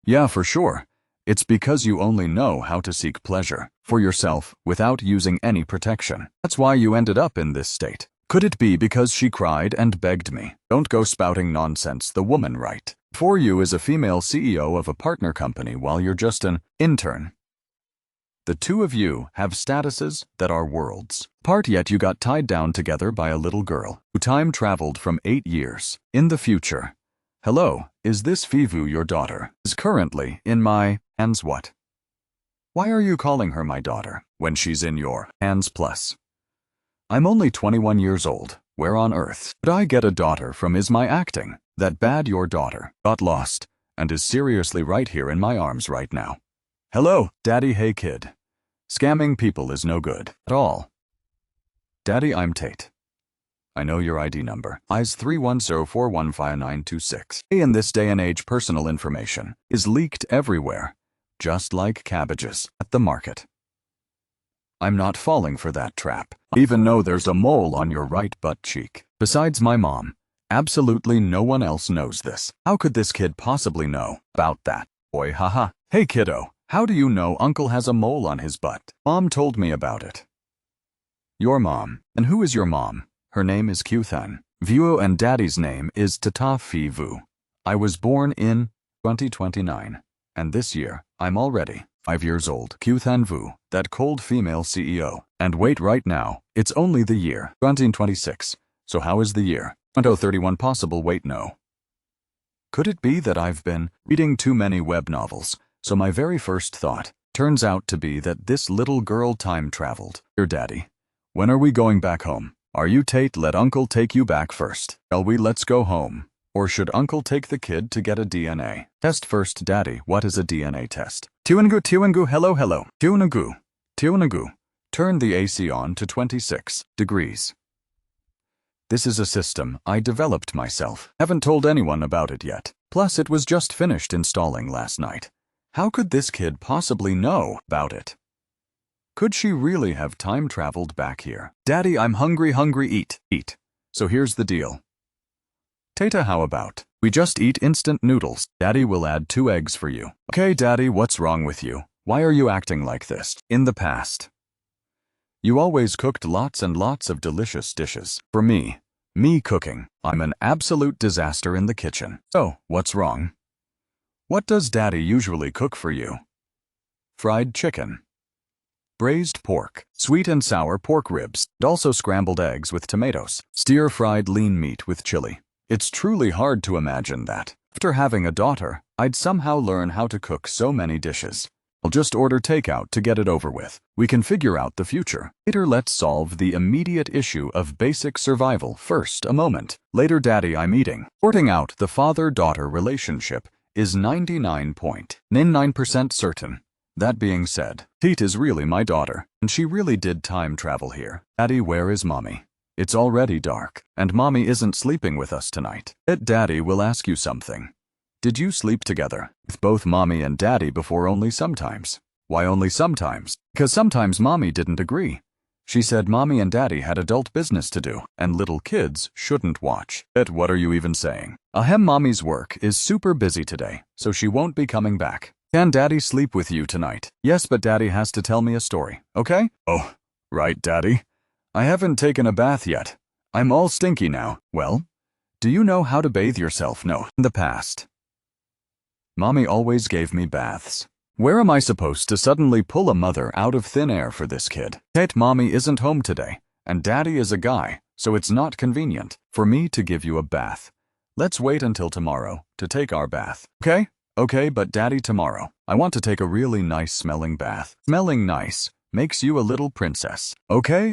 Yeah, for sure. It's because you only know how to seek pleasure for yourself without using any protection. That's why you ended up in this state. Could it be because she cried and begged me? Don't go spouting nonsense, the woman right for you is a female CEO of a partner company while you're just an intern. The two of you have statuses that are worlds apart, yet you got tied down together by a little girl who time traveled from 8 years in the future. Hello, is this Fivu your daughter? Is currently in my hands. What? Why are you calling her my daughter when she's in your hands plus? I'm only 21 years old. Where on earth did I get a daughter from? Is my acting that bad? Your daughter got lost and is seriously right here in my arms right now. Hello, Daddy. Hey kid. Scamming people is no good at all. Daddy, I'm Tate. I know your ID number. IS 310415926. In this day and age, personal information is leaked everywhere, just like cabbages at the market. I'm not falling for that trap, even though there's a mole on your right butt cheek. Besides my mom, absolutely no one else knows this. How could this kid possibly know about that? Boy, haha. Hey kiddo, how do you know uncle has a mole on his butt? Mom told me about it. Your mom. And who is your mom? Her name is Qthan Vu and daddy's name is Tata Phi Vu. I was born in 2029, and this year I'm already 5 years old. Qthan Vu, that cold female CEO. And wait, right now, it's only the year 2026. So how is the year 2031 possible? Wait, no. Could it be that I've been reading too many web novels? So my very first thought turns out to be that this little girl time traveled. Your daddy. When are we going back home? Are you Tate? Let uncle take you back first. Shall we? Let's go home. Or should uncle take the kid to get a DNA test first? Daddy, what is a DNA test? Tuangu, hello. Tuangu. Turn the AC on to 26 degrees. This is a system I developed myself. Haven't told anyone about it yet. Plus, it was just finished installing last night. How could this kid possibly know about it? Could she really have time traveled back here? Daddy, I'm hungry, eat. So here's the deal. Tata, how about we just eat instant noodles? Daddy will add 2 eggs for you. Okay, Daddy, what's wrong with you? Why are you acting like this? In the past, you always cooked lots and lots of delicious dishes. For me cooking, I'm an absolute disaster in the kitchen. So, what's wrong? What does Daddy usually cook for you? Fried chicken, braised pork, sweet and sour pork ribs, and also scrambled eggs with tomatoes, stir-fried lean meat with chili. It's truly hard to imagine that, after having a daughter, I'd somehow learn how to cook so many dishes. I'll just order takeout to get it over with. We can figure out the future. Later, let's solve the immediate issue of basic survival first. A moment later, Daddy, I'm eating. Sorting out the father-daughter relationship is 99.99% certain. That being said, Tate is really my daughter, and she really did time travel here. Daddy, where is Mommy? It's already dark, and Mommy isn't sleeping with us tonight. Daddy will ask you something. Did you sleep together with both Mommy and Daddy before? Only sometimes. Why only sometimes? Because sometimes Mommy didn't agree. She said Mommy and Daddy had adult business to do, and little kids shouldn't watch. What are you even saying? Mommy's work is super busy today, so she won't be coming back. Can Daddy sleep with you tonight? Yes, but Daddy has to tell me a story, okay? Oh, right, Daddy. I haven't taken a bath yet. I'm all stinky now. Well, do you know how to bathe yourself? No. In the past, Mommy always gave me baths. Where am I supposed to suddenly pull a mother out of thin air for this kid? Tate, Mommy isn't home today, and Daddy is a guy, so it's not convenient for me to give you a bath. Let's wait until tomorrow to take our bath, okay? Okay, but Daddy, tomorrow, I want to take a really nice smelling bath. Smelling nice makes you a little princess. Okay.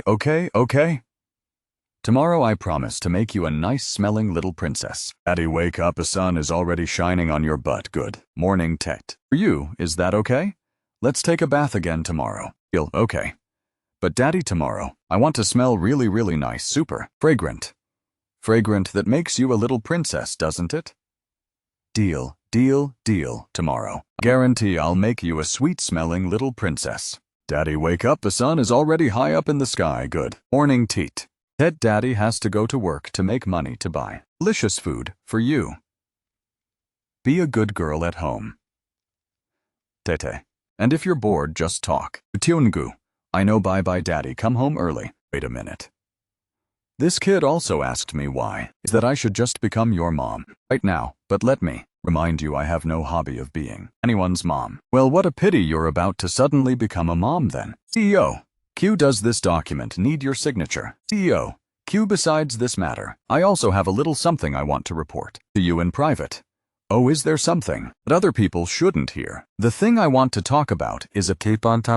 Tomorrow I promise to make you a nice smelling little princess. Daddy, wake up, the sun is already shining on your butt. Good morning, Tate. For you, is that okay? Let's take a bath again tomorrow. Okay. But Daddy, tomorrow, I want to smell really, really nice, super fragrant. Fragrant that makes you a little princess, doesn't it? Deal. Tomorrow. Guarantee I'll make you a sweet-smelling little princess. Daddy, wake up, the sun is already high up in the sky. Good morning, Tate. Daddy has to go to work to make money to buy delicious food for you. Be a good girl at home. Tete. And if you're bored, just talk. Tiungu. I know, bye-bye daddy, come home early. Wait a minute. This kid also asked me why. Is that I should just become your mom right now, but let me remind you I have no hobby of being anyone's mom. Well, what a pity you're about to suddenly become a mom then. CEO. Q, does this document need your signature? CEO. Q, besides this matter, I also have a little something I want to report to you in private. Oh, is there something that other people shouldn't hear? The thing I want to talk about is a private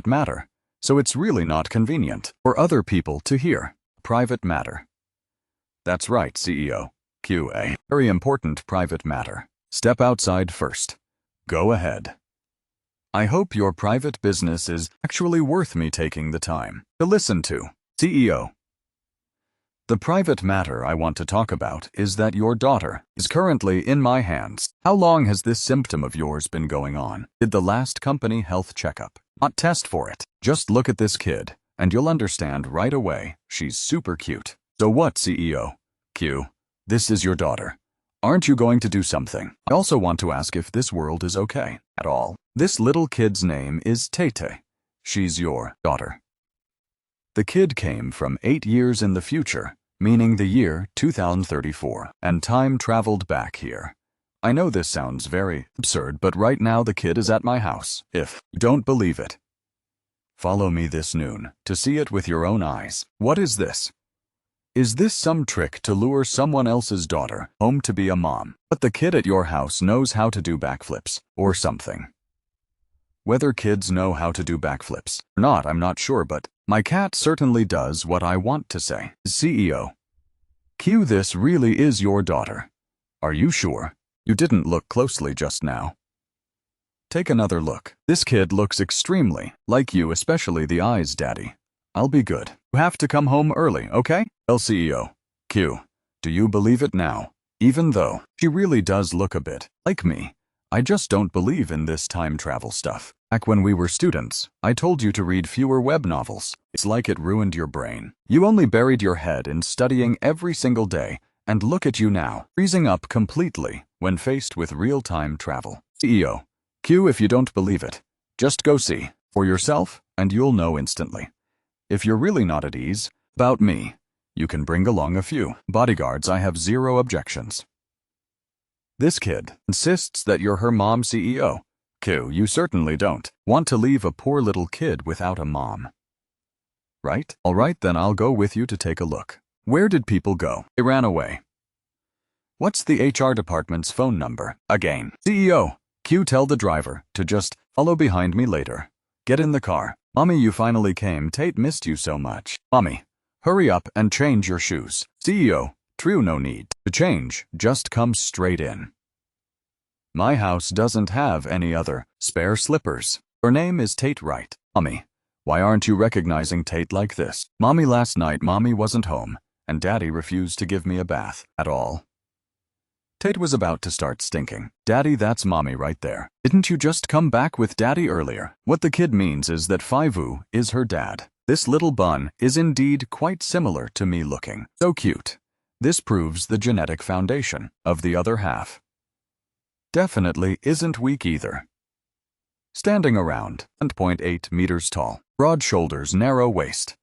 matter, so it's really not convenient for other people to hear. Private matter. That's right, CEO. Q, a very important private matter. Step outside first. Go ahead. I hope your private business is actually worth me taking the time to listen to. CEO. The private matter I want to talk about is that your daughter is currently in my hands. How long has this symptom of yours been going on? Did the last company health checkup not test for it? Just look at this kid, and you'll understand right away. She's super cute. So what, CEO? Q. This is your daughter. Aren't you going to do something? I also want to ask if this world is okay at all. This little kid's name is Tete. She's your daughter. The kid came from 8 years in the future, meaning the year 2034, and time traveled back here. I know this sounds very absurd, but right now the kid is at my house. If you don't believe it, follow me this noon to see it with your own eyes. What is this? Is this some trick to lure someone else's daughter home to be a mom? But the kid at your house knows how to do backflips or something. Whether kids know how to do backflips or not, I'm not sure, but my cat certainly does what I want to say. CEO. Q, this really is your daughter. Are you sure? You didn't look closely just now. Take another look. This kid looks extremely like you, especially the eyes, Daddy. I'll be good. You have to come home early, okay? Well, CEO. Q, do you believe it now? Even though she really does look a bit like me, I just don't believe in this time travel stuff. Back when we were students, I told you to read fewer web novels. It's like it ruined your brain. You only buried your head in studying every single day, and look at you now, freezing up completely when faced with real-time travel. CEO. Q, if you don't believe it, just go see for yourself, and you'll know instantly. If you're really not at ease about me, you can bring along a few bodyguards. I have zero objections. This kid insists that you're her mom, CEO. Q, you certainly don't want to leave a poor little kid without a mom. Right? All right, then I'll go with you to take a look. Where did people go? They ran away. What's the HR department's phone number? Again. CEO. Q, tell the driver to just follow behind me later. Get in the car. Mommy, you finally came. Tate missed you so much. Mommy, hurry up and change your shoes. CEO. True, no need to change. Just come straight in. My house doesn't have any other spare slippers. Her name is Tate, right? Mommy, why aren't you recognizing Tate like this? Mommy, last night Mommy wasn't home, and Daddy refused to give me a bath at all. Tate was about to start stinking. Daddy, that's Mommy right there. Didn't you just come back with Daddy earlier? What the kid means is that Faivu is her dad. This little bun is indeed quite similar to me looking. So cute. This proves the genetic foundation of the other half. Definitely isn't weak either. Standing around, 1.8 meters tall, broad shoulders, narrow waist.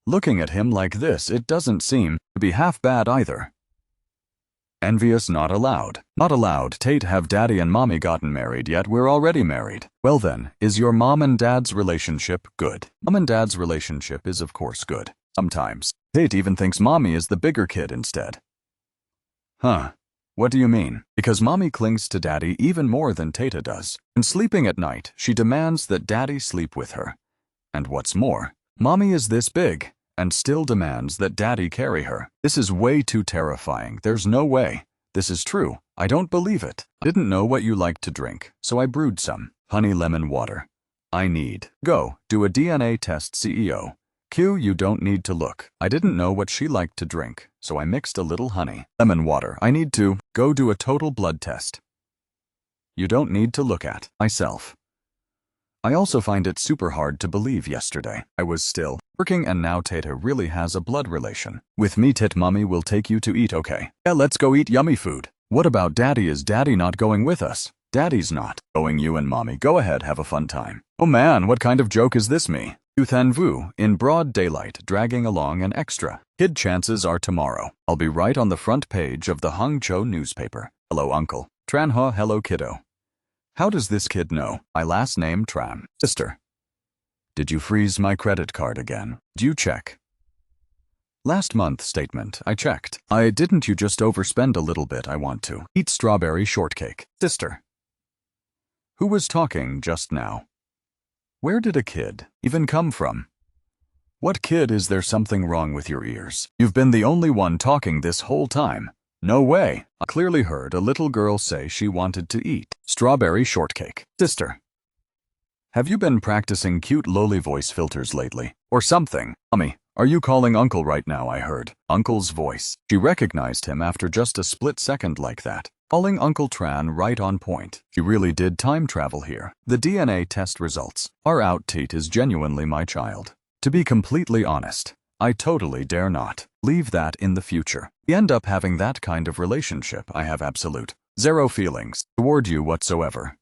Looking at him like this, it doesn't seem to be half bad either. Envious not allowed. Not allowed. Tate, have Daddy and Mommy gotten married yet? We're already married. Well then, is your mom and dad's relationship good? Mom and dad's relationship is of course good. Sometimes. Tate even thinks Mommy is the bigger kid instead. Huh. What do you mean? Because Mommy clings to Daddy even more than Tata does. And sleeping at night, she demands that Daddy sleep with her. And what's more, Mommy is this big and still demands that Daddy carry her. This is way too terrifying. There's no way this is true. I don't believe it. I didn't know what you liked to drink, so I brewed some honey lemon water. I need go do a DNA test, CEO. Q, you don't need to look. I didn't know what she liked to drink, so I mixed a little honey lemon water. I need to go do a total blood test. You don't need to look at myself. I also find it super hard to believe yesterday I was still working and now Tata really has a blood relation with me. Tit, Mommy will take you to eat, okay? Yeah, let's go eat yummy food. What about Daddy? Is Daddy not going with us? Daddy's not going. You and Mommy go ahead, have a fun time. Oh man, what kind of joke is this me? Yuthan Vu, in broad daylight, dragging along an extra. Kid, chances are tomorrow I'll be right on the front page of the Hangzhou newspaper. Hello, Uncle. Tranha, hello, kiddo. How does this kid know my last name, Tran? Sister. Did you freeze my credit card again? Do you check? Last month statement, I checked. Didn't you just overspend a little bit? I want to eat strawberry shortcake. Sister. Who was talking just now? Where did a kid even come from? What kid? Is there something wrong with your ears? You've been the only one talking this whole time. No way. I clearly heard a little girl say she wanted to eat strawberry shortcake. Sister. Have you been practicing cute lowly voice filters lately? Or something? Mommy, are you calling Uncle right now? I heard Uncle's voice. She recognized him after just a split second like that. Calling Uncle Tran right on point. She really did time travel here. The DNA test results are out. Tate is genuinely my child. To be completely honest, I totally dare not leave that in the future. We end up having that kind of relationship. I have absolute zero feelings toward you whatsoever.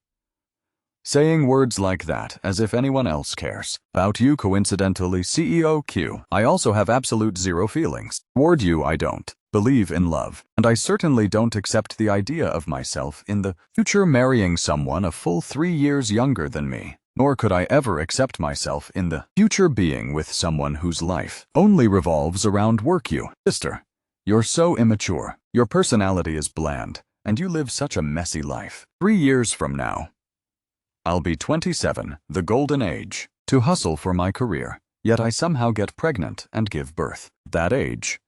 Saying words like that as if anyone else cares about you. Coincidentally, CEO Q, I also have absolute zero feelings toward you. I don't believe in love, and I certainly don't accept the idea of myself in the future marrying someone a full 3 years younger than me. Nor could I ever accept myself in the future being with someone whose life only revolves around work. You, sister, you're so immature. Your personality is bland, and you live such a messy life. 3 years from now, I'll be 27, the golden age, to hustle for my career, yet I somehow get pregnant and give birth. That age,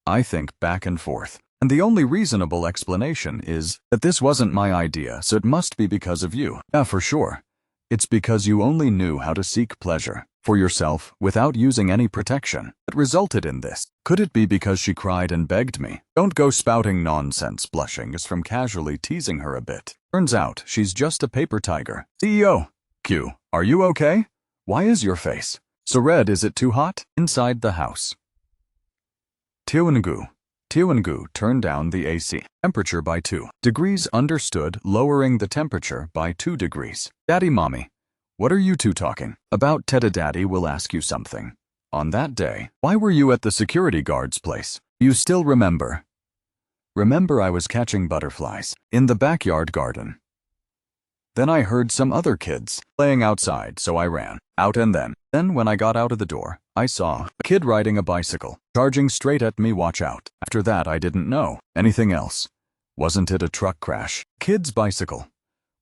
I think back and forth, and the only reasonable explanation is that this wasn't my idea, so it must be because of you. Yeah, for sure. It's because you only knew how to seek pleasure for yourself without using any protection that resulted in this. Could it be because she cried and begged me? Don't go spouting nonsense. Blushing is from casually teasing her a bit. Turns out she's just a paper tiger. CEO Q, are you okay? Why is your face so red? Is it too hot? Inside the house. Tiangu turned down the AC temperature by 2 degrees. Understood, lowering the temperature by 2 degrees. Daddy, Mommy, what are you two talking about? Teta, Daddy will ask you something. On that day, why were you at the security guard's place? You still remember? Remember, I was catching butterflies in the backyard garden. Then I heard some other kids playing outside, so I ran out, and then when I got out of the door, I saw a kid riding a bicycle, charging straight at me. Watch out. After that, I didn't know anything else. Wasn't it a truck crash? Kid's bicycle.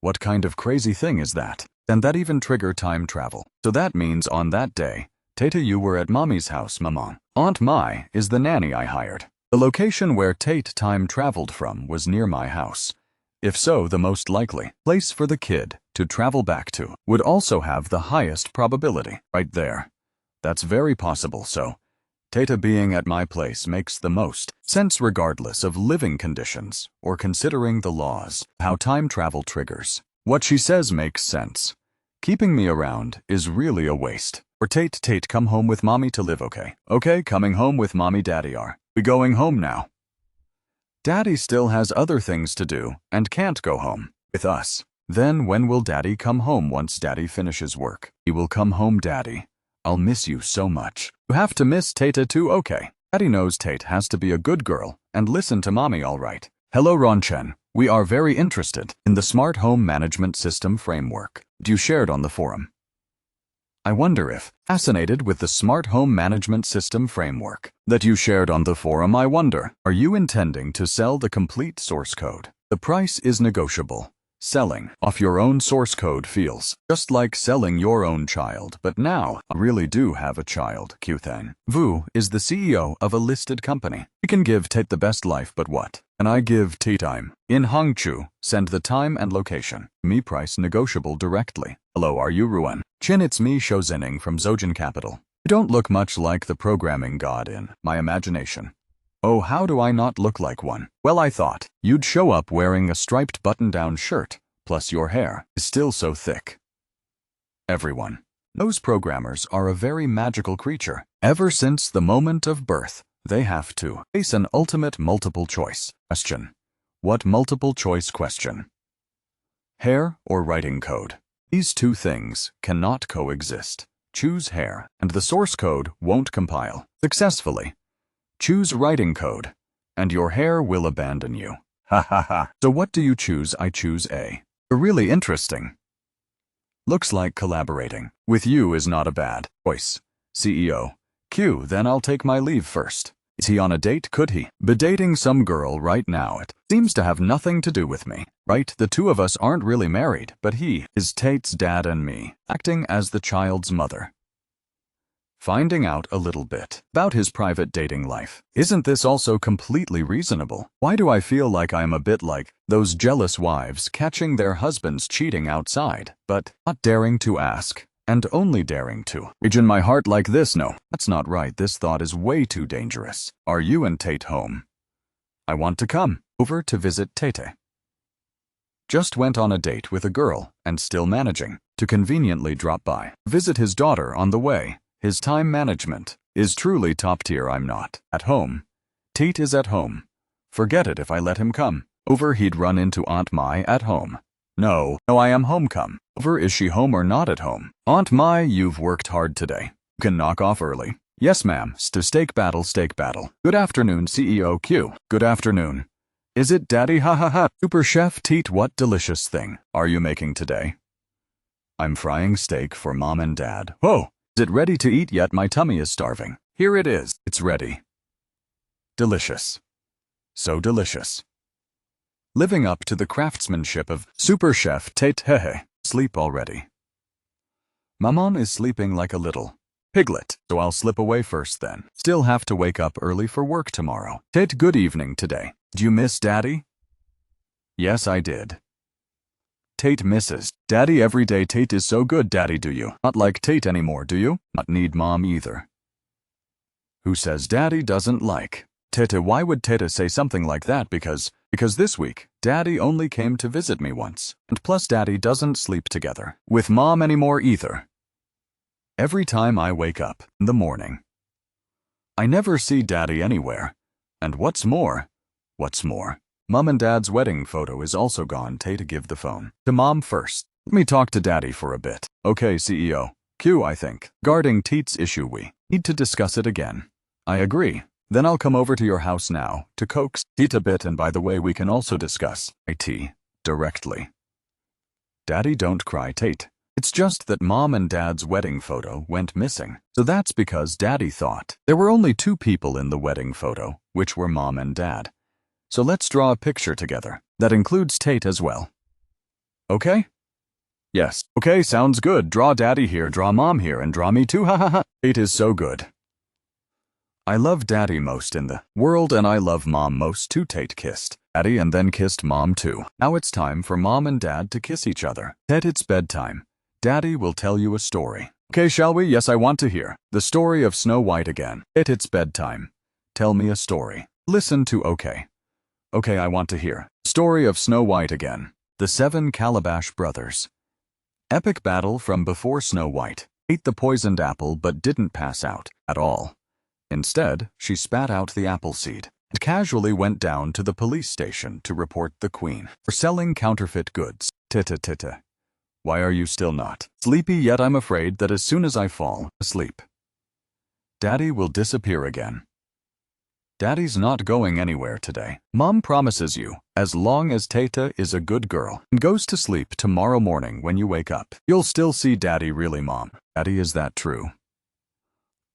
What kind of crazy thing is that? And that even trigger time travel. So that means on that day, Tata, you were at Mommy's house. Maman. Aunt Mai is the nanny I hired. The location where Tate time traveled from was near my house. If so, the most likely place for the kid to travel back to would also have the highest probability right there. That's very possible, so Tata being at my place makes the most sense regardless of living conditions or considering the laws, how time travel triggers. What she says makes sense. Keeping me around is really a waste. Or Tate, come home with Mommy to live, okay? Okay, coming home with Mommy. Daddy, are we going home now? Daddy still has other things to do and can't go home with us. Then when will Daddy come home? Once Daddy finishes work, he will come home. Daddy, I'll miss you so much. You have to miss Tata too, okay? Daddy knows Tate has to be a good girl and listen to Mommy, all right? Hello, Ronchen. We are very interested in the Smart Home Management System framework you shared on the forum. I wonder if fascinated with the Smart Home Management System framework that you shared on the forum. I wonder, are you intending to sell the complete source code? The price is negotiable. Selling off your own source code feels just like selling your own child, but now I really do have a child. Qthan Vu is the CEO of a listed company. We can give Tate the best life, but what? And I give tea time in Hangzhou. Send the time and location. Me, price negotiable directly. Hello, are you Ruan? Chin, it's me, Shouzening from Zojin Capital. You don't look much like the programming god in my imagination. Oh, how do I not look like one? Well, I thought you'd show up wearing a striped button-down shirt, plus your hair is still so thick. Everyone knows programmers are a very magical creature. Ever since the moment of birth, they have to face an ultimate multiple choice question. What multiple choice question? Hair or writing code. These two things cannot coexist. Choose hair, and the source code won't compile successfully. Choose writing code, and your hair will abandon you. Ha ha ha. So what do you choose? I choose A. Really interesting. Looks like collaborating with you is not a bad choice. CEO. Q, then I'll take my leave first. Is he on a date? Could he be dating some girl right now? It seems to have nothing to do with me, right? The two of us aren't really married, but he is Tate's dad and me, acting as the child's mother. Finding out a little bit about his private dating life. Isn't this also completely reasonable? Why do I feel like I'm a bit like those jealous wives catching their husbands cheating outside, but not daring to ask, and only daring to rage in my heart like this? No, that's not right. This thought is way too dangerous. Are you and Tate home? I want to come over to visit Tate. Just went on a date with a girl and still managing to conveniently drop by, visit his daughter on the way. His time management is truly top tier. I'm not at home. Tate is at home. Forget it. If I let him come over, he'd run into Aunt Mai at home. No, I am home. Come over. Is she home or not at home? Aunt Mai, you've worked hard today. You can knock off early. Yes, ma'am. Steak battle. Good afternoon, CEO Q. Good afternoon. Is it Daddy? Ha ha ha. Super Chef Tate, what delicious thing are you making today? I'm frying steak for Mom and Dad. Whoa! Is it ready to eat yet? My tummy is starving. Here it is. It's ready. Delicious. So delicious. Living up to the craftsmanship of Super Chef Tate. Hehe. Sleep already. Maman is sleeping like a little piglet, so I'll slip away first then. Still have to wake up early for work tomorrow. Tate, good evening today. Do you miss Daddy? Yes, I did. Tate misses Daddy every day. Tate is so good, Daddy. Do you not like Tate anymore, do you? Not need Mom either. Who says Daddy doesn't like Tate? Why would Tate say something like that? Because this week, Daddy only came to visit me once, and plus Daddy doesn't sleep together with Mom anymore either. Every time I wake up in the morning, I never see Daddy anywhere. And what's more, Mom and Dad's wedding photo is also gone. Tate, give the phone to Mom first. Let me talk to Daddy for a bit. Okay, CEO Q, I think regarding Tate's issue we need to discuss it again. I agree. Then I'll come over to your house now to coax Tate a bit, and by the way, we can also discuss IT directly. Daddy, don't cry, Tate. It's just that Mom and Dad's wedding photo went missing. So that's because Daddy thought there were only two people in the wedding photo, which were Mom and Dad. So let's draw a picture together that includes Tate as well. Okay? Yes. Okay, sounds good. Draw Daddy here, draw Mom here, and draw me too. Ha ha ha. Tate is so good. I love Daddy most in the world, and I love Mom most too. Tate kissed Daddy and then kissed Mom too. Now it's time for Mom and Dad to kiss each other. Tate, it's bedtime. Daddy will tell you a story. Okay, shall we? Yes, I want to hear the story of Snow White again. Tate, it's bedtime. Tell me a story. Listen to okay. Okay, I want to hear story of Snow White again. The 7 Calabash Brothers. Epic battle from before Snow White ate the poisoned apple but didn't pass out at all. Instead, she spat out the apple seed and casually went down to the police station to report the queen for selling counterfeit goods. Tita. Why are you still not sleepy yet? I'm afraid that as soon as I fall asleep, Daddy will disappear again. Daddy's not going anywhere today. Mom promises you, as long as Tata is a good girl and goes to sleep tomorrow morning when you wake up, you'll still see Daddy. Really, Mom? Daddy, is that true?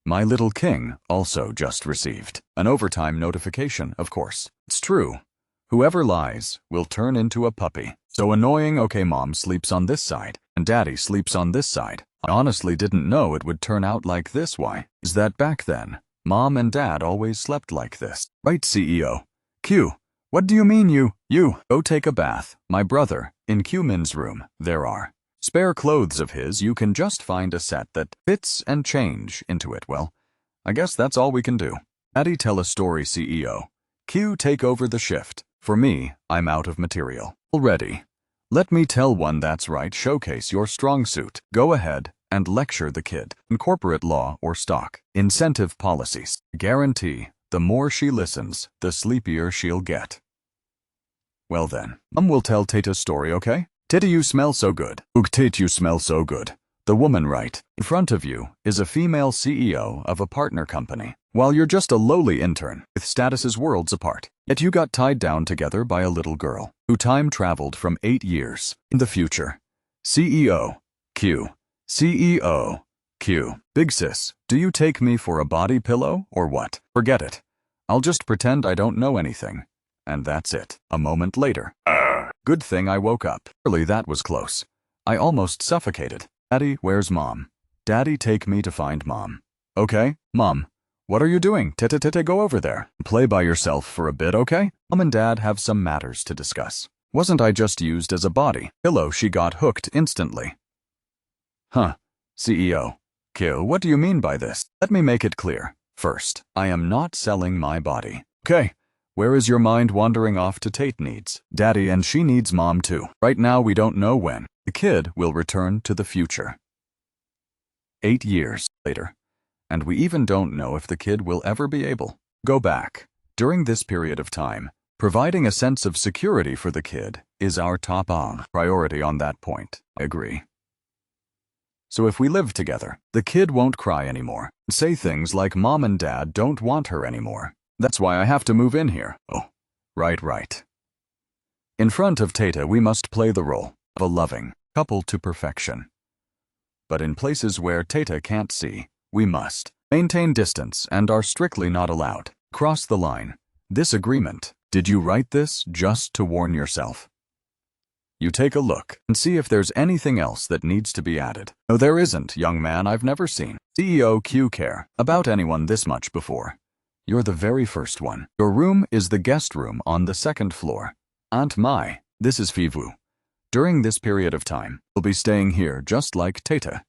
My little king also just received an overtime notification, of course. It's true. Whoever lies will turn into a puppy. So annoying. Okay, Mom sleeps on this side, and Daddy sleeps on this side. I honestly didn't know it would turn out like this. Why is that? Back then, Mom and Dad always slept like this. Right, CEO Q? What do you mean you go take a bath, my brother, in Q-Min's room. There are spare clothes of his. You can just find a set that fits and change into it. Well, I guess that's all we can do. Daddy, tell a story, CEO Q. Take over the shift. For me, I'm out of material already. Let me tell one. That's right. Showcase your strong suit. Go ahead and lecture the kid in corporate law or stock incentive policies. Guarantee the more she listens, the sleepier she'll get. Well then, Mom will tell Tata's story, okay? Titty, you smell so good. Ugh, tit, you smell so good. The woman right in front of you is a female CEO of a partner company, while you're just a lowly intern with statuses worlds apart. Yet you got tied down together by a little girl who time traveled from 8 years in the future. CEO Q. CEO Q. Big sis, do you take me for a body pillow or what? Forget it. I'll just pretend I don't know anything. And that's it. A moment later. Good thing I woke up. Really, that was close. I almost suffocated. Daddy, where's Mom? Daddy, take me to find Mom. Okay, Mom. What are you doing? Tete, go over there. Play by yourself for a bit, okay? Mom and Dad have some matters to discuss. Wasn't I just used as a body pillow? She got hooked instantly. Huh. CEO. Q, what do you mean by this? Let me make it clear. First, I am not selling my body. Okay. Where is your mind wandering off to? Tate needs Daddy and she needs Mom too. Right now we don't know when. The kid will return to the future. 8 years later. And we even don't know if the kid will ever be able to go back. During this period of time, providing a sense of security for the kid is our top priority on that point. I agree. So if we live together, the kid won't cry anymore, say things like Mom and Dad don't want her anymore. That's why I have to move in here. Oh, right. In front of Tata, we must play the role of a loving couple to perfection. But in places where Tata can't see, we must maintain distance and are strictly not allowed to cross the line. This agreement, did you write this just to warn yourself? You take a look and see if there's anything else that needs to be added. No, there isn't, young man. I've never seen CEO Q care about anyone this much before. You're the very first one. Your room is the guest room on the 2nd floor. Aunt Mai, this is Fivu. During this period of time, we'll be staying here just like Tata.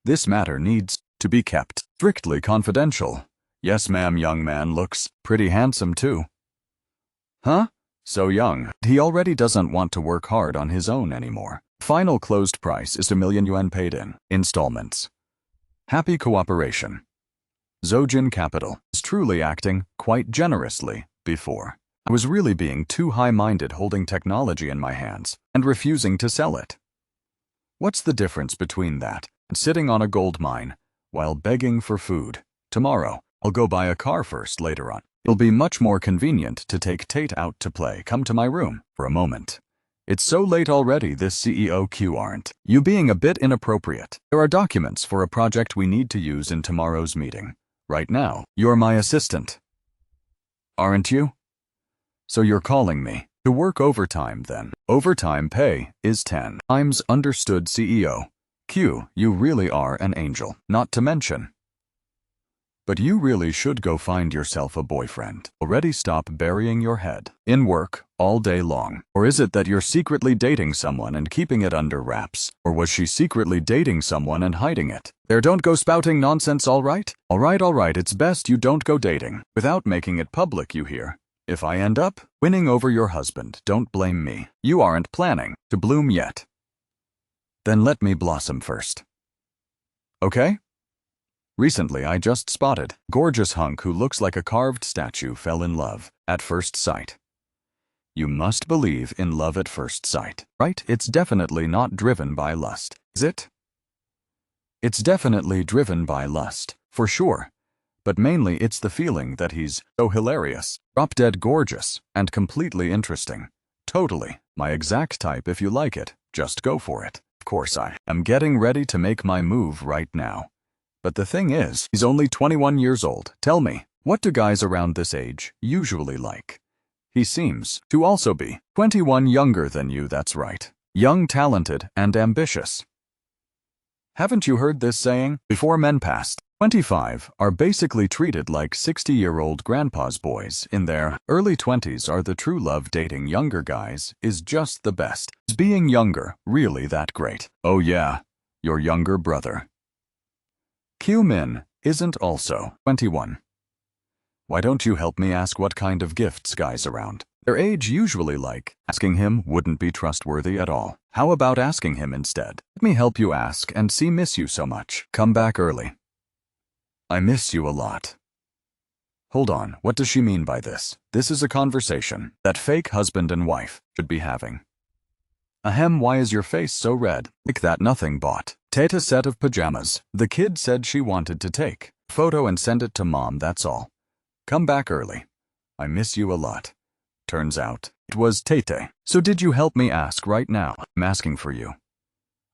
This matter needs to be kept strictly confidential. Yes, ma'am. Young man looks pretty handsome too. Huh? So young. He already doesn't want to work hard on his own anymore. Final closed price is 2 million yuan paid in installments. Happy cooperation. Zojin Capital is truly acting quite generously before. I was really being too high-minded holding technology in my hands and refusing to sell it. What's the difference between that and sitting on a gold mine while begging for food? Tomorrow, I'll go buy a car first later on. It'll be much more convenient to take Tate out to play. Come to my room for a moment. It's so late already, this CEO Q aren't you being a bit inappropriate? There are documents for a project we need to use in tomorrow's meeting. Right now, you're my assistant. Aren't you? So you're calling me to work overtime then. Overtime pay is 10 times. Understood, CEO Q. You really are an angel, not to mention. But you really should go find yourself a boyfriend. Already stop burying your head in work all day long. Or is it that you're secretly dating someone and keeping it under wraps? Or was she secretly dating someone and hiding it? There, don't go spouting nonsense, all right? All right, it's best you don't go dating without making it public, you hear? If I end up winning over your husband, don't blame me. You aren't planning to bloom yet. Then let me blossom first. Okay? Recently, I just spotted a gorgeous hunk who looks like a carved statue fell in love at first sight. You must believe in love at first sight, right? It's definitely not driven by lust, is it? It's definitely driven by lust, for sure. But mainly it's the feeling that he's so hilarious, drop-dead gorgeous, and completely interesting. Totally my exact type. If you like it, just go for it. Of course, I am getting ready to make my move right now. But the thing is, he's only 21 years old. Tell me, what do guys around this age usually like? He seems to also be 21 younger than you, that's right. Young, talented, and ambitious. Haven't you heard this saying? Before men past 25 are basically treated like 60-year-old grandpa's boys. In their early 20s are the true love. Dating younger guys is just the best. Is being younger really that great? Oh yeah, your younger brother. Q-Min isn't also 21. Why don't you help me ask what kind of gifts guys around their age usually like? Asking him wouldn't be trustworthy at all. How about asking him instead? Let me help you ask and see. Miss you so much. Come back early. I miss you a lot. Hold on, what does she mean by this? This is a conversation that fake husband and wife should be having. Ahem, why is your face so red? Like that nothing bought. Take a set of pajamas. The kid said she wanted to take a photo and send it to mom, that's all. Come back early. I miss you a lot. Turns out, it was Tete. So did you help me ask right now? I'm asking for you.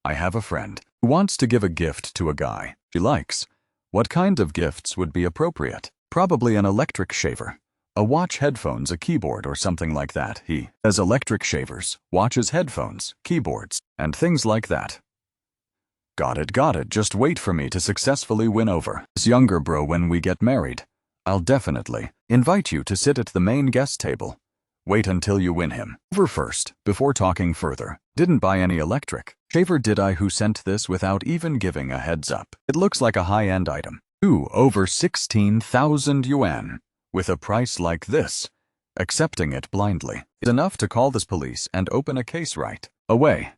I have a friend who wants to give a gift to a guy she likes. What kind of gifts would be appropriate? Probably an electric shaver. A watch, headphones, a keyboard, or something like that. He has electric shavers, watches, headphones, keyboards, and things like that. Got it. Just wait for me to successfully win over this younger bro when we get married. I'll definitely invite you to sit at the main guest table. Wait until you win him over first, before talking further. Didn't buy any electric shaver, did I? Who sent this without even giving a heads up? It looks like a high-end item. Over 16,000 yuan. With a price like this, accepting it blindly is enough to call this police and open a case right away.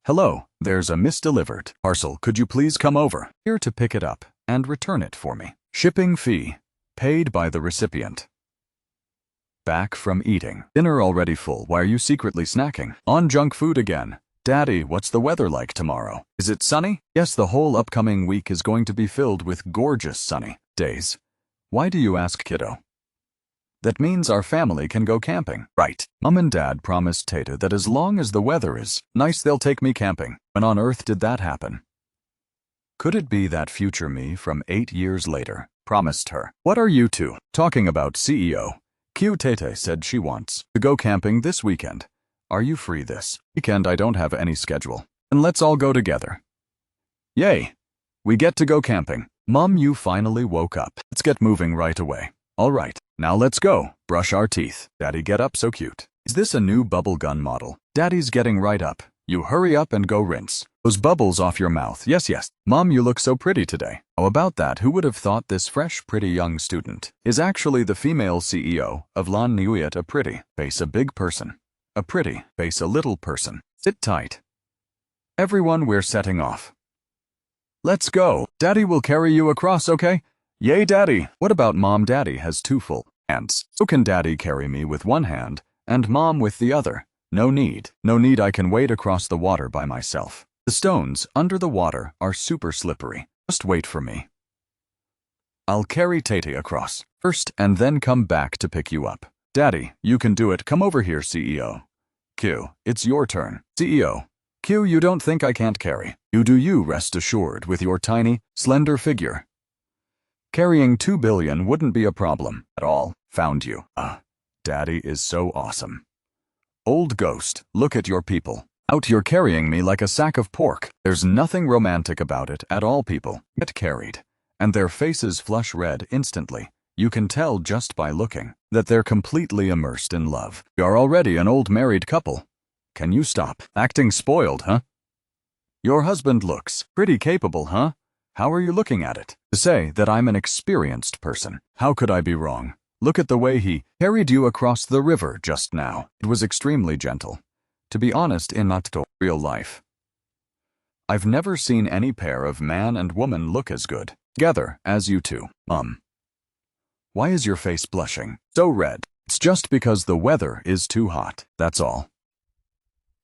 Hello, there's a misdelivered parcel. Could you please come over here to pick it up and return it for me? Shipping fee paid by the recipient. Back from eating dinner already full. Why are you secretly snacking on junk food again? Daddy, what's the weather like tomorrow? Is it sunny? Yes, the whole upcoming week is going to be filled with gorgeous sunny days. Why do you ask, kiddo? That means our family can go camping. Right. Mom and Dad promised Tata that as long as the weather is nice, they'll take me camping. When on earth did that happen? Could it be that future me from 8 years later promised her? What are you two talking about, CEO? Q Tete said she wants to go camping this weekend. Are you free this weekend? I don't have any schedule. And let's all go together. Yay! We get to go camping. Mom, you finally woke up. Let's get moving right away. All right, now let's go. Brush our teeth. Daddy, get up, so cute. Is this a new bubble gun model? Daddy's getting right up. You hurry up and go rinse those bubbles off your mouth. Yes. Mom, you look so pretty today. How about that? Who would have thought this fresh, pretty young student is actually the female CEO of Lan Nuyet? A pretty face, a big person. A pretty face, a little person. Sit tight. Everyone, we're setting off. Let's go. Daddy will carry you across, okay? Yay, Daddy. What about Mom? Daddy has 2 full hands. So can Daddy carry me with 1 hand and Mom with the other? No need. I can wade across the water by myself. The stones under the water are super slippery. Just wait for me. I'll carry Tate across first and then come back to pick you up. Daddy, you can do it. Come over here, CEO. Q, it's your turn. CEO. Q, you don't think I can't carry? You do, you rest assured with your tiny, slender figure. Carrying 2 billion wouldn't be a problem at all. Found you. Daddy is so awesome. Old ghost, look at your people. Out, you're carrying me like a sack of pork. There's nothing romantic about it at all. People get carried, and their faces flush red instantly. You can tell just by looking that they're completely immersed in love. You're already an old married couple. Can you stop acting spoiled, huh? Your husband looks pretty capable, huh? How are you looking at it? To say that I'm an experienced person. How could I be wrong? Look at the way he carried you across the river just now. It was extremely gentle. To be honest, in not real life, I've never seen any pair of man and woman look as good together as you two. Why is your face blushing so red? It's just because the weather is too hot, that's all.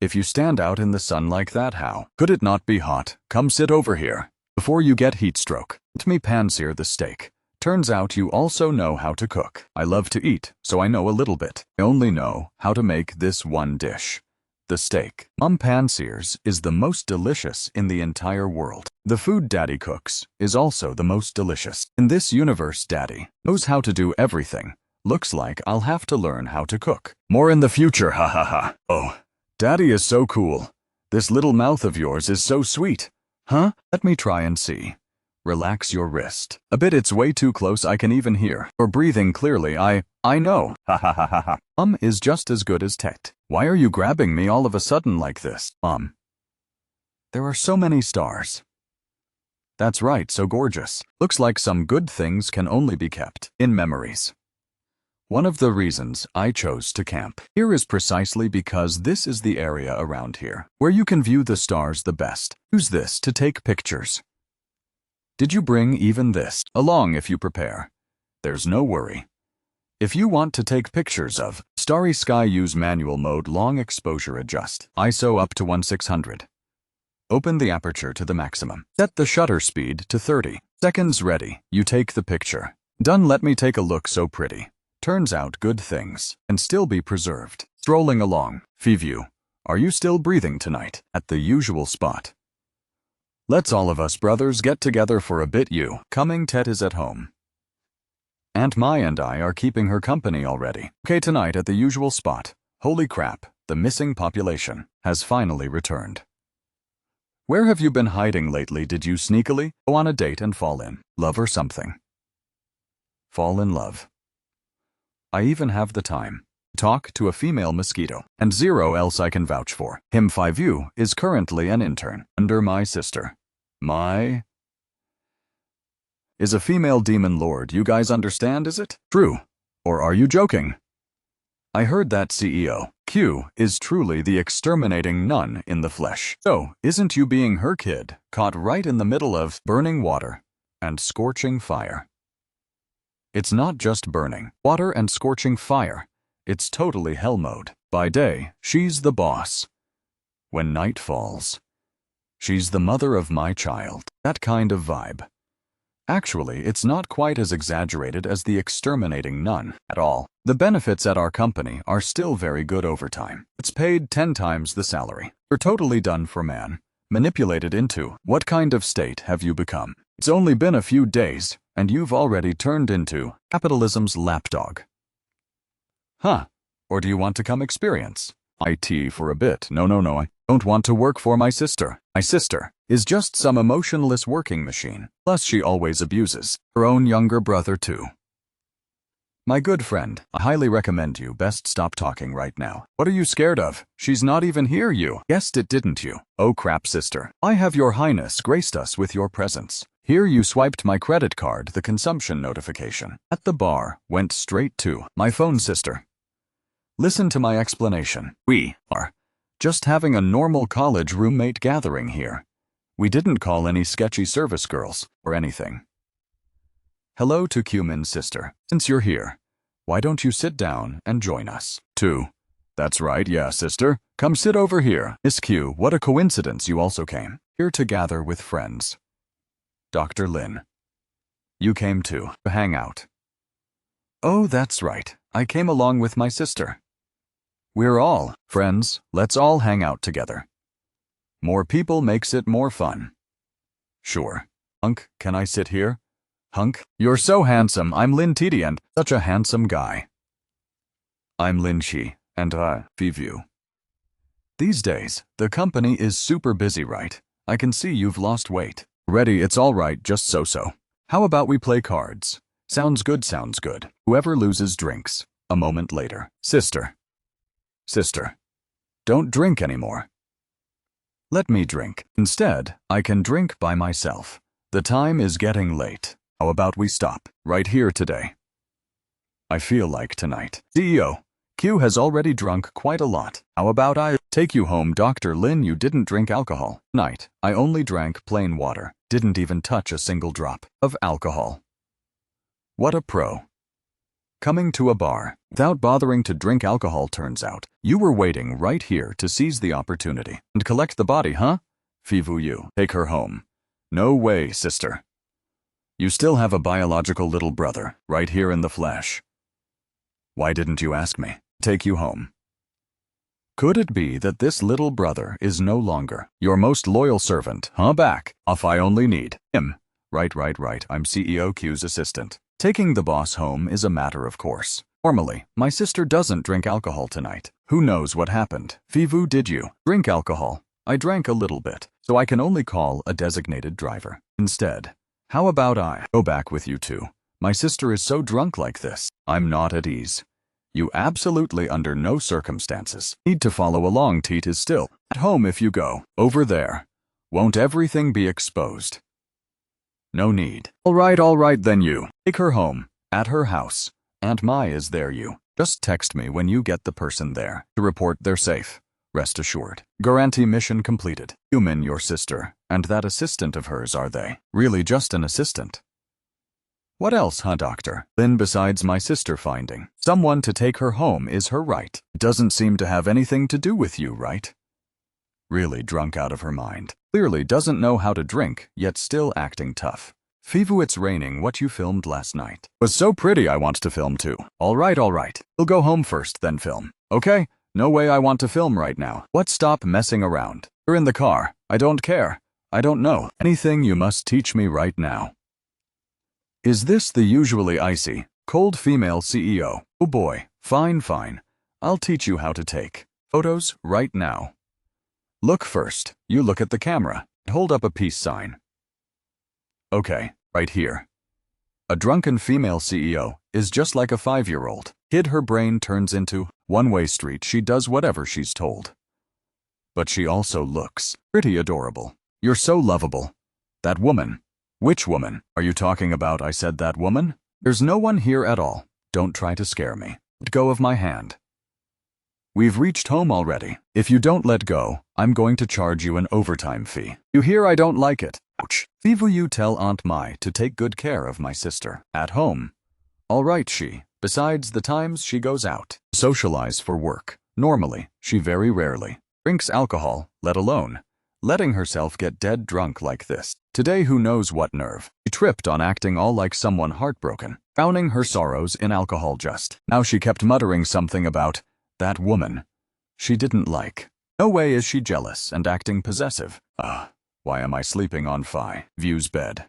If you stand out in the sun like that, how could it not be hot? Come sit over here before you get heat stroke. Let me pan-sear the steak. Turns out you also know how to cook. I love to eat, so I know a little bit. I only know how to make this one dish. The steak Mom pan-sears is the most delicious in the entire world. The food Daddy cooks is also the most delicious. In this universe, Daddy knows how to do everything. Looks like I'll have to learn how to cook more in the future, ha ha ha. Oh, Daddy is so cool. This little mouth of yours is so sweet. Huh? Let me try and see. Relax your wrist a bit, it's way too close, I can even hear you're breathing clearly. I know. Ha ha ha ha ha. Mom is just as good as Tet. Why are you grabbing me all of a sudden like this, Mom? There are so many stars. That's right, so gorgeous. Looks like some good things can only be kept in memories. One of the reasons I chose to camp here is precisely because this is the area around here where you can view the stars the best. Use this to take pictures. Did you bring even this along if you prepare? There's no worry. If you want to take pictures of Starry sky, use manual mode, long exposure, adjust. ISO up to 1600. Open the aperture to the maximum. Set the shutter speed to 30 seconds. Ready. You take the picture. Done. Let me take a look. So pretty. Turns out good things can still be preserved. Strolling along. View. Are you still breathing tonight? At the usual spot. Let's all of us brothers get together for a bit. You coming? Tet is at home. Aunt Mai and I are keeping her company already. Okay, tonight at the usual spot. Holy crap, the missing population has finally returned. Where have you been hiding lately? Did you sneakily go on a date and fall in love or something? Fall in love. I even have the time. Talk to a female mosquito, and zero else I can vouch for. Him 5U is currently an intern under my sister. My is a female demon lord. You guys understand, is it? True. Or are you joking? I heard that CEO Q is truly the exterminating nun in the flesh. So, isn't you being her kid, caught right in the middle of burning water and scorching fire? It's not just burning water and scorching fire. It's totally hell mode. By day, she's the boss. When night falls, she's the mother of my child. That kind of vibe. Actually, it's not quite as exaggerated as the exterminating nun at all. The benefits at our company are still very good. Overtime. It's paid 10 times the salary. We're totally done for man. Manipulated into. What kind of state have you become? It's only been a few days, and you've already turned into capitalism's lapdog. Huh? Or do you want to come experience IT for a bit? No, I don't want to work for my sister. My sister is just some emotionless working machine. Plus she always abuses her own younger brother too. My good friend, I highly recommend you best stop talking right now. What are you scared of? She's not even here. You guessed it, didn't you? Oh crap, sister. I have your highness graced us with your presence. Here you swiped my credit card. The consumption notification at the bar went straight to my phone, sister. Listen to my explanation. We are just having a normal college roommate gathering here. We didn't call any sketchy service girls or anything. Hello to Cumin's sister. Since you're here, why don't you sit down and join us? Too. That's right, yeah, sister. Come sit over here. Miss Q, what a coincidence you also came here to gather with friends. Dr. Lin. You came too, to hang out. Oh, that's right. I came along with my sister. We're all friends. Let's all hang out together. More people makes it more fun. Sure. Hunk, can I sit here? Hunk, you're so handsome. I'm Lin Titi and such a handsome guy. I'm Lin Shi, and Vivu. These days, the company is super busy, right? I can see you've lost weight. Ready, it's all right, just so-so. How about we play cards? Sounds good, sounds good. Whoever loses drinks. A moment later. Sister, don't drink anymore. Let me drink. Instead, I can drink by myself. The time is getting late. How about we stop right here today? I feel like tonight. CEO, Q has already drunk quite a lot. How about I take you home? Dr. Lin, you didn't drink alcohol. Night, I only drank plain water. Didn't even touch a single drop of alcohol. What a pro. Coming to a bar without bothering to drink alcohol. Turns out you were waiting right here to seize the opportunity and collect the body, huh? Fivu, you take her home. No way, sister. You still have a biological little brother right here in the flesh. Why didn't you ask me? Take you home. Could it be that this little brother is no longer your most loyal servant, huh? Back off, I only need him. Right, I'm CEO Q's assistant. Taking the boss home is a matter of course. Normally, my sister doesn't drink alcohol tonight. Who knows what happened? Fivu, did you drink alcohol? I drank a little bit, so I can only call a designated driver. Instead, how about I go back with you two? My sister is so drunk like this. I'm not at ease. You absolutely under no circumstances need to follow along. Teet is still at home if you go over there. Won't everything be exposed? No need. All right, then you take her home, at her house. Aunt Mai is there. You just text me when you get the person there to report they're safe. Rest assured. Guarantee mission completed. Human, your sister, and that assistant of hers, are they really just an assistant? What else, huh, doctor? Lynn, besides my sister finding someone to take her home is her right. It doesn't seem to have anything to do with you, right? Really drunk out of her mind. Clearly doesn't know how to drink, yet still acting tough. Fivu, it's raining. What you filmed last night was so pretty. I want to film too. All right. We'll go home first, then film. Okay? No way I want to film right now. What? Stop messing around. You're in the car. I don't care. I don't know anything. You must teach me right now. Is this the usually icy, cold female CEO? Oh boy, fine. I'll teach you how to take photos right now. Look first. You look at the camera. Hold up a peace sign. Okay, right here. A drunken female CEO is just like a 5-year-old kid. Her brain turns into one-way street. She does whatever she's told. But she also looks pretty adorable. You're so lovable. That woman. Which woman are you talking about? I said that woman. There's no one here at all. Don't try to scare me. Let go of my hand. We've reached home already. If you don't let go, I'm going to charge you an overtime fee. You hear? I don't like it. Ouch. Will you tell Aunt Mai to take good care of my sister at home? All right, she. Besides the times she goes out, socialize for work. Normally, she very rarely drinks alcohol, let alone letting herself get dead drunk like this. Today, who knows what nerve. She tripped on acting all like someone heartbroken, drowning her sorrows in alcohol just. Now she kept muttering something about that woman she didn't like. No way is she jealous and acting possessive. Why am I sleeping on View's bed?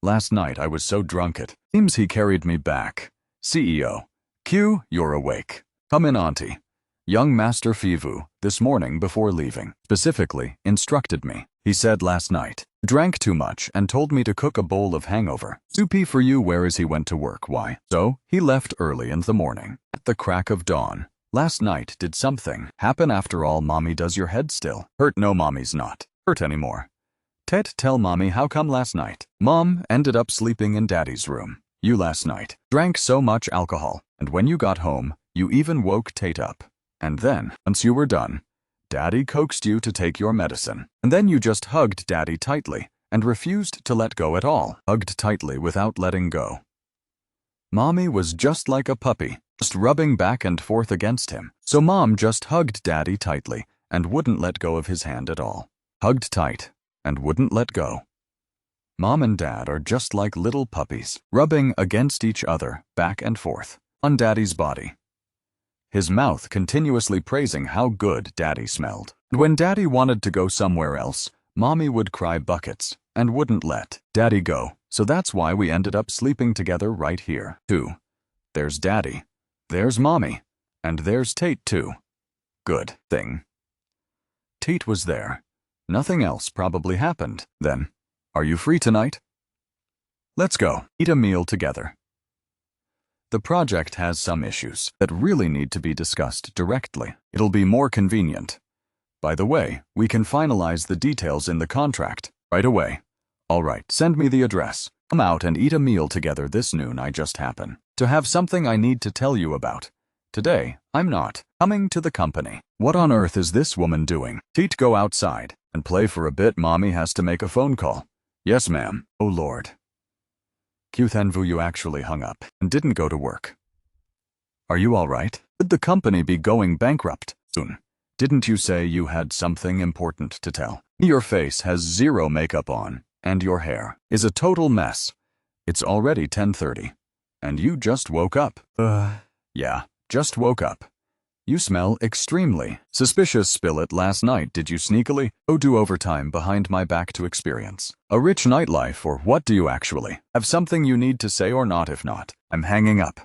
Last night I was so drunk it seems he carried me back. CEO. Q, you're awake. Come in, auntie. Young Master Fivu, this morning before leaving, specifically instructed me. He said last night, drank too much and told me to cook a bowl of hangover soupy for you. Where is he? Went to work. Why? So, he left early in the morning. At the crack of dawn. Last night, did something happen after all? Mommy, does your head still hurt? No, mommy's not hurt anymore. Ted, tell mommy how come last night mom ended up sleeping in daddy's room. You last night drank so much alcohol, and when you got home, you even woke Tate up. And then, once you were done, daddy coaxed you to take your medicine. And then you just hugged daddy tightly and refused to let go at all. Hugged tightly without letting go. Mommy was just like a puppy, just rubbing back and forth against him. So mom just hugged daddy tightly and wouldn't let go of his hand at all. Hugged tight and wouldn't let go. Mom and dad are just like little puppies, rubbing against each other back and forth on daddy's body. His mouth continuously praising how good daddy smelled. And when daddy wanted to go somewhere else, mommy would cry buckets and wouldn't let daddy go. So that's why we ended up sleeping together right here, too. There's daddy, there's mommy, and there's Tate too. Good thing Tate was there. Nothing else probably happened. Then, are you free tonight? Let's go eat a meal together. The project has some issues that really need to be discussed directly. It'll be more convenient. By the way, we can finalize the details in the contract right away. All right, send me the address. Come out and eat a meal together this noon. I just happen to have something I need to tell you about. Today, I'm not coming to the company. What on earth is this woman doing? Tate, go outside and play for a bit. Mommy has to make a phone call. Yes, ma'am. Oh, Lord. Qthenvu, you actually hung up and didn't go to work. Are you all right? Could the company be going bankrupt soon? Didn't you say you had something important to tell? Your face has zero makeup on, and your hair is a total mess. It's already 10:30, and you just woke up. Yeah, just woke up. You smell extremely suspicious. Spill it. Last night, did you sneakily do overtime behind my back to experience a rich nightlife, or what? Do you actually have something you need to say or not? If not, I'm hanging up.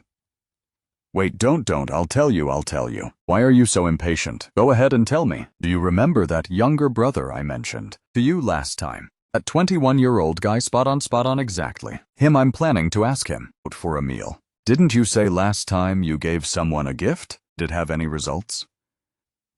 Wait, don't. I'll tell you. Why are you so impatient? Go ahead and tell me. Do you remember that younger brother I mentioned to you last time? That 21-year-old guy, spot on exactly. Him. I'm planning to ask him out for a meal. Didn't you say last time you gave someone a gift? Did it have any results?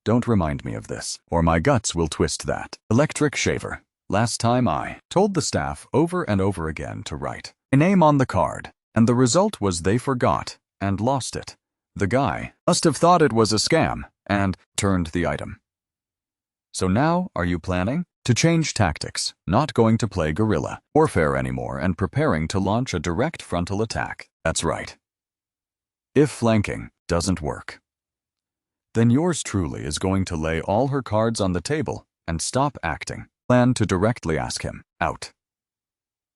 Don't remind me of this, or my guts will twist that. Electric shaver. Last time I told the staff over and over again to write my name on the card, and the result was they forgot and lost it. The guy must have thought it was a scam and turned the item. So now, are you planning To change tactics, not going to play guerrilla warfare anymore and preparing to launch a direct frontal attack. That's right. If flanking doesn't work, then yours truly is going to lay all her cards on the table and stop acting. Plan to directly ask him out.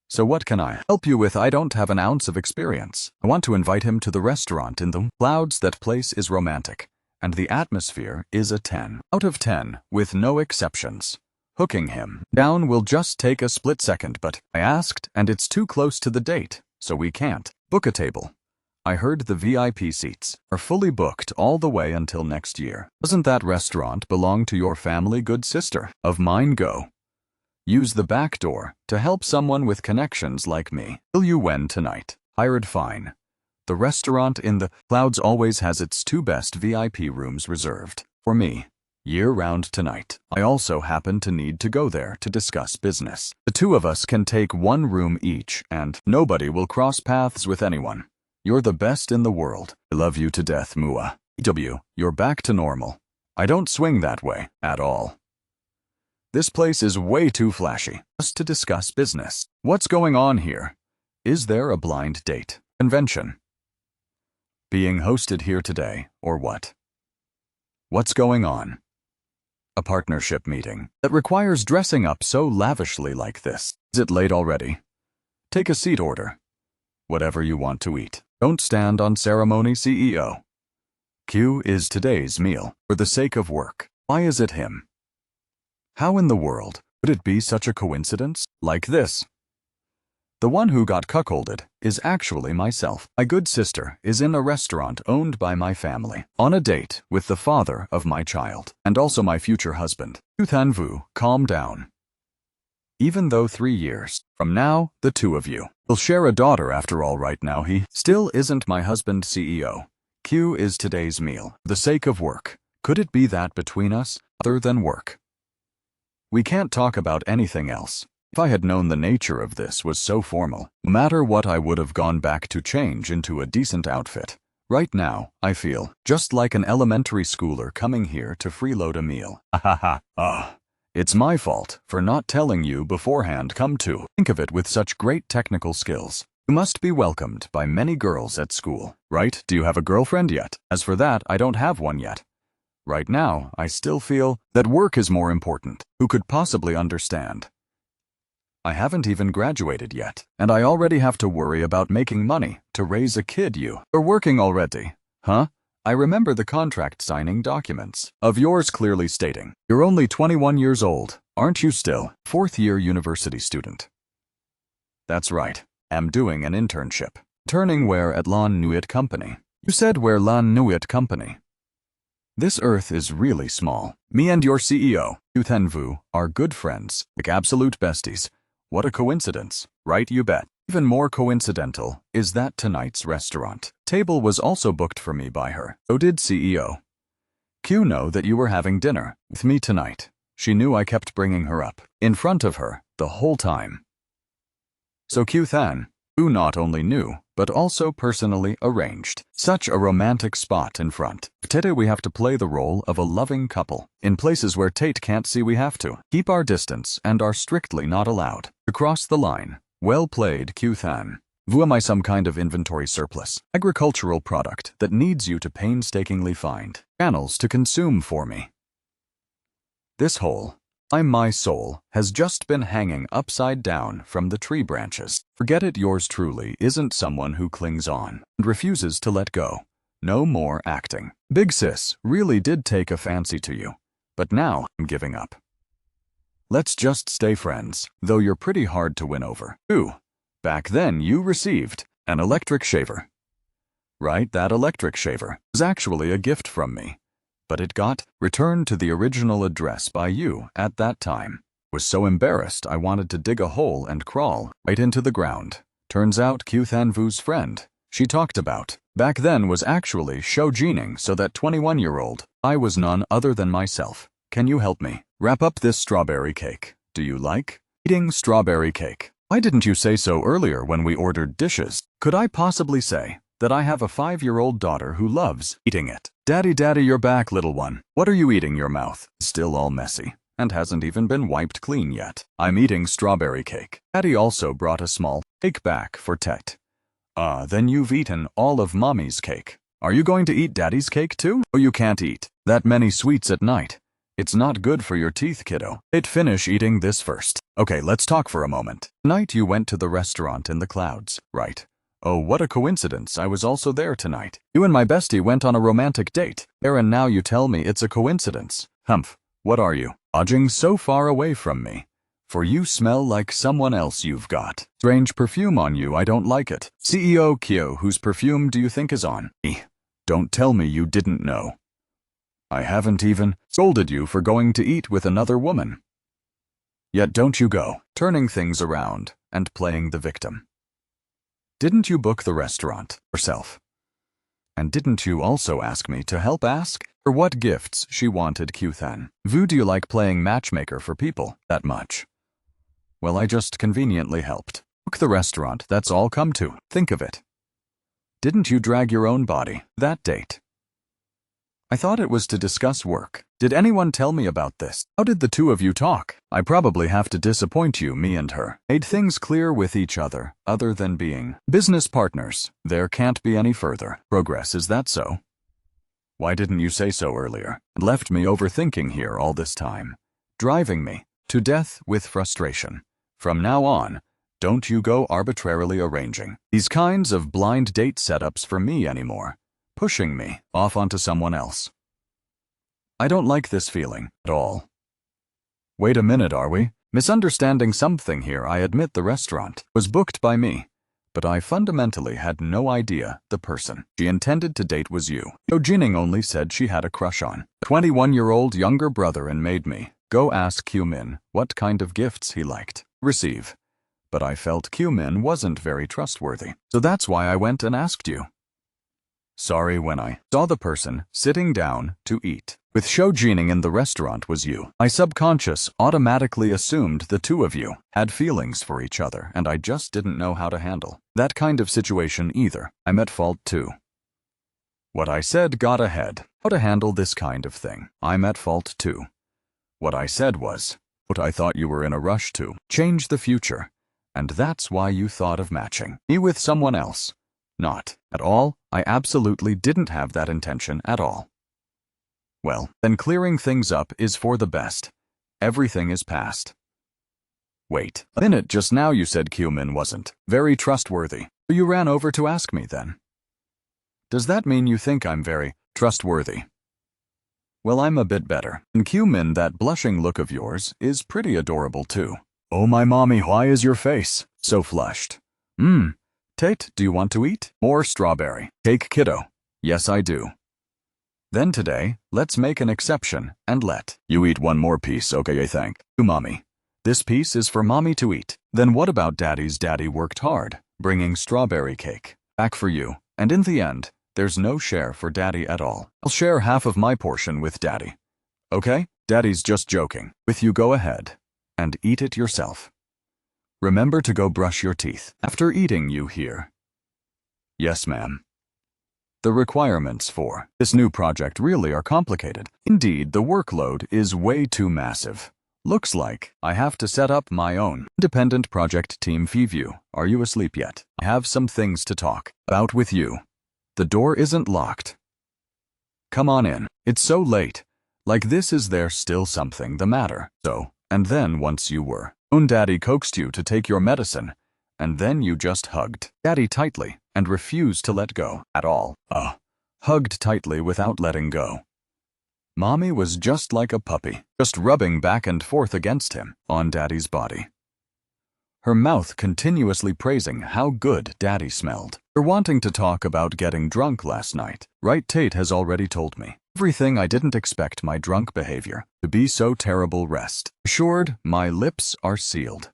So what can I help you with? I don't have an ounce of experience. I want to invite him to the restaurant in the clouds. That place is romantic, and the atmosphere is a 10 out of 10 with no exceptions. Hooking him down will just take a split second, but I asked, and it's too close to the date, so we can't book a table. I heard the VIP seats are fully booked all the way until next year. Doesn't that restaurant belong to your family? Good sister of mine, go. Use the back door to help someone with connections like me. Will you win tonight? Hired fine. The restaurant in the clouds always has its 2 best VIP rooms reserved for me, year-round tonight. I also happen to need to go there to discuss business. The 2 of us can take 1 room each, and nobody will cross paths with anyone. You're the best in the world. I love you to death, Mua. You're back to normal. I don't swing that way at all. This place is way too flashy. Just to discuss business. What's going on here? Is there a blind date convention being hosted here today, or what? What's going on? A partnership meeting that requires dressing up so lavishly like this. Is it late already? Take a seat, order whatever you want to eat. Don't stand on ceremony, CEO. Q is today's meal for the sake of work. Why is it him? How in the world would it be such a coincidence? Like this. The one who got cuckolded is actually myself. My good sister is in a restaurant owned by my family, on a date with the father of my child, and also my future husband. Thanvu, calm down. Even though 3 years from now, the 2 of you will share a daughter after all. Right now he still isn't my husband, CEO. Q is today's meal, for the sake of work. Could it be that between us, other than work, we can't talk about anything else? If I had known the nature of this was so formal, no matter what, I would have gone back to change into a decent outfit. Right now, I feel just like an elementary schooler coming here to freeload a meal. It's my fault for not telling you beforehand. Come to think of it, with such great technical skills, you must be welcomed by many girls at school, right? Do you have a girlfriend yet? As for that, I don't have one yet. Right now, I still feel that work is more important. Who could possibly understand? I haven't even graduated yet, and I already have to worry about making money to raise a kid. You're working already, huh? I remember the contract signing documents of yours clearly stating you're only 21 years old. Aren't you still 4th-year university student? That's right. I'm doing an internship. Turning where? At Lan Nuit Company. You said where? Lan Nuit Company. This earth is really small. Me and your CEO, Thanvu, are good friends, like absolute besties. What a coincidence, right? You bet. Even more coincidental is that tonight's restaurant table was also booked for me by her. So did CEO. Q know that you were having dinner with me tonight. She knew I kept bringing her up in front of her the whole time. So Q Than, who not only knew, but also personally arranged such a romantic spot in front. Today we have to play the role of a loving couple. In places where Tate can't see, we have to keep our distance and are strictly not allowed to cross the line. Well played, Q Than. Am I some kind of inventory surplus? Agricultural product that needs you to painstakingly find channels to consume for me. This whole my soul has just been hanging upside down from the tree branches. Forget it. Yours truly isn't someone who clings on and refuses to let go. No more acting. Big sis really did take a fancy to you, but now I'm giving up. Let's just stay friends, though you're pretty hard to win over. Ooh, back then you received an electric shaver. Right, that electric shaver was actually a gift from me. But it got returned to the original address by you at that time. Was so embarrassed I wanted to dig a hole and crawl right into the ground. Turns out Q Thanvu's friend she talked about back then was actually Shoujining, so that 21-year-old I was none other than myself. Can you help me wrap up this strawberry cake? Do you like eating strawberry cake? Why didn't you say so earlier when we ordered dishes? Could I possibly say that I have a 5-year-old daughter who loves eating it? Daddy, you're back, little one. What are you eating? Your mouth is still all messy. and hasn't even been wiped clean yet. I'm eating strawberry cake. Daddy also brought a small cake back for Tet. Then you've eaten all of Mommy's cake. Are you going to eat Daddy's cake too? Oh, you can't eat that many sweets at night. It's not good for your teeth, kiddo. Finish eating this first. Okay, let's talk for a moment. Tonight you went to the restaurant in the clouds, right? Oh, what a coincidence. I was also there tonight. You and my bestie went on a romantic date. There, and now you tell me it's a coincidence. Humph, what are you? Dodging so far away from me. For you smell like someone else you've got. Strange perfume on you, I don't like it. CEO Kyo, whose perfume do you think is on me? Don't tell me you didn't know. I haven't even scolded you for going to eat with another woman. Yet don't you go, turning things around and playing the victim. Didn't you book the restaurant yourself? And didn't you also ask me to help ask for what gifts she wanted Q-Than? Vu, do you like playing matchmaker for people that much? Well, I just conveniently helped. Book the restaurant, that's all come to think of it. Didn't you drag your own body that date? I thought it was to discuss work. Did anyone tell me about this? How did the two of you talk? I probably have to disappoint you, me and her. Made things clear with each other than being business partners. There can't be any further progress, is that so? Why didn't you say so earlier? And left me overthinking here all this time, driving me to death with frustration. From now on, don't you go arbitrarily arranging these kinds of blind date setups for me anymore, pushing me off onto someone else. I don't like this feeling at all. Wait a minute, are we misunderstanding something here? I admit the restaurant was booked by me, but I fundamentally had no idea the person she intended to date was you. So Jining only said she had a crush on 21-year-old younger brother and made me go ask Q-Min what kind of gifts he liked receive. But I felt Q-Min wasn't very trustworthy, so that's why I went and asked you. Sorry, when I saw the person sitting down to eat with Shou Jining in the restaurant was you, I subconscious automatically assumed the two of you had feelings for each other, and I just didn't know how to handle that kind of situation either. I'm at fault too. What I said got ahead. How to handle this kind of thing. I'm at fault too. What I said was, what I thought you were in a rush to change the future, and that's why you thought of matching me with someone else. Not at all. I absolutely didn't have that intention at all. Well, then clearing things up is for the best. Everything is past. Wait a minute, just now you said Q-Min wasn't very trustworthy. You ran over to ask me then. Does that mean you think I'm very trustworthy? Well, I'm a bit better. And Q-Min, that blushing look of yours is pretty adorable too. Oh my mommy, why is your face so flushed? Tate, do you want to eat more strawberry cake, kiddo? Yes, I do. Then today, let's make an exception and let you eat one more piece, okay? Thank you, mommy. This piece is for mommy to eat. Then what about daddy's? Daddy worked hard, bringing strawberry cake back for you, and in the end, there's no share for daddy at all. I'll share half of my portion with daddy. Okay? Daddy's just joking with you. Go ahead and eat it yourself. Remember to go brush your teeth after eating, you hear? Yes, ma'am. The requirements for this new project really are complicated. Indeed, the workload is way too massive. Looks like I have to set up my own independent project team. Feeview, are you asleep yet? I have some things to talk about with you. The door isn't locked. Come on in. It's so late. Like this, is there still something the matter? So, and then once you were Daddy coaxed you to take your medicine, and then you just hugged Daddy tightly and refused to let go at all. Hugged tightly without letting go. Mommy was just like a puppy, just rubbing back and forth against him on Daddy's body. Her mouth continuously praising how good Daddy smelled. You're wanting to talk about getting drunk last night, right? Tate has already told me everything. I didn't expect my drunk behavior to be so terrible. Rest assured, my lips are sealed.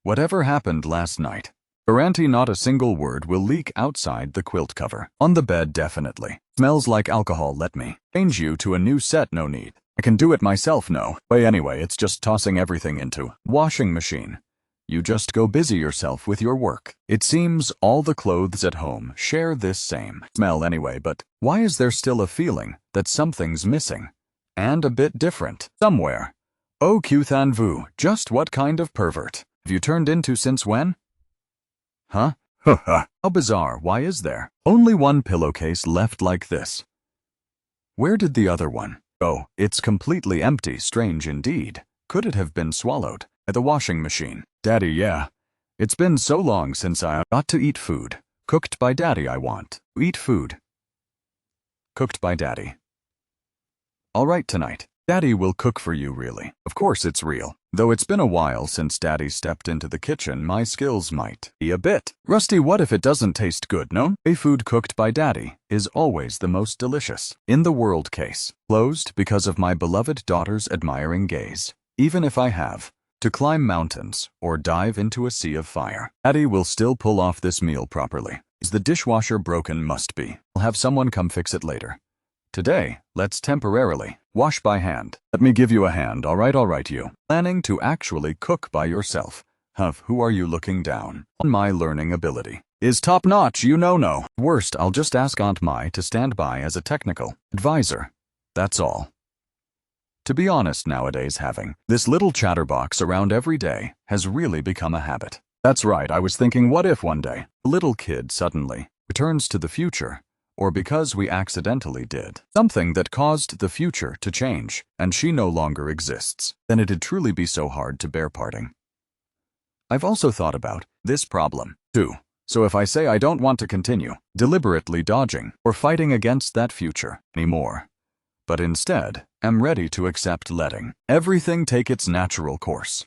Whatever happened last night, guarantee not a single word will leak outside the quilt cover. On the bed definitely. Smells like alcohol. Let me change you to a new set. No need. I can do it myself. No way. Anyway, it's just tossing everything into washing machine. You just go busy yourself with your work. It seems all the clothes at home share this same smell anyway, but why is there still a feeling that something's missing? And a bit different somewhere. Oh, Qthan Vu, just what kind of pervert have you turned into since when? Huh? Haha. How bizarre, why is there only one pillowcase left like this? Where did the other one go? It's completely empty, strange indeed. Could it have been swallowed at the washing machine? Daddy, yeah. It's been so long since I got to eat food. Cooked by Daddy, I want to eat food. Cooked by Daddy. All right, tonight. Daddy will cook for you, really. Of course it's real. Though it's been a while since Daddy stepped into the kitchen, my skills might be a bit rusty. What if it doesn't taste good, no? A food cooked by Daddy is always the most delicious. In the world case, closed because of my beloved daughter's admiring gaze. Even if I have to climb mountains or dive into a sea of fire, Daddy will still pull off this meal properly. Is the dishwasher broken? Must be. I'll have someone come fix it later. Today, let's temporarily wash by hand. Let me give you a hand, all right, you. Planning to actually cook by yourself. Huff, who are you looking down on? My learning ability is top-notch, you know. No. Worst, I'll just ask Aunt Mai to stand by as a technical advisor. That's all. To be honest, nowadays having this little chatterbox around every day has really become a habit. That's right, I was thinking, what if one day a little kid suddenly returns to the future? Or because we accidentally did something that caused the future to change, and she no longer exists, then it'd truly be so hard to bear parting. I've also thought about this problem, too. So if I say I don't want to continue deliberately dodging or fighting against that future anymore, but instead am ready to accept letting everything take its natural course.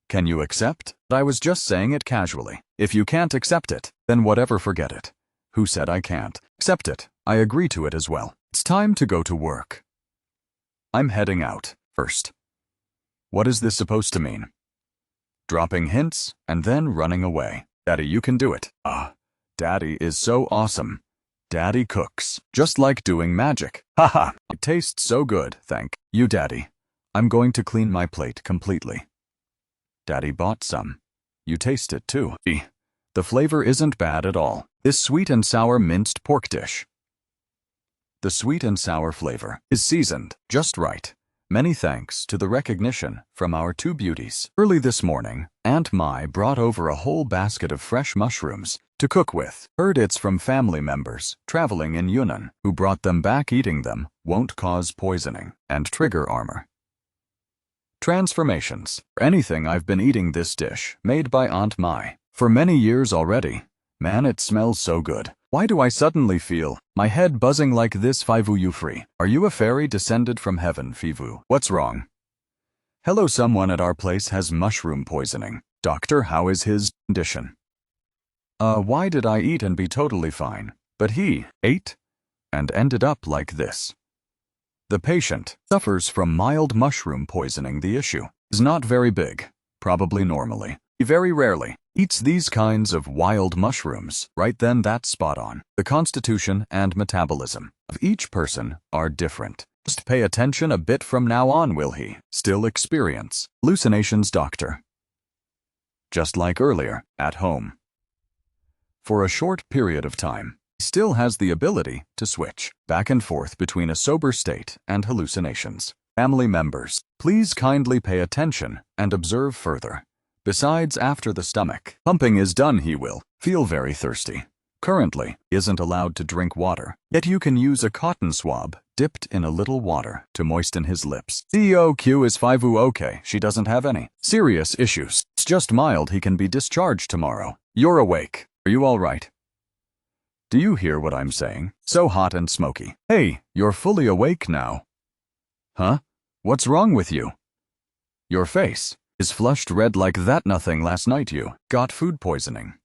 Can you accept? I was just saying it casually. If you can't accept it, then whatever, forget it. Who said I can't accept it? I agree to it as well. It's time to go to work. I'm heading out first. What is this supposed to mean? Dropping hints and then running away. Daddy, you can do it. Daddy is so awesome. Daddy cooks just like doing magic. Haha, it tastes so good, thank you, Daddy. I'm going to clean my plate completely. Daddy bought some. You taste it too. The flavor isn't bad at all. This sweet and sour minced pork dish. The sweet and sour flavor is seasoned just right. Many thanks to the recognition from our two beauties. Early this morning, Aunt Mai brought over a whole basket of fresh mushrooms to cook with. Heard it's from family members traveling in Yunnan who brought them back. Eating them won't cause poisoning and trigger armor transformations or anything. I've been eating this dish made by Aunt Mai for many years already. Man, it smells so good. Why do I suddenly feel my head buzzing like this? Fivu, you free? Are you a fairy descended from heaven, Fivu? What's wrong? Hello, someone at our place has mushroom poisoning. Doctor, how is his condition? Why did I eat and be totally fine? But he ate and ended up like this. The patient suffers from mild mushroom poisoning. The issue is not very big. Probably normally. He very rarely eats these kinds of wild mushrooms. Right then, that's spot on. The constitution and metabolism of each person are different. Just pay attention a bit from now on. Will he still experience hallucinations, doctor? Just like earlier, at home. For a short period of time, he still has the ability to switch back and forth between a sober state and hallucinations. Family members, please kindly pay attention and observe further. Besides, after the stomach pumping is done, he will feel very thirsty. Currently, he isn't allowed to drink water, yet you can use a cotton swab dipped in a little water to moisten his lips. COQ is Fivu okay? She doesn't have any serious issues. It's just mild. He can be discharged tomorrow. You're awake. Are you all right? Do you hear what I'm saying? So hot and smoky. Hey, you're fully awake now. Huh? What's wrong with you? Your face is flushed red like that. Nothing. Last night you got food poisoning.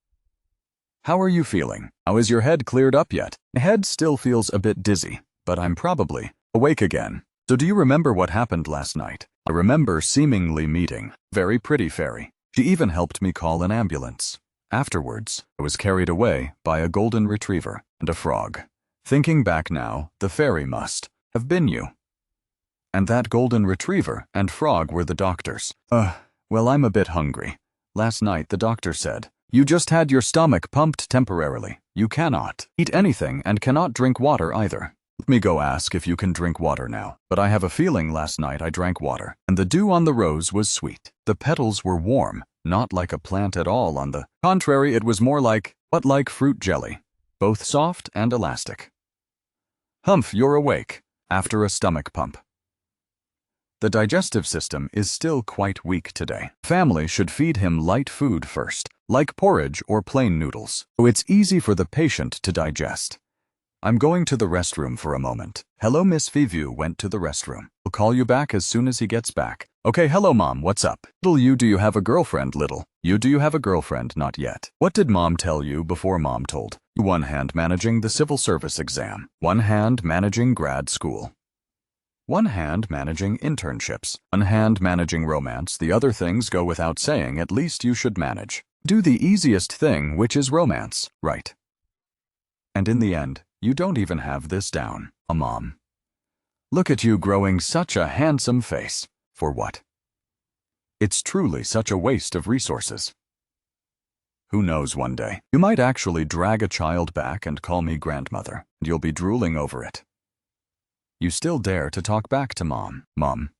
How are you feeling? How is your head cleared up yet? My head still feels a bit dizzy, but I'm probably awake again. So do you remember what happened last night? I remember seemingly meeting very pretty fairy. She even helped me call an ambulance. Afterwards, I was carried away by a golden retriever and a frog. Thinking back now, the fairy must have been you. And that golden retriever and frog were the doctors. Well, I'm a bit hungry. Last night the doctor said, you just had your stomach pumped temporarily. You cannot eat anything and cannot drink water either. Let me go ask if you can drink water now. But I have a feeling last night I drank water, and the dew on the rose was sweet. The petals were warm, not like a plant at all. On the contrary, it was more like fruit jelly, both soft and elastic. Humph, you're awake, after a stomach pump. The digestive system is still quite weak today. Family should feed him light food first, like porridge or plain noodles, so it's easy for the patient to digest. I'm going to the restroom for a moment. Hello, Miss Vivu went to the restroom. I'll call you back as soon as he gets back. Okay, hello, Mom, what's up? Little you, do you have a girlfriend? Little you, do you have a girlfriend? Not yet. What did Mom tell you before Mom told? One hand managing the civil service exam. One hand managing grad school. One hand managing internships. One hand managing romance. The other things go without saying. At least you should manage. Do the easiest thing, which is romance, right? And in the end, you don't even have this down, a mom. Look at you growing such a handsome face. For what? It's truly such a waste of resources. Who knows, one day, you might actually drag a child back and call me grandmother, and you'll be drooling over it. You still dare to talk back to Mom. Mom,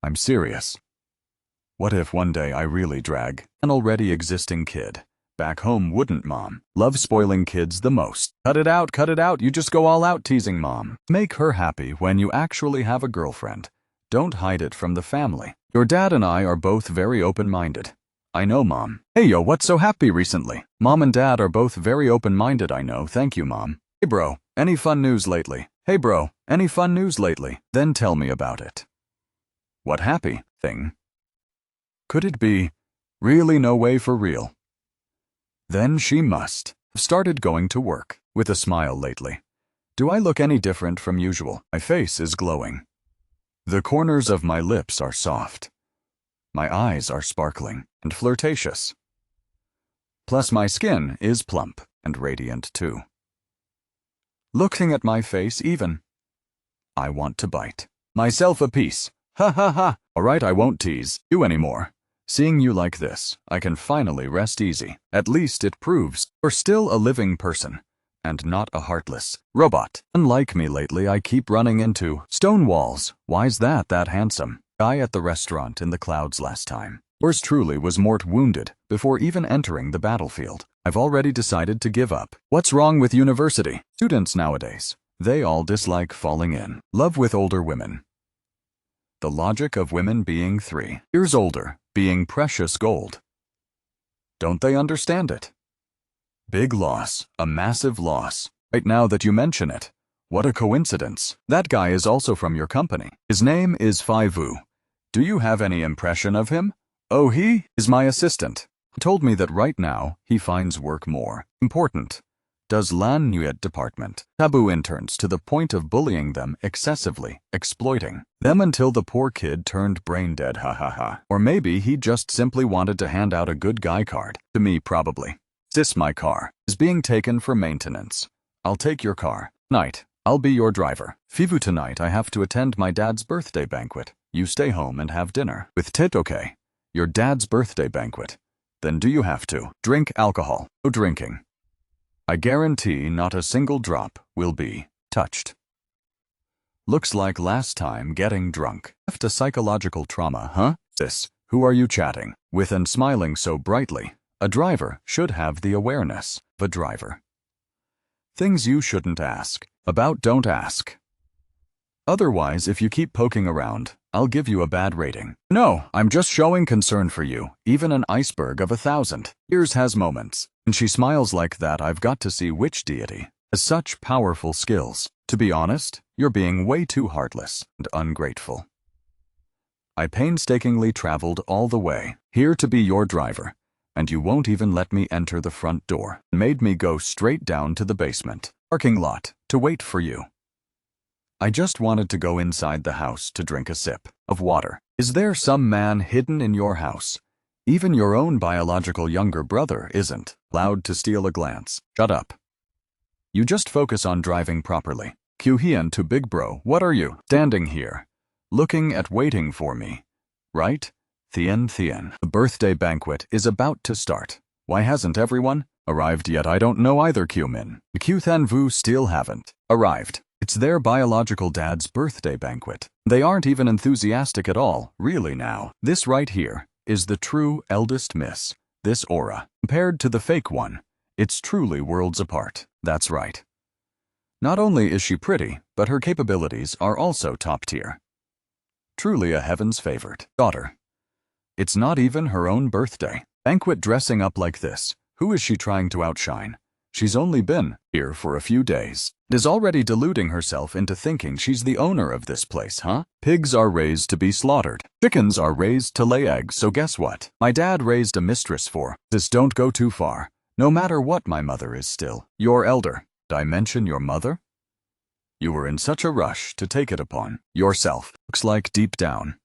I'm serious. What if one day I really drag an already existing kid back home? Wouldn't Mom love spoiling kids the most? Cut it out, you just go all out teasing Mom. Make her happy when you actually have a girlfriend. Don't hide it from the family. Your dad and I are both very open-minded. I know, Mom. Hey yo, what's so happy recently? Mom and Dad are both very open-minded, I know. Thank you, Mom. Hey bro, any fun news lately? Hey bro, any fun news lately? Then tell me about it. What happy thing? Could it be really no way for real? Then she must have started going to work with a smile lately. Do I look any different from usual? My face is glowing. The corners of my lips are soft. My eyes are sparkling and flirtatious. Plus my skin is plump and radiant too. Looking at my face even, I want to bite myself a piece. Ha ha ha. Alright, I won't tease you anymore. Seeing you like this, I can finally rest easy. At least it proves you're still a living person, and not a heartless robot. Unlike me lately, I keep running into stone walls. Why's that handsome guy at the restaurant in the clouds last time? Yours truly was mort wounded before even entering the battlefield. I've already decided to give up. What's wrong with university students nowadays? They all dislike falling in love with older women. The logic of women being 3 years older, being precious gold. Don't they understand it? Big loss, a massive loss. Right now that you mention it, what a coincidence. That guy is also from your company. His name is Faivu. Do you have any impression of him? Oh, he is my assistant. He told me that right now he finds work more important. Does Lan Nuet department taboo interns to the point of bullying them excessively, exploiting them until the poor kid turned brain dead, ha ha ha. Or maybe he just simply wanted to hand out a good guy card. To me, probably. Sis, my car is being taken for maintenance. I'll take your car. Night, I'll be your driver. Fivu, tonight I have to attend my dad's birthday banquet. You stay home and have dinner with Tit, okay? Your dad's birthday banquet. Then do you have to drink alcohol? No drinking. I guarantee not a single drop will be touched. Looks like last time getting drunk left a psychological trauma, huh? Sis, who are you chatting with and smiling so brightly? A driver should have the awareness of a driver. Things you shouldn't ask about, don't ask. Otherwise, if you keep poking around, I'll give you a bad rating. No, I'm just showing concern for you. Even an iceberg of 1,000 years has moments. And she smiles like that. I've got to see which deity has such powerful skills. To be honest, you're being way too heartless and ungrateful. I painstakingly traveled all the way here to be your driver, and you won't even let me enter the front door. Made me go straight down to the basement parking lot to wait for you. I just wanted to go inside the house to drink a sip of water. Is there some man hidden in your house? Even your own biological younger brother isn't allowed to steal a glance. Shut up. You just focus on driving properly. Kyuhyun to Big Bro, what are you standing here, looking at waiting for me? Right? Thien. The birthday banquet is about to start. Why hasn't everyone arrived yet? I don't know either, Kyumin. Kyuthan Vu still haven't arrived. It's their biological dad's birthday banquet. They aren't even enthusiastic at all, really now. This right here is the true eldest miss. This aura, compared to the fake one, it's truly worlds apart. That's right. Not only is she pretty, but her capabilities are also top tier. Truly a heaven's favorite daughter. It's not even her own birthday. Banquet dressing up like this. Who is she trying to outshine? She's only been here for a few days. Is already deluding herself into thinking she's the owner of this place, huh? Pigs are raised to be slaughtered. Chickens are raised to lay eggs, so guess what? My dad raised a mistress for this. Don't go too far. No matter what, my mother is still your elder. Did I mention your mother? You were in such a rush to take it upon yourself. Looks like deep down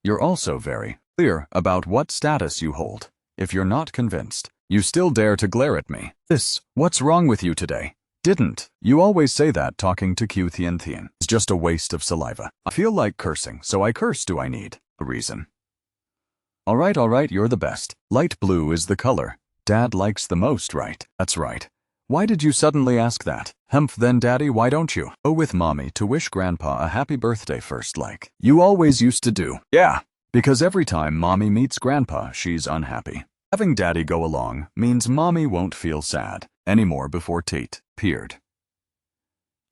you're also very clear about what status you hold. If you're not convinced, you still dare to glare at me. What's wrong with you today? Didn't you always say that talking to Q Thien Thien is just a waste of saliva? I feel like cursing, so I curse. Do I need a reason? All right, you're the best. Light blue is the color Dad likes the most, right? That's right. Why did you suddenly ask that? Humph, then Daddy, why don't you go with Mommy to wish Grandpa a happy birthday first like you always used to do? Yeah, because every time Mommy meets Grandpa, she's unhappy. Having Daddy go along means Mommy won't feel sad anymore before Tate appeared.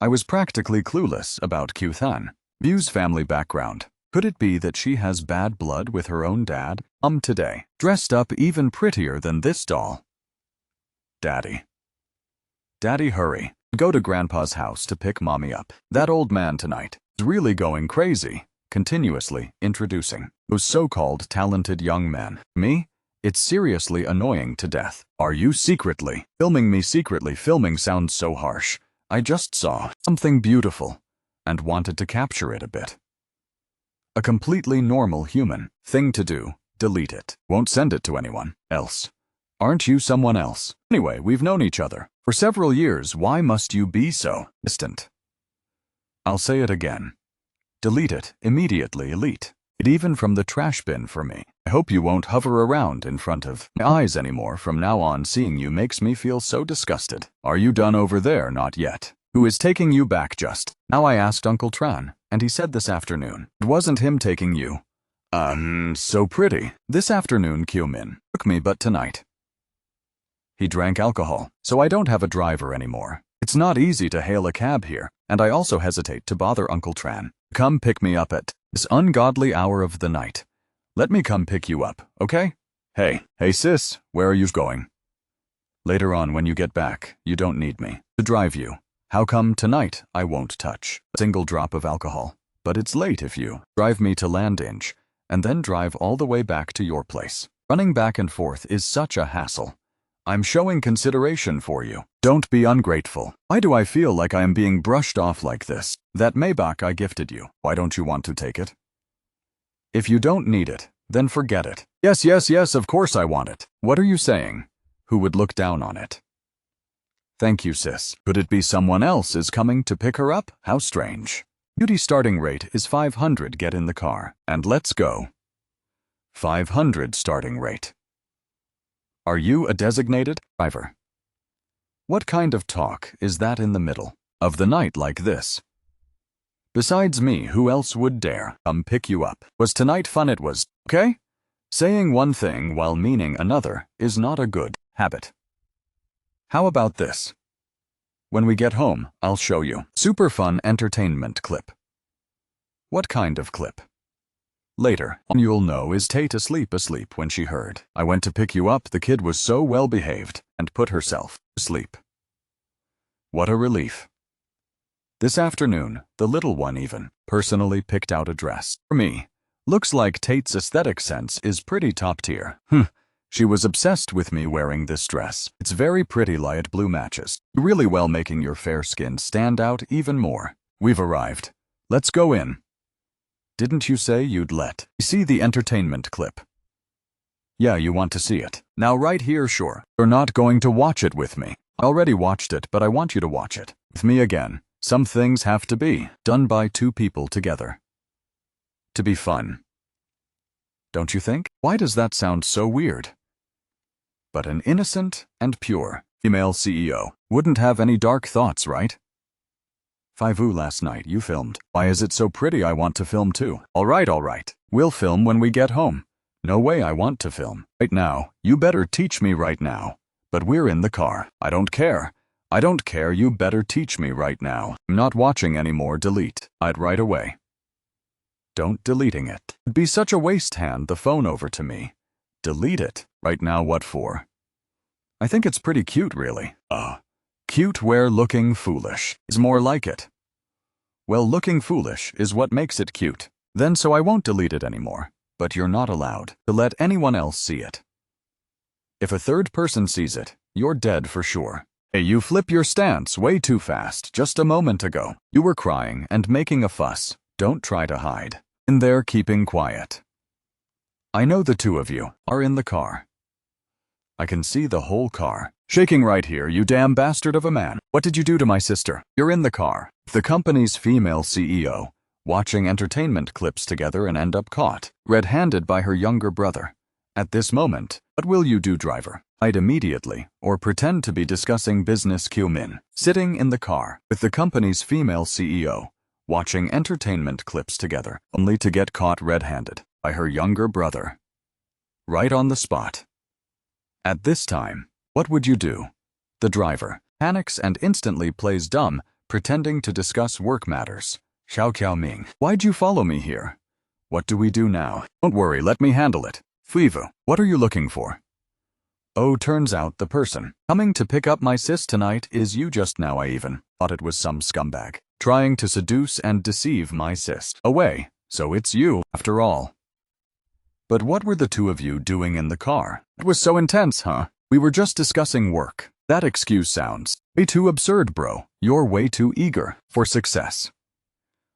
I was practically clueless about Q Than View's family background. Could it be that she has bad blood with her own dad? Today, dressed up even prettier than this doll. Daddy, hurry. Go to Grandpa's house to pick Mommy up. That old man tonight is really going crazy, continuously introducing those so-called talented young men. Me? It's seriously annoying to death. Are you secretly filming me? Secretly filming sounds so harsh. I just saw something beautiful and wanted to capture it a bit. A completely normal human thing to do. Delete it. Won't send it to anyone else. Aren't you someone else? Anyway, we've known each other for several years. Why must you be so distant? I'll say it again. Delete it immediately. Elite it even from the trash bin for me. I hope you won't hover around in front of my eyes anymore from now on. Seeing you makes me feel so disgusted. Are you done over there? Not yet. Who is taking you back just now? I asked Uncle Tran, and he said this afternoon. It wasn't him taking you. So pretty. This afternoon Q-Min took me, but tonight he drank alcohol, so I don't have a driver anymore. It's not easy to hail a cab here, and I also hesitate to bother Uncle Tran. Come pick me up at this ungodly hour of the night. Let me come pick you up, okay? Hey sis, where are you going? Later on when you get back, you don't need me to drive you. How come tonight I won't touch a single drop of alcohol? But it's late if you drive me to Landinge and then drive all the way back to your place. Running back and forth is such a hassle. I'm showing consideration for you. Don't be ungrateful. Why do I feel like I am being brushed off like this? That Maybach I gifted you. Why don't you want to take it? If you don't need it, then forget it. Yes, of course I want it. What are you saying? Who would look down on it? Thank you, sis. Could it be someone else is coming to pick her up? How strange. Beauty starting rate is 500. Get in the car, and let's go. 500 starting rate. Are you a designated driver? What kind of talk is that in the middle of the night like this? Besides me, who else would dare come pick you up? Was tonight fun? It was, okay? Saying one thing while meaning another is not a good habit. How about this? When we get home, I'll show you. Super fun entertainment clip. What kind of clip? Later, you'll know. Is Tate asleep when she heard I went to pick you up? The kid was so well behaved and put herself to sleep. What a relief. This afternoon, the little one even personally picked out a dress for me. Looks like Tate's aesthetic sense is pretty top tier. She was obsessed with me wearing this dress. It's very pretty. Light blue matches really well, making your fair skin stand out even more. We've arrived. Let's go in. Didn't you say you'd let me see the entertainment clip? Yeah, you want to see it. Now right here, sure. You're not going to watch it with me. I already watched it, but I want you to watch it with me again. Some things have to be done by two people together to be fun. Don't you think? Why does that sound so weird? But an innocent and pure female CEO wouldn't have any dark thoughts, right? 5 last night you filmed. Why is it so pretty? I want to film too. Alright. We'll film when we get home. No way, I want to film. Right now. You better teach me right now. But we're in the car. I don't care. You better teach me right now. I'm not watching anymore. Delete. I'd right away. Don't deleting it. It'd be such a waste. Hand the phone over to me. Delete it. Right now. What for? I think it's pretty cute, really. Cute where looking foolish is more like it. Well, looking foolish is what makes it cute. Then so I won't delete it anymore. But you're not allowed to let anyone else see it. If a third person sees it, you're dead for sure. Hey, you flip your stance way too fast. Just a moment ago, you were crying and making a fuss. Don't try to hide. In there keeping quiet. I know the two of you are in the car. I can see the whole car. Shaking right here, you damn bastard of a man. What did you do to my sister? You're in the car. The company's female CEO, watching entertainment clips together and end up caught, red-handed by her younger brother. At this moment, what will you do, driver? Hide immediately, or pretend to be discussing business. Min, sitting in the car with the company's female CEO, watching entertainment clips together, only to get caught red-handed by her younger brother. Right on the spot. At this time, what would you do? The driver panics and instantly plays dumb, pretending to discuss work matters. Xiao Ming, why'd you follow me here? What do we do now? Don't worry, let me handle it. Fuivu, what are you looking for? Oh, turns out the person coming to pick up my sis tonight is you. Just now I even thought it was some scumbag trying to seduce and deceive my sis away, so it's you after all. But what were the two of you doing in the car? It was so intense, huh? We were just discussing work. That excuse sounds way too absurd, bro. You're way too eager for success.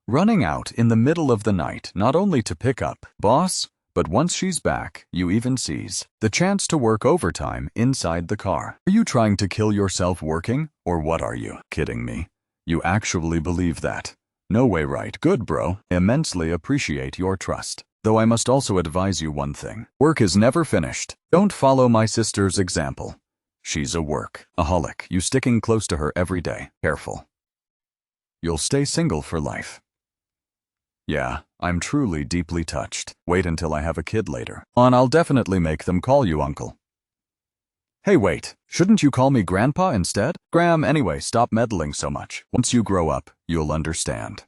Running out in the middle of the night, not only to pick up boss, but once she's back, you even seize the chance to work overtime inside the car. Are you trying to kill yourself working? Or what, are you kidding me? You actually believe that? No way, right? Good, bro. Immensely appreciate your trust. Though I must also advise you one thing. Work is never finished. Don't follow my sister's example. She's a workaholic. You sticking close to her every day. Careful. You'll stay single for life. Yeah, I'm truly deeply touched. Wait until I have a kid later on. I'll definitely make them call you uncle. Hey, wait. Shouldn't you call me grandpa instead? Graham, anyway, stop meddling so much. Once you grow up, you'll understand.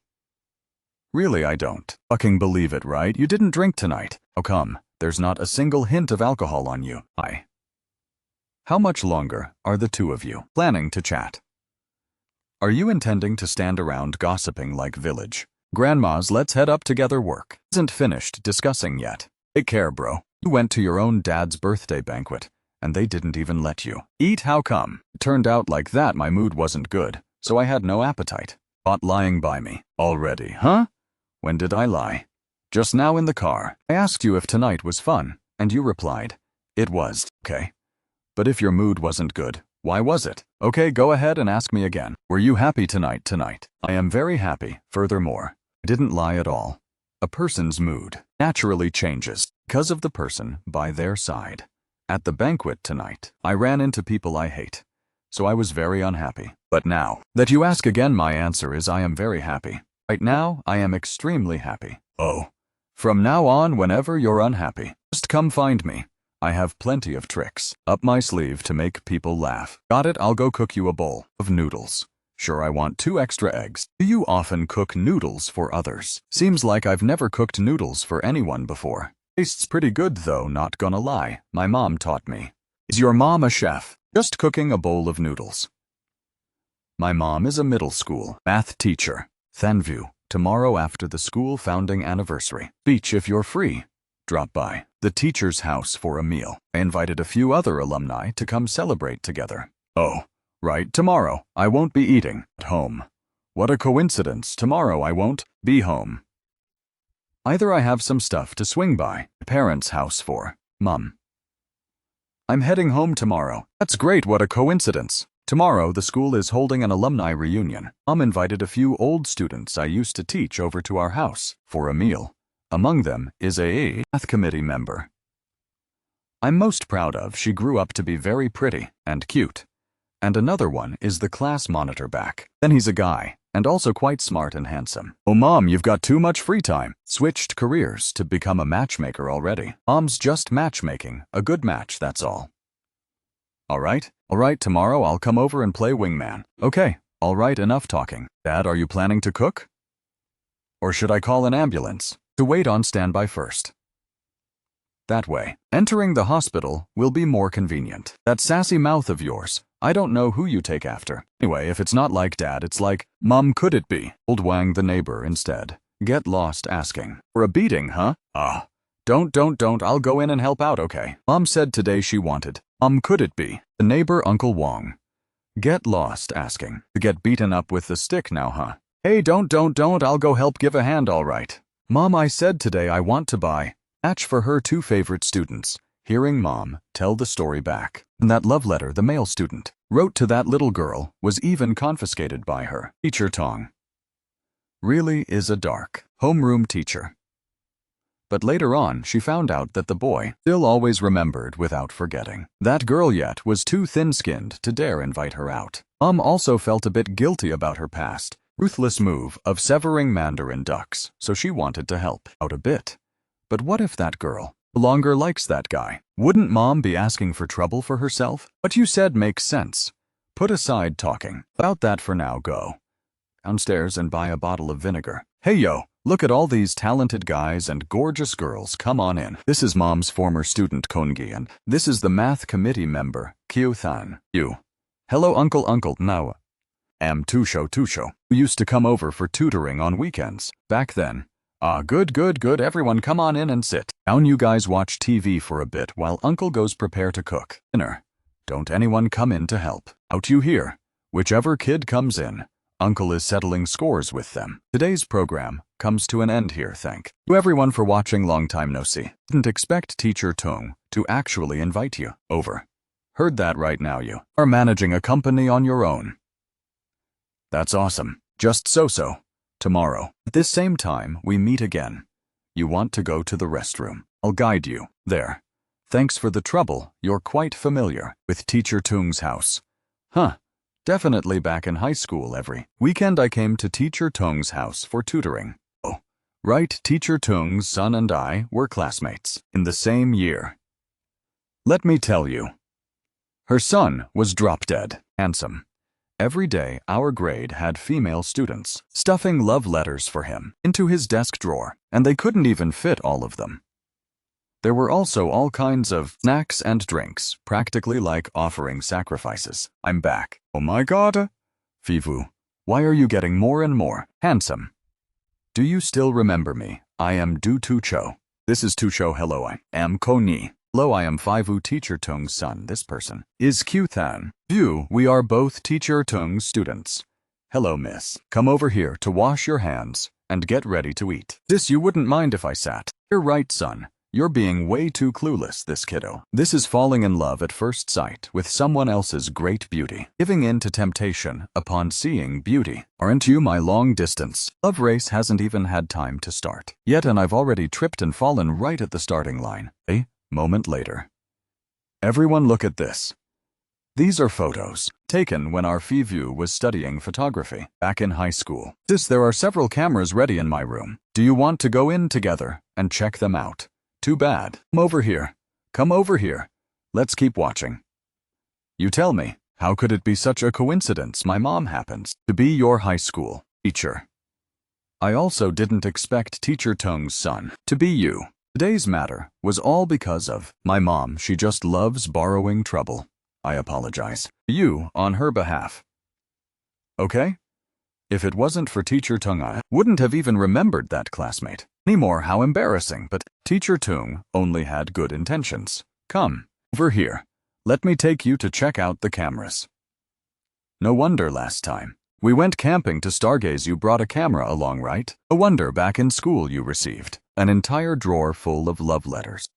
Really, I don't fucking believe it, right? You didn't drink tonight. How come? There's not a single hint of alcohol on you. How much longer are the two of you planning to chat? Are you intending to stand around gossiping like village grandmas? Let's head up together. Work isn't finished discussing yet. Take care, bro. You went to your own dad's birthday banquet, and they didn't even let you eat. How come? It turned out like that. My mood wasn't good, so I had no appetite. Caught lying by me already, huh? When did I lie? Just now in the car. I asked you if tonight was fun, and you replied, it was. Okay. But if your mood wasn't good, why was it? Okay, go ahead and ask me again. Were you happy tonight? I am very happy. Furthermore, I didn't lie at all. A person's mood naturally changes because of the person by their side. At the banquet tonight, I ran into people I hate, so I was very unhappy. But now that you ask again, my answer is I am very happy. Right now, I am extremely happy. Oh. From now on, whenever you're unhappy, just come find me. I have plenty of tricks up my sleeve to make people laugh. Got it? I'll go cook you a bowl of noodles. Sure, I want 2 extra eggs. Do you often cook noodles for others? Seems like I've never cooked noodles for anyone before. Tastes pretty good though, not gonna lie. My mom taught me. Is your mom a chef? Just cooking a bowl of noodles. My mom is a middle school math teacher. Thanview, tomorrow after the school founding anniversary. Beach if you're free. Drop by the teacher's house for a meal. I invited a few other alumni to come celebrate together. Oh, right, tomorrow I won't be eating at home. What a coincidence, tomorrow I won't be home. Either I have some stuff to swing by my parents' house for. Mom. I'm heading home tomorrow. That's great, what a coincidence. Tomorrow, the school is holding an alumni reunion. Mom invited a few old students I used to teach over to our house for a meal. Among them is a math committee member I'm most proud of. She grew up to be very pretty and cute. And another one is the class monitor back. Then he's a guy and also quite smart and handsome. Oh mom, you've got too much free time. Switched careers to become a matchmaker already. Mom's just matchmaking, a good match, that's all. Alright, tomorrow I'll come over and play wingman. Okay, alright, enough talking. Dad, are you planning to cook? Or should I call an ambulance to wait on standby first? That way, entering the hospital will be more convenient. That sassy mouth of yours, I don't know who you take after. Anyway, if it's not like Dad, it's like, Mom, could it be? Old Wang the neighbor instead. Get lost asking. For a beating, huh? Don't, I'll go in and help out, okay? Mom said today she wanted. Could it be? The neighbor Uncle Wong. Get lost asking. To get beaten up with the stick now, huh? Hey, don't, I'll go help give a hand, alright. Mom, I said today I want to buy match for her 2 favorite students. Hearing Mom tell the story back. And that love letter the male student wrote to that little girl was even confiscated by her. Teacher Tong really is a dark homeroom teacher. But later on, she found out that the boy still always remembered without forgetting. That girl yet was too thin-skinned to dare invite her out. Mom also felt a bit guilty about her past ruthless move of severing mandarin ducks, so she wanted to help out a bit. But what if that girl no longer likes that guy? Wouldn't Mom be asking for trouble for herself? What you said makes sense. Put aside talking about that for now. Go downstairs and buy a bottle of vinegar. Hey yo, look at all these talented guys and gorgeous girls. Come on in. This is Mom's former student Kongi, and this is the math committee member Kyu-than. You. Hello Uncle Now. Am Tusho, who used to come over for tutoring on weekends back then. Good. Everyone come on in and sit down. You guys watch TV for a bit while Uncle goes prepare to cook dinner. Don't anyone come in to help. Out you hear. Whichever kid comes in, Uncle is settling scores with them. Today's program comes to an end here. Thank you everyone for watching. Long time no see. Didn't expect Teacher Tung to actually invite you over. Heard that right now. You are managing a company on your own. That's awesome. Just so. Tomorrow, at this same time, we meet again. You want to go to the restroom. I'll guide you there. Thanks for the trouble. You're quite familiar with Teacher Tung's house. Huh. Definitely back in high school every weekend I came to Teacher Tung's house for tutoring. Oh, right, Teacher Tung's son and I were classmates in the same year. Let me tell you. Her son was drop-dead handsome. Every day, our grade had female students stuffing love letters for him into his desk drawer, and they couldn't even fit all of them. There were also all kinds of snacks and drinks, practically like offering sacrifices. I'm back. Oh my god. Fivu, why are you getting more and more handsome? Do you still remember me? I am Du Tucho. This is Tucho. Hello, I am Koni. Hello, I am Fivu, Teacher Tung's son. This person is Kyu-than. We are both Teacher Tung's students. Hello, miss. Come over here to wash your hands and get ready to eat. You wouldn't mind if I sat. You're right, son. You're being way too clueless, this kiddo. This is falling in love at first sight with someone else's great beauty. Giving in to temptation upon seeing beauty. Aren't you my long distance? Love race hasn't even had time to start yet, and I've already tripped and fallen right at the starting line. Moment later. Everyone look at this. These are photos taken when our Fivu was studying photography back in high school. There are several cameras ready in my room. Do you want to go in together and check them out? Too bad. Come over here. Let's keep watching. You tell me, how could it be such a coincidence my mom happens to be your high school teacher? I also didn't expect Teacher Tung's son to be you. Today's matter was all because of my mom. She just loves borrowing trouble. I apologize to you on her behalf. Okay? If it wasn't for Teacher Tung, I wouldn't have even remembered that classmate anymore. How embarrassing, but Teacher Tung only had good intentions. Come over here. Let me take you to check out the cameras. No wonder last time we went camping to stargaze you brought a camera along, right? No wonder back in school you received an entire drawer full of love letters.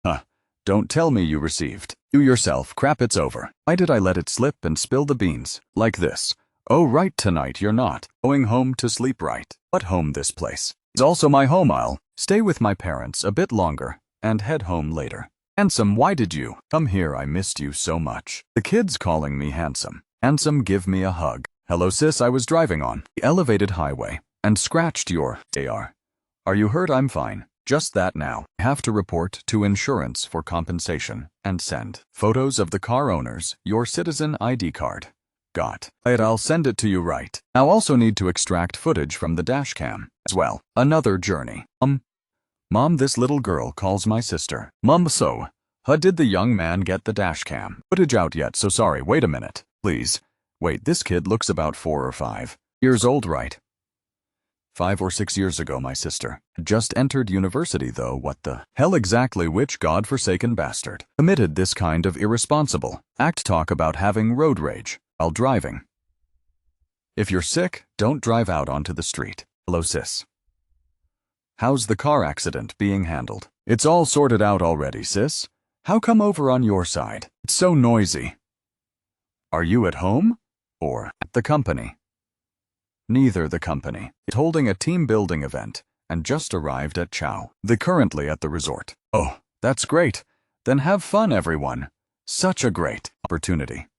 Don't tell me you received. You yourself. Crap, it's over. Why did I let it slip and spill the beans like this? Oh right, tonight you're not going home to sleep, right? What home? This place is also my home. I'll stay with my parents a bit longer and head home later. Handsome, why did you come here? I missed you so much. The kids calling me handsome. Handsome, give me a hug. Hello sis, I was driving on the elevated highway and scratched your AR. Are you hurt? I'm fine. Just that now. I have to report to insurance for compensation and send photos of the car owners, your citizen ID card. Got it. I'll send it to you right. I'll also need to extract footage from the dash cam as well. Another journey. Mom, this little girl calls my sister. Mom, so, did the young man get the dash cam footage out yet? So sorry, wait a minute. Please. Wait, this kid looks about 4 or 5 years old, right? 5 or 6 years ago, my sister just entered university, though. What the hell exactly? Which godforsaken bastard committed this kind of irresponsible act? Talk about having road rage while driving. If you're sick, don't drive out onto the street. Hello, sis. How's the car accident being handled? It's all sorted out already, sis. How come over on your side? It's so noisy. Are you at home or at the company? Neither. The company is holding a team building event and just arrived at Chow. They're currently at the resort. Oh, that's great. Then have fun, everyone. Such a great opportunity.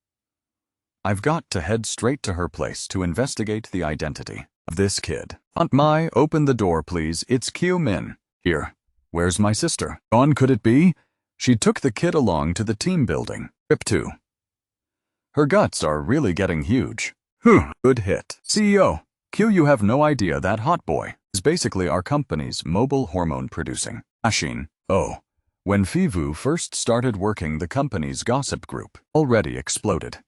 I've got to head straight to her place to investigate the identity of this kid. Aunt Mai, open the door, please. It's Kyu Min. Here. Where's my sister? Gone, could it be? She took the kid along to the team building trip too. Her guts are really getting huge. Good hit. CEO. Q, you have no idea that hot boy is basically our company's mobile hormone-producing machine. Oh. When Fivu first started working, the company's gossip group already exploded.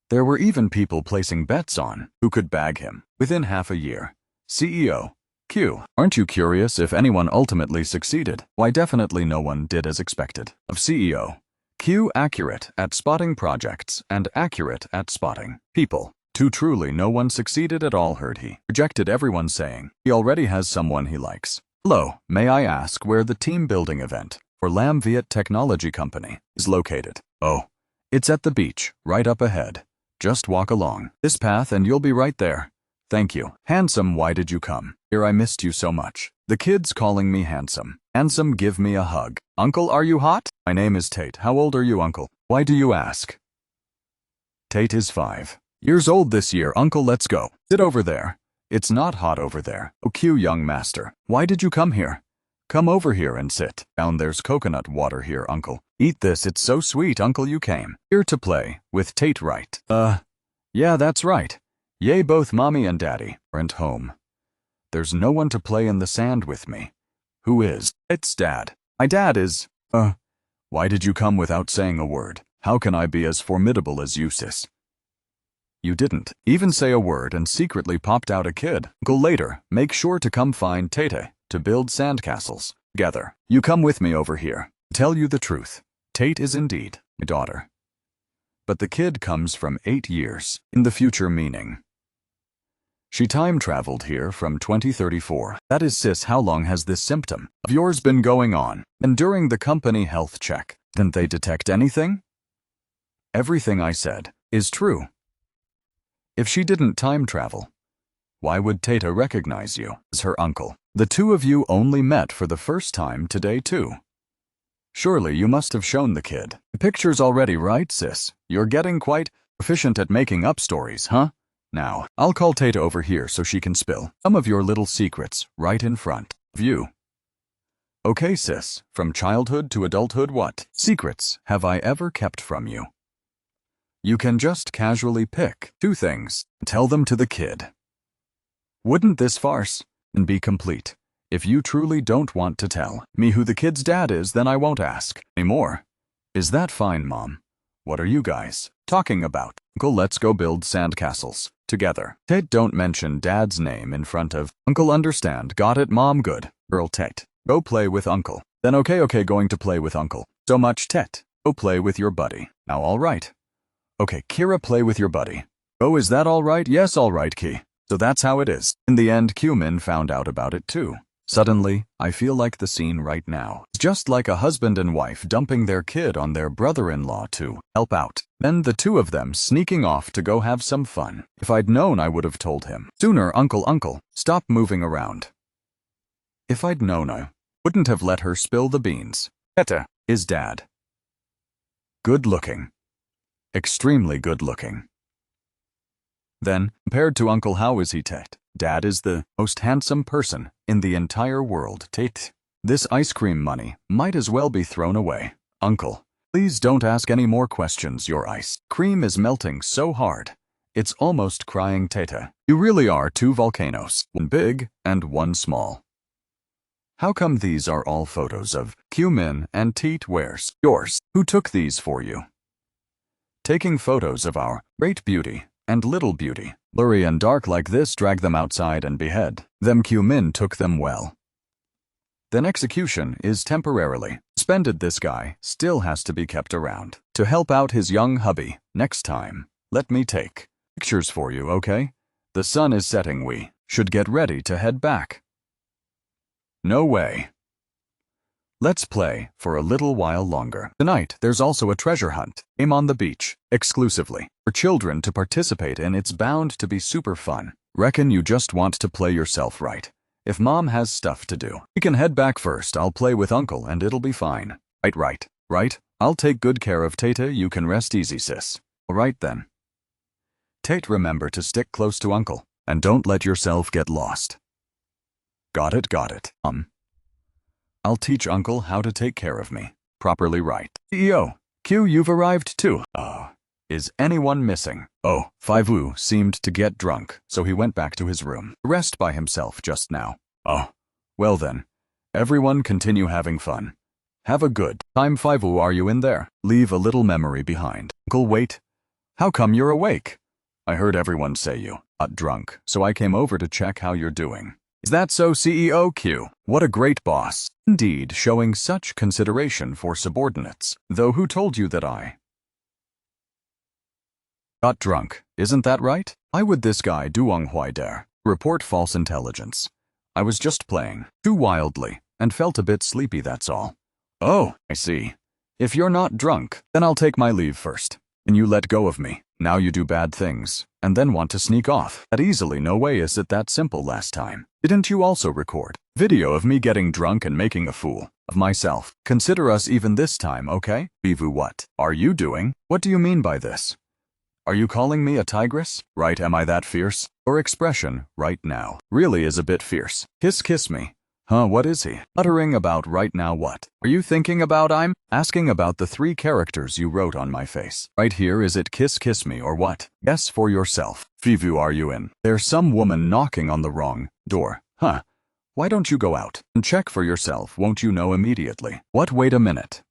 There were even people placing bets on who could bag him within half a year. CEO. Q, aren't you curious if anyone ultimately succeeded? Why, definitely no one did as expected. Of CEO. Q, accurate at spotting projects and accurate at spotting people. Too truly, no one succeeded at all, heard he. Rejected everyone saying he already has someone he likes. Hello, may I ask where the team building event for Lam Viet Technology Company is located? Oh, it's at the beach, right up ahead. Just walk along this path and you'll be right there. Thank you. Handsome, why did you come? Here, I missed you so much. The kid's calling me handsome. Handsome, give me a hug. Uncle, are you hot? My name is Tate. How old are you, uncle? Why do you ask? Tate is 5 years old this year. Uncle, let's go. Sit over there. It's not hot over there. Oh, Q, young master. Why did you come here? Come over here and sit down. There's coconut water here, uncle. Eat this, it's so sweet. Uncle, you came here to play with Tate, right? Yeah, that's right. Yay, both mommy and daddy aren't home. There's no one to play in the sand with me. Who is? It's dad. My dad is, Why did you come without saying a word? How can I be as formidable as you, sis? You didn't even say a word and secretly popped out a kid. Go later, make sure to come find Tate to build sandcastles together. You come with me over here. Tell you the truth. Tate is indeed my daughter. But the kid comes from 8 years in the future, meaning she time traveled here from 2034. That is, sis, how long has this symptom of yours been going on? And during the company health check, didn't they detect anything? Everything I said is true. If she didn't time travel, why would Tata recognize you as her uncle? The two of you only met for the first time today, too. Surely you must have shown the kid the pictures already, right, sis? You're getting quite proficient at making up stories, huh? Now, I'll call Tata over here so she can spill some of your little secrets right in front of you. Okay, sis, from childhood to adulthood, what secrets have I ever kept from you? You can just casually pick 2 things and tell them to the kid. Wouldn't this farce be complete? If you truly don't want to tell me who the kid's dad is, then I won't ask anymore. Is that fine, Mom? What are you guys talking about? Uncle, let's go build sandcastles together. Tate, don't mention Dad's name in front of Uncle. Understand? Got it, Mom? Good. Girl, Tate, go play with Uncle. Then okay, going to play with Uncle. So much, Tate. Go play with your buddy. Now, all right. Okay, Kira, play with your buddy. Oh, is that all right? Yes, all right, Ki. So that's how it is. In the end, Q-Min found out about it too. Suddenly, I feel like the scene right now. It's just like a husband and wife dumping their kid on their brother-in-law to help out. Then the 2 of them sneaking off to go have some fun. If I'd known, I would have told him sooner. Uncle, stop moving around. If I'd known, I wouldn't have let her spill the beans. Teta is Dad. Good looking. Extremely good looking. Then, compared to Uncle, how is he, Tate? Dad is the most handsome person in the entire world, Tate. This ice cream money might as well be thrown away. Uncle, please don't ask any more questions. Your ice cream is melting so hard. It's almost crying, Tata. You really are two volcanoes, one big and one small. How come these are all photos of Q-Min and Teet? Where's yours? Who took these for you? Taking photos of our great beauty and little beauty, blurry and dark like this, drag them outside and behead them. Q-Min took them well. Then execution is temporarily suspended. This guy still has to be kept around to help out his young hubby. Next time, let me take pictures for you, okay? The sun is setting. We should get ready to head back. No way. Let's play for a little while longer. Tonight, there's also a treasure hunt game on the beach, exclusively for children to participate in. It's bound to be super fun. Reckon you just want to play yourself right. If Mom has stuff to do, we can head back first. I'll play with Uncle and it'll be fine. Right? I'll take good care of Tata. You can rest easy, sis. All right then. Tate, remember to stick close to Uncle and don't let yourself get lost. Got it. I'll teach Uncle how to take care of me properly, right? CEO, Q, you've arrived too. Is anyone missing? Oh, Five-Wu seemed to get drunk, so he went back to his room. Rest by himself just now. Oh, well then. Everyone continue having fun. Have a good time. Five-Wu, are you in there? Leave a little memory behind. Uncle, wait. How come you're awake? I heard everyone say you got drunk, so I came over to check how you're doing. Is that so, CEO Q? What a great boss. Indeed, showing such consideration for subordinates. Though who told you that I got drunk? Isn't that right? Why would this guy Duonghui dare report false intelligence? I was just playing too wildly and felt a bit sleepy, that's all. Oh, I see. If you're not drunk, then I'll take my leave first. And you let go of me. Now you do bad things and then want to sneak off that easily. No way is it that simple. Last time, didn't you also record video of me getting drunk and making a fool of myself? Consider us even this time, okay? Bivu, what are you doing? What do you mean by this? Are you calling me a tigress? Right, am I that fierce? Your expression right now really is a bit fierce. Kiss me. Huh, what is he uttering about right now? What are you thinking about? I'm asking about the 3 characters you wrote on my face. Right here, is it kiss me or what? Guess for yourself. Fivu, are you in? There's some woman knocking on the wrong door. Huh. Why don't you go out and check for yourself? Won't you know immediately? What? Wait a minute.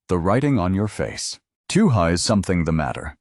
The writing on your face. Is something the matter?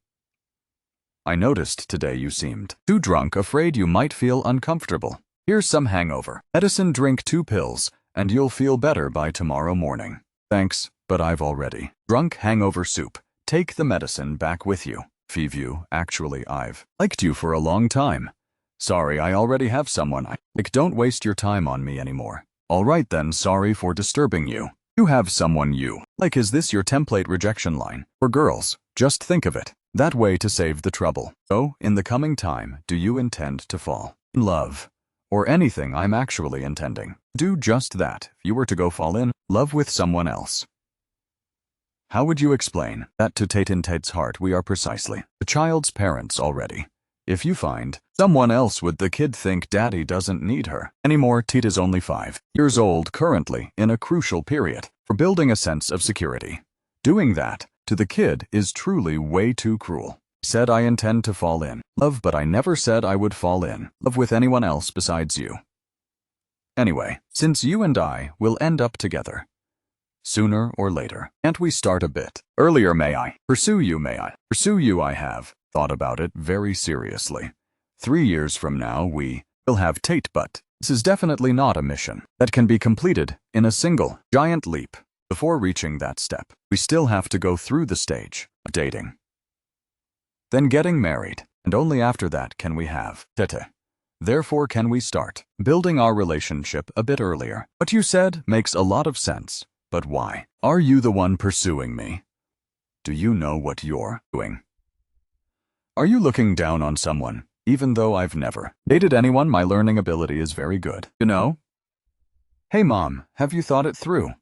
I noticed today you seemed too drunk, afraid you might feel uncomfortable. Here's some hangover medicine. Drink 2 pills, and you'll feel better by tomorrow morning. Thanks, but I've already drunk hangover soup. Take the medicine back with you. Fivu, actually, I've liked you for a long time. Sorry, I already have someone I like. Don't waste your time on me anymore. All right then, sorry for disturbing you. You have someone you like. Is this your template rejection line for girls? Just think of it that way to save the trouble. So, in the coming time, do you intend to fall in love? Or anything? I'm actually intending do just that. If you were to go fall in love with someone else, how would you explain that to Tate? In Tate's heart, we are precisely the child's parents already. If you find someone else, would the kid think daddy doesn't need her anymore? Tate is only 5 years old, currently in a crucial period for building a sense of security. Doing that to the kid is truly way too cruel. Said I intend to fall in love, but I never said I would fall in love with anyone else besides you. Anyway, since you and I will end up together sooner or later, can't we start a bit earlier? May I pursue you? I have thought about it very seriously. 3 years from now we will have Tate, but this is definitely not a mission that can be completed in a single giant leap. Before reaching that step, we still have to go through the stage of dating, then getting married, and only after that can we have Tete. Therefore, can we start building our relationship a bit earlier? What you said makes a lot of sense, but why are you the one pursuing me? Do you know what you're doing? Are you looking down on someone? Even though I've never dated anyone, my learning ability is very good, you know? Hey Mom, have you thought it through?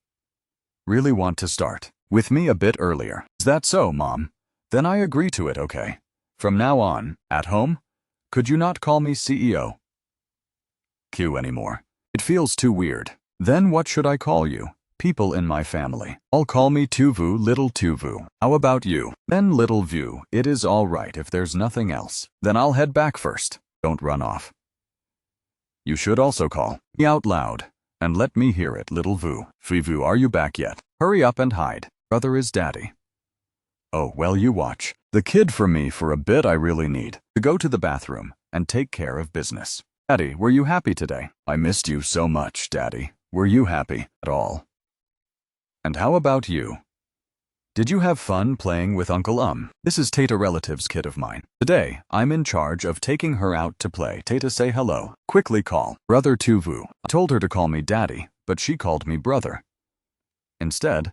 Really want to start with me a bit earlier? Is that so, Mom? Then I agree to it, okay? From now on, at home, Could you not call me CEO? Q anymore. It feels too weird. Then what should I call you? People in my family all call me Tuvu, little Tuvu. How about you? Then little Vu. It is all right if there's nothing else. Then I'll head back first. Don't run off. You should also call me out loud and let me hear it, little Vu. Fivu, are you back yet? Hurry up and hide. Brother is daddy. Oh, well, you watch. The kid for me for a bit. I really need to go to the bathroom and take care of business. Daddy, were you happy today? I missed you so much, Daddy. Were you happy at all? And how about you? Did you have fun playing with Uncle This is Tata relative's kid of mine. Today, I'm in charge of taking her out to play. Tata, say hello. Quickly call Brother Tuvu. I told her to call me Daddy, but she called me Brother. Instead,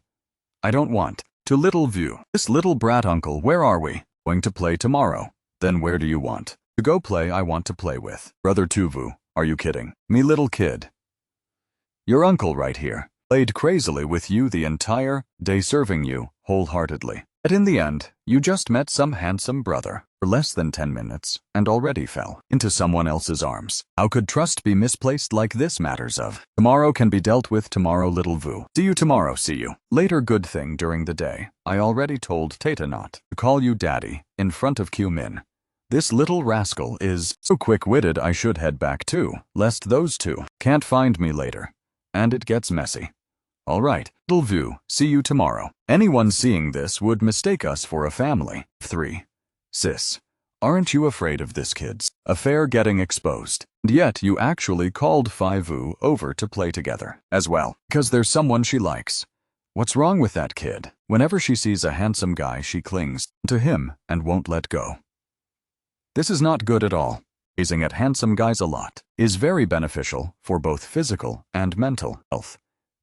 I don't want to little Vu. This little brat uncle, where are we? Going to play tomorrow. Then where do you want to go play? I want to play with Brother Tuvu. Are you kidding me, little kid? Your uncle right here played crazily with you the entire day, serving you wholeheartedly. But in the end, you just met some handsome brother for less than 10 minutes and already fell into someone else's arms. How could trust be misplaced like this? Matters of tomorrow can be dealt with tomorrow, little Vu. See you tomorrow, see you later. Good thing during the day, I already told Tata not to call you Daddy in front of Q Min. This little rascal is so quick-witted. I should head back too, lest those two can't find me later and it gets messy. All right, little Vu, see you tomorrow. Anyone seeing this would mistake us for a family. 3. Sis, aren't you afraid of this kid's affair getting exposed? And yet you actually called Vu over to play together as well, because there's someone she likes. What's wrong with that kid? Whenever she sees a handsome guy, she clings to him and won't let go. This is not good at all. Gazing at handsome guys a lot is very beneficial for both physical and mental health.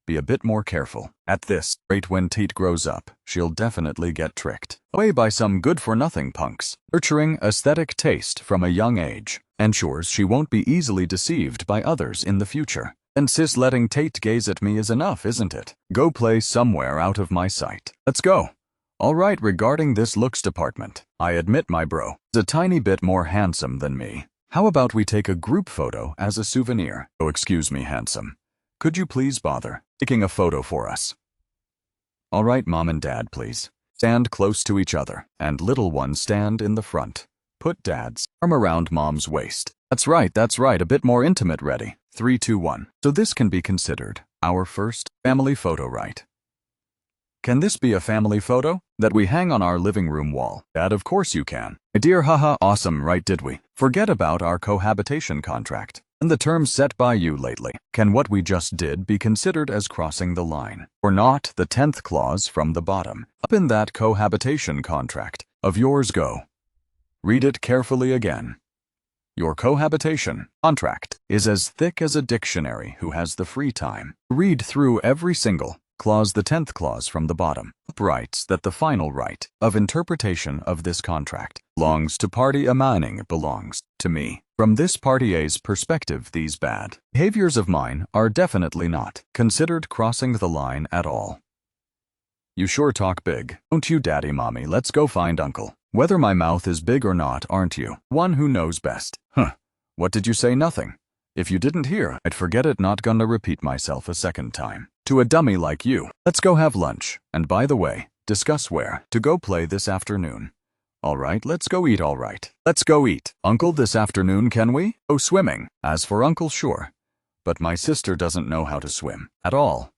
Be a bit more careful. At this rate, when Teet grows up, she'll definitely get tricked away by some good-for-nothing punks. Nurturing aesthetic taste from a young age ensures she won't be easily deceived by others in the future. And sis, letting Tate gaze at me is enough, isn't it? Go play somewhere out of my sight. Let's go. All right, regarding this looks department, I admit my bro is a tiny bit more handsome than me. How about we take a group photo as a souvenir? Oh, excuse me, handsome. Could you please bother taking a photo for us? All right, Mom and Dad, please. Stand close to each other, and little one stand in the front. Put Dad's arm around Mom's waist. That's right, a bit more intimate. Ready? 3, 2, 1. So this can be considered our first family photo, right? Can this be a family photo that we hang on our living room wall? Dad, of course you can. My dear, haha, awesome, right? Did we forget about our cohabitation contract and the terms set by you lately? Can what we just did be considered as crossing the line, or not? The 10th clause from the bottom up in that cohabitation contract of yours. Go read it carefully again. Your cohabitation contract is as thick as a dictionary. Who has the free time to read through every single clause? The 10th clause from the bottom writes that the final right of interpretation of this contract belongs to party A, meaning belongs to me. From this party A's perspective, these bad behaviors of mine are definitely not considered crossing the line at all. You sure talk big, don't you, Daddy? Mommy, let's go find Uncle. Whether my mouth is big or not, aren't you one who knows best? What did you say? Nothing. If you didn't hear, I'd forget it. Not gonna repeat myself a second time to a dummy like you. Let's go have lunch, and by the way, discuss where to go play this afternoon. All right, let's go eat. All right, let's go eat. Uncle, this afternoon can we go swimming? As for Uncle, sure, but my sister doesn't know how to swim at all.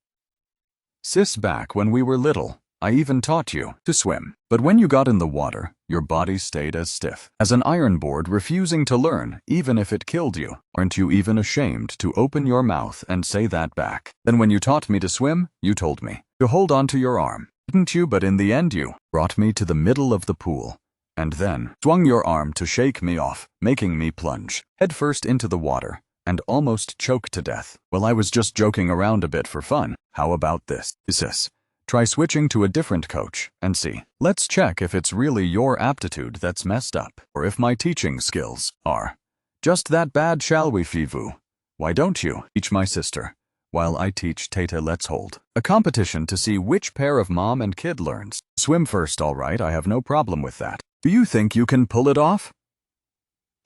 Sis, back when we were little, I even taught you to swim, but when you got in the water, your body stayed as stiff as an iron board, refusing to learn even if it killed you. Aren't you even ashamed to open your mouth and say that back? Then when you taught me to swim, you told me to hold on to your arm, didn't you? But in the end you brought me to the middle of the pool, and then swung your arm to shake me off, making me plunge headfirst into the water and almost choke to death. Well, I was just joking around a bit for fun. How about this, sis? Try switching to a different coach and see. Let's check if it's really your aptitude that's messed up, or if my teaching skills are just that bad, shall we, Fivu? Why don't you teach my sister while I teach Tata? Let's hold a competition to see which pair of mom and kid learns swim first. All right, I have no problem with that. Do you think you can pull it off?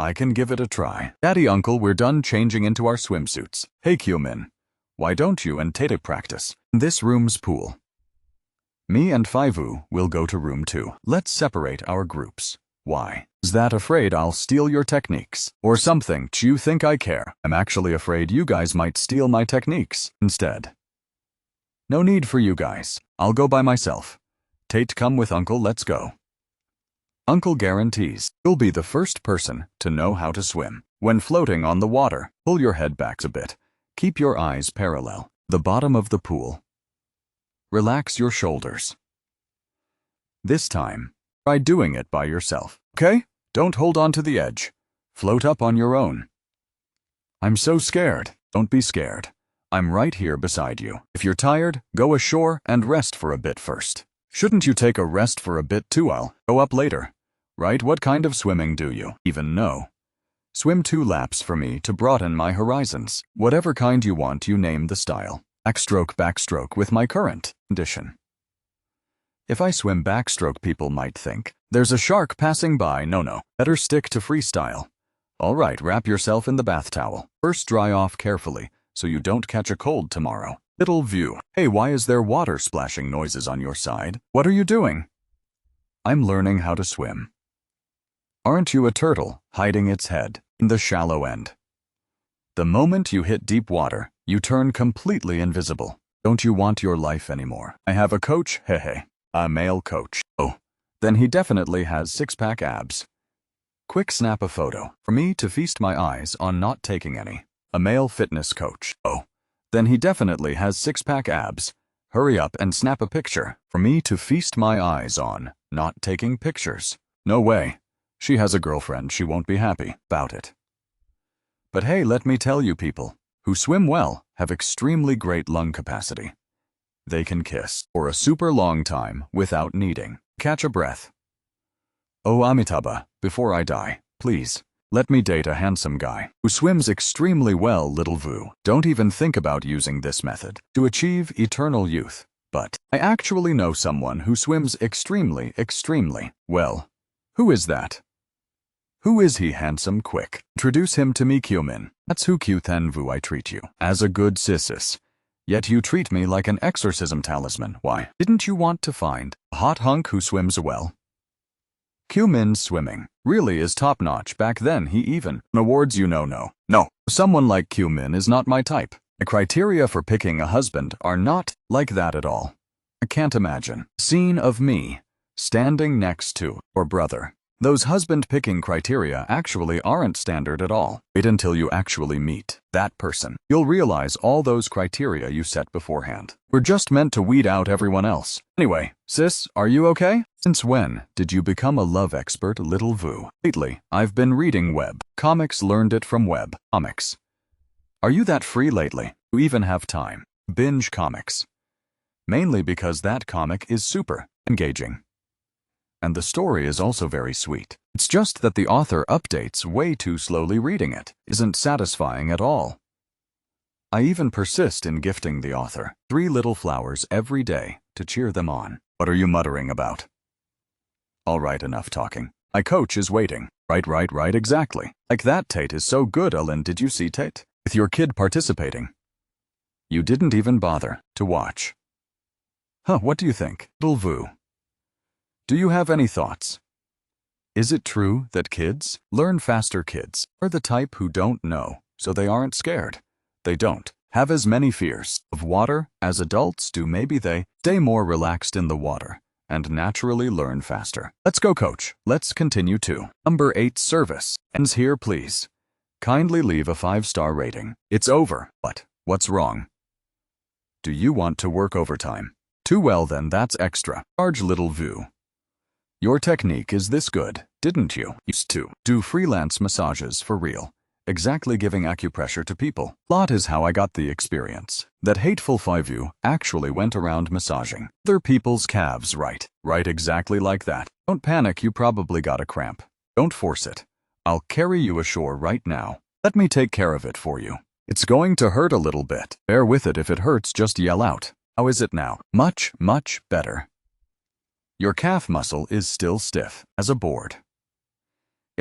I can give it a try. Daddy, uncle, we're done changing into our swimsuits. Hey, Kyu-min, why don't you and Tata practice? This room's pool. Me and Faivu will go to room 2. Let's separate our groups. Why? Is that afraid I'll steal your techniques? Or something? Do you think I care? I'm actually afraid you guys might steal my techniques instead. No need for you guys. I'll go by myself. Tate, come with uncle, let's go. Uncle guarantees you'll be the first person to know how to swim. When floating on the water, pull your head back a bit. Keep your eyes parallel. The bottom of the pool. Relax your shoulders. This time, try doing it by yourself, okay? Don't hold on to the edge. Float up on your own. I'm so scared. Don't be scared. I'm right here beside you. If you're tired, go ashore and rest for a bit first. Shouldn't you take a rest for a bit too? I'll go up later. Right? What kind of swimming do you even know? Swim 2 laps for me to broaden my horizons. Whatever kind you want, you name the style. Backstroke with my current condition. If I swim backstroke, people might think there's a shark passing by. No, better stick to freestyle. All right, wrap yourself in the bath towel. First dry off carefully so you don't catch a cold tomorrow. Little view. Hey, why is there water splashing noises on your side? What are you doing? I'm learning how to swim. Aren't you a turtle hiding its head in the shallow end? The moment you hit deep water, you turn completely invisible. Don't you want your life anymore? I have a coach, hehe. A male coach. Oh, then he definitely has six-pack abs. Quick snap a photo for me to feast my eyes on not taking any. A male fitness coach. Oh, then he definitely has six-pack abs. Hurry up and snap a picture for me to feast my eyes on not taking pictures. No way. She has a girlfriend. She won't be happy about it. But hey, let me tell you, people who swim well have extremely great lung capacity. They can kiss for a super long time without needing catch a breath. Oh Amitabha, before I die, please, let me date a handsome guy who swims extremely well, little Vu. Don't even think about using this method to achieve eternal youth. But I actually know someone who swims extremely well. Who is that? Who is he, handsome? Quick, introduce him to me, Kyu-min. That's who, Kyu-than Vu. I treat you as a good sis. Yet you treat me like an exorcism talisman. Why? Didn't you want to find a hot hunk who swims well? Kyu-min's swimming really is top-notch. Back then he even awards you. No. Someone like Kyu-min is not my type. The criteria for picking a husband are not like that at all. I can't imagine a scene of me standing next to or brother. Those husband-picking criteria actually aren't standard at all. Wait until you actually meet that person. You'll realize all those criteria you set beforehand were just meant to weed out everyone else. Anyway, sis, are you okay? Since when did you become a love expert, little Vu? Lately, I've been reading web comics. Learned it from web comics. Are you that free lately? You even have time to binge comics? Mainly because that comic is super engaging. And the story is also very sweet. It's just that the author updates way too slowly. Reading it isn't satisfying at all. I even persist in gifting the author 3 little flowers every day to cheer them on. What are you muttering about? All right, enough talking. My coach is waiting. Right, exactly. Like that. Tate is so good. Ellen, did you see Tate? With your kid participating. You didn't even bother to watch. What do you think, little Vu? Do you have any thoughts? Is it true that kids learn faster? Kids are the type who don't know, so they aren't scared. They don't have as many fears of water as adults do. Maybe they stay more relaxed in the water and naturally learn faster. Let's go, coach. Let's continue to number 8. Service ends here, please. Kindly leave a 5-star rating. It's over. What's wrong? Do you want to work overtime? Too well then, that's extra. Charge, little Vu. Your technique is this good, didn't you? Used to do freelance massages for real. Exactly, giving acupressure to people. Lot is how I got the experience. That hateful Faivu actually went around massaging other people's calves. Right, exactly like that. Don't panic, you probably got a cramp. Don't force it. I'll carry you ashore right now. Let me take care of it for you. It's going to hurt a little bit. Bear with it. If it hurts, just yell out. How is it now? Much better. Your calf muscle is still stiff as a board.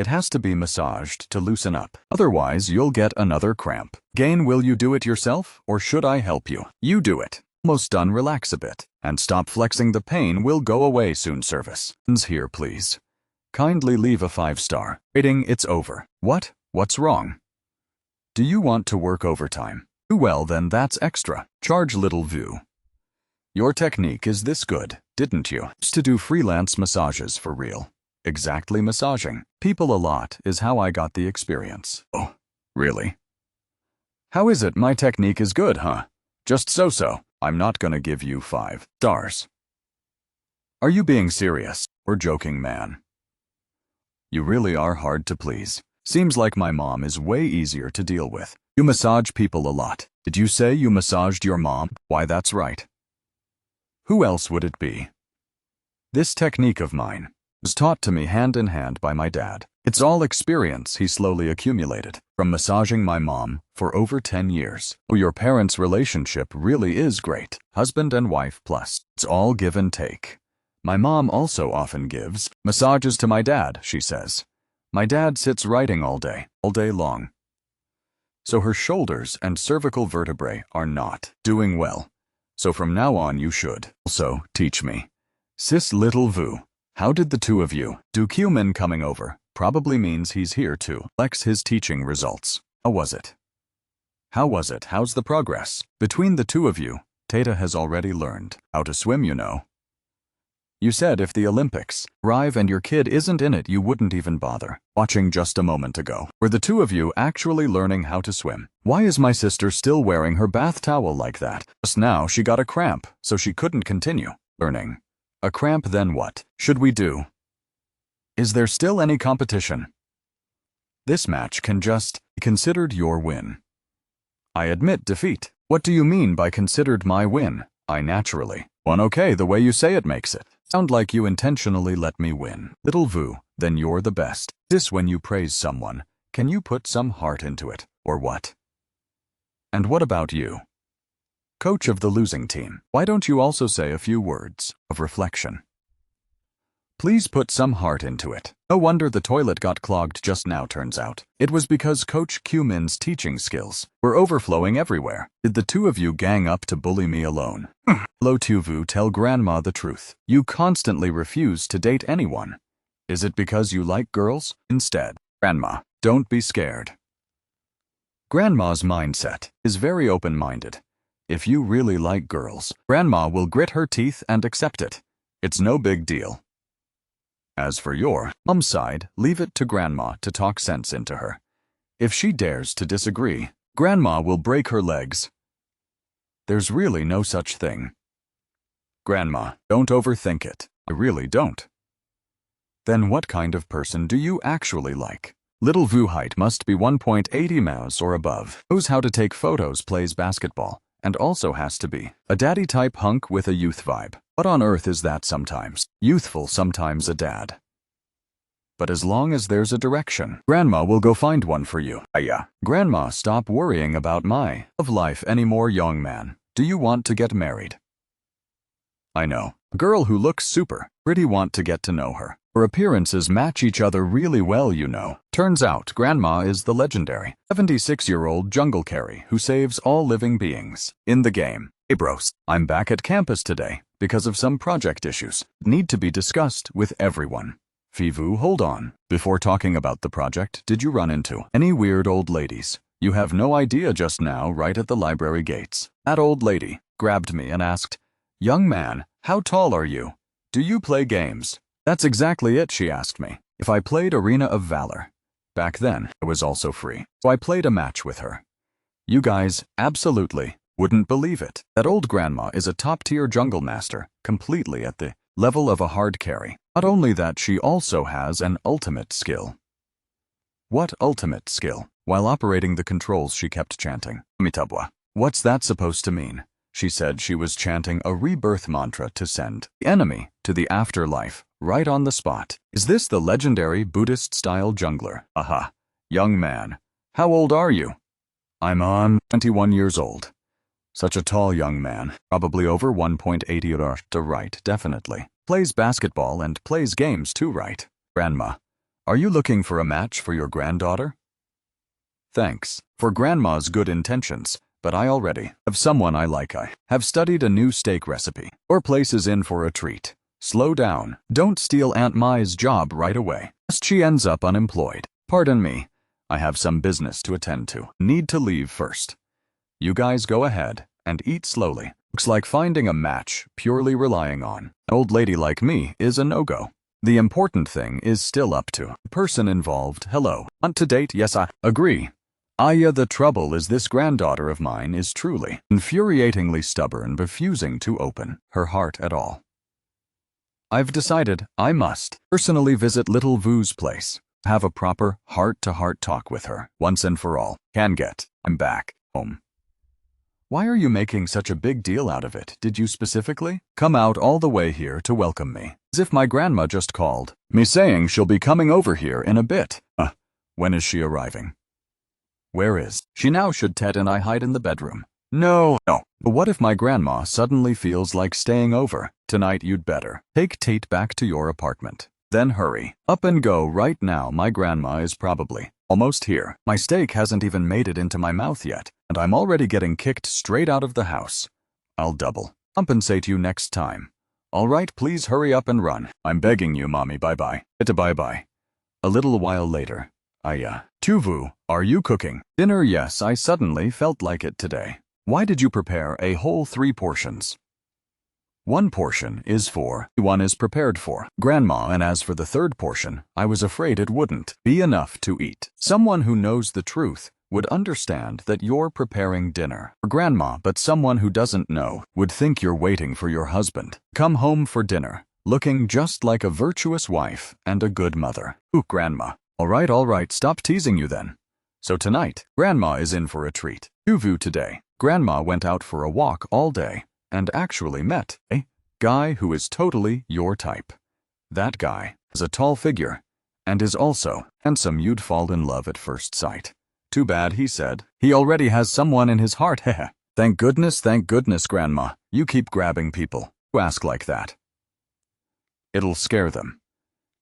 It has to be massaged to loosen up. Otherwise, you'll get another cramp. Gain, will you do it yourself, or should I help you? You do it. Almost done, relax a bit. And stop flexing, the pain will go away soon. Service. Here, please. Kindly leave a 5-star rating. It's over. What? What's wrong? Do you want to work overtime? Well, then that's extra. Charge, little Vu. Your technique is this good, didn't you? Used to do freelance massages for real. Exactly, massaging people a lot is how I got the experience. Oh, really? How is it my technique is good, huh? Just so-so. I'm not gonna give you 5 stars. Are you being serious or joking, man? You really are hard to please. Seems like my mom is way easier to deal with. You massage people a lot. Did you say you massaged your mom? Why, that's right. Who else would it be? This technique of mine was taught to me hand in hand by my dad. It's all experience he slowly accumulated from massaging my mom for over 10 years. Oh, your parents' relationship really is great. Husband and wife plus. It's all give and take. My mom also often gives massages to my dad, she says. My dad sits writing all day long. So her shoulders and cervical vertebrae are not doing well. So from now on you should also teach me. Sis little Vu, how did the two of you do? Cumin coming over probably means he's here to flex his teaching results. How was it? How's the progress? Between the two of you, Tata has already learned how to swim, you know. You said if the Olympics arrive and your kid isn't in it, you wouldn't even bother watching just a moment ago. Were the two of you actually learning how to swim? Why is my sister still wearing her bath towel like that? Just now she got a cramp, so she couldn't continue learning. A cramp, then what should we do? Is there still any competition? This match can just be considered your win. I admit defeat. What do you mean by considered my win? I naturally won. Okay, the way you say it makes it sound like you intentionally let me win. Little Vu, then you're the best. This when you praise someone, can you put some heart into it, or what? And what about you? Coach of the losing team, why don't you also say a few words of reflection? Please put some heart into it. No wonder the toilet got clogged just now, turns out. It was because Coach Q-Min's teaching skills were overflowing everywhere. Did the two of you gang up to bully me alone? Hello Tuvu, tell Grandma the truth. You constantly refuse to date anyone. Is it because you like girls? Instead, Grandma, don't be scared. Grandma's mindset is very open-minded. If you really like girls, Grandma will grit her teeth and accept it. It's no big deal. As for your mom's side, leave it to Grandma to talk sense into her. If she dares to disagree, Grandma will break her legs. There's really no such thing. Grandma, don't overthink it. I really don't. Then what kind of person do you actually like? Little Vu height must be 1.80 mouse or above. Knows how to take photos, plays basketball, and also has to be a daddy-type hunk with a youth vibe. What on earth is that? Sometimes youthful, sometimes a dad. But as long as there's a direction, Grandma will go find one for you. Yeah. Grandma, stop worrying about my love life anymore, young man. Do you want to get married? I know. A girl who looks super pretty, want to get to know her. Her appearances match each other really well, you know. Turns out Grandma is the legendary 76-year-old jungle carry who saves all living beings in the game. Hey bros, I'm back at campus today because of some project issues need to be discussed with everyone. Fivu, hold on. Before talking about the project, did you run into any weird old ladies? You have no idea. Just now, right at the library gates, that old lady grabbed me and asked, "Young man, how tall are you? Do you play games?" That's exactly it, she asked me if I played Arena of Valor. Back then, I was also free, so I played a match with her. You guys absolutely wouldn't believe it. That old grandma is a top-tier jungle master, completely at the level of a hard carry. Not only that, she also has an ultimate skill. What ultimate skill? While operating the controls, she kept chanting, "Amitabha." What's that supposed to mean? She said she was chanting a rebirth mantra to send the enemy to the afterlife, right on the spot. Is this the legendary Buddhist-style jungler? Aha. Young man, how old are you? I'm 21 years old. Such a tall young man, probably over 1.80 or to right, definitely. Plays basketball and plays games too, right? Grandma, Are you looking for a match for your granddaughter? Thanks for Grandma's good intentions, but I already have someone I like. I have studied a new steak recipe. Your place is in for a treat. Slow down. Don't steal Aunt Mai's job right away, lest she ends up unemployed. Pardon me. I have some business to attend to. Need to leave first. You guys go ahead and eat slowly. Looks like finding a match purely relying on an old lady like me is a no-go. The important thing is still up to the person involved. Hello. Want to date? Yes, I agree. Aya, the trouble is this granddaughter of mine is truly infuriatingly stubborn, refusing to open her heart at all. I've decided I must personally visit little Vu's place, have a proper heart-to-heart talk with her once and for all. I'm back home. Why are you making such a big deal out of it? Did you specifically come out all the way here to welcome me? As if my grandma just called me saying she'll be coming over here in a bit. When is she arriving? Where is she now? Should Ted and I hide in the bedroom? No. But what if my grandma suddenly feels like staying over tonight? You'd better take Tate back to your apartment. Then hurry up and go right now. My grandma is probably almost here. My steak hasn't even made it into my mouth yet, and I'm already getting kicked straight out of the house. I'll double compensate you next time. All right, please hurry up and run. I'm begging you, Mommy. Bye-bye. Bye-bye. A little while later. Tuvu, are you cooking dinner? Yes, I suddenly felt like it today. Why did you prepare a whole 3 portions? 1 portion is for, 1 is prepared for Grandma, and as for the 3rd portion, I was afraid it wouldn't be enough to eat. Someone who knows the truth would understand that you're preparing dinner for Grandma, but someone who doesn't know would think you're waiting for your husband come home for dinner, looking just like a virtuous wife and a good mother. Ooh, Grandma. All right, stop teasing you then. So tonight, Grandma is in for a treat. Tuvu today. Grandma went out for a walk all day and actually met a guy who is totally your type. That guy is a tall figure and is also handsome. You'd fall in love at first sight. Too bad, he said. He already has someone in his heart. Thank goodness, Grandma. You keep grabbing people who ask like that. It'll scare them.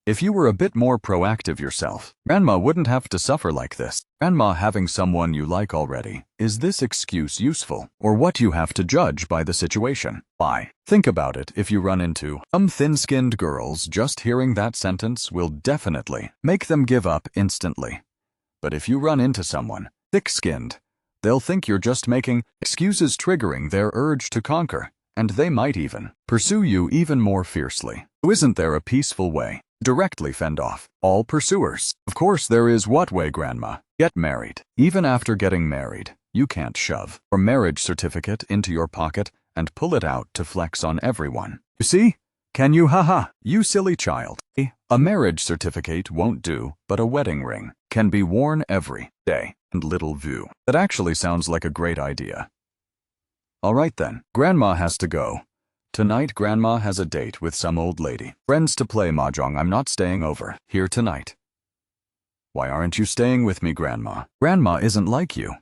If you were a bit more proactive yourself, Grandma wouldn't have to suffer like this. Grandma having someone you like already. Is this excuse useful, or what? You have to judge by the situation? Why? Think about it. If you run into some thin-skinned girls, just hearing that sentence will definitely make them give up instantly. But if you run into someone thick-skinned, they'll think you're just making excuses, triggering their urge to conquer, and they might even pursue you even more fiercely. Isn't there a peaceful way? Directly fend off all pursuers. Of course there is. What way, Grandma? Get married. Even after getting married, you can't shove your marriage certificate into your pocket and pull it out to flex on everyone. You see? Can you? You silly child. A marriage certificate won't do, but a wedding ring can be worn every day. And little Vu. That actually sounds like a great idea. All right then. Grandma has to go. Tonight, Grandma has a date with some old lady. Friends to play mahjong. I'm not staying over here tonight. Why aren't you staying with me, Grandma? Grandma isn't like you.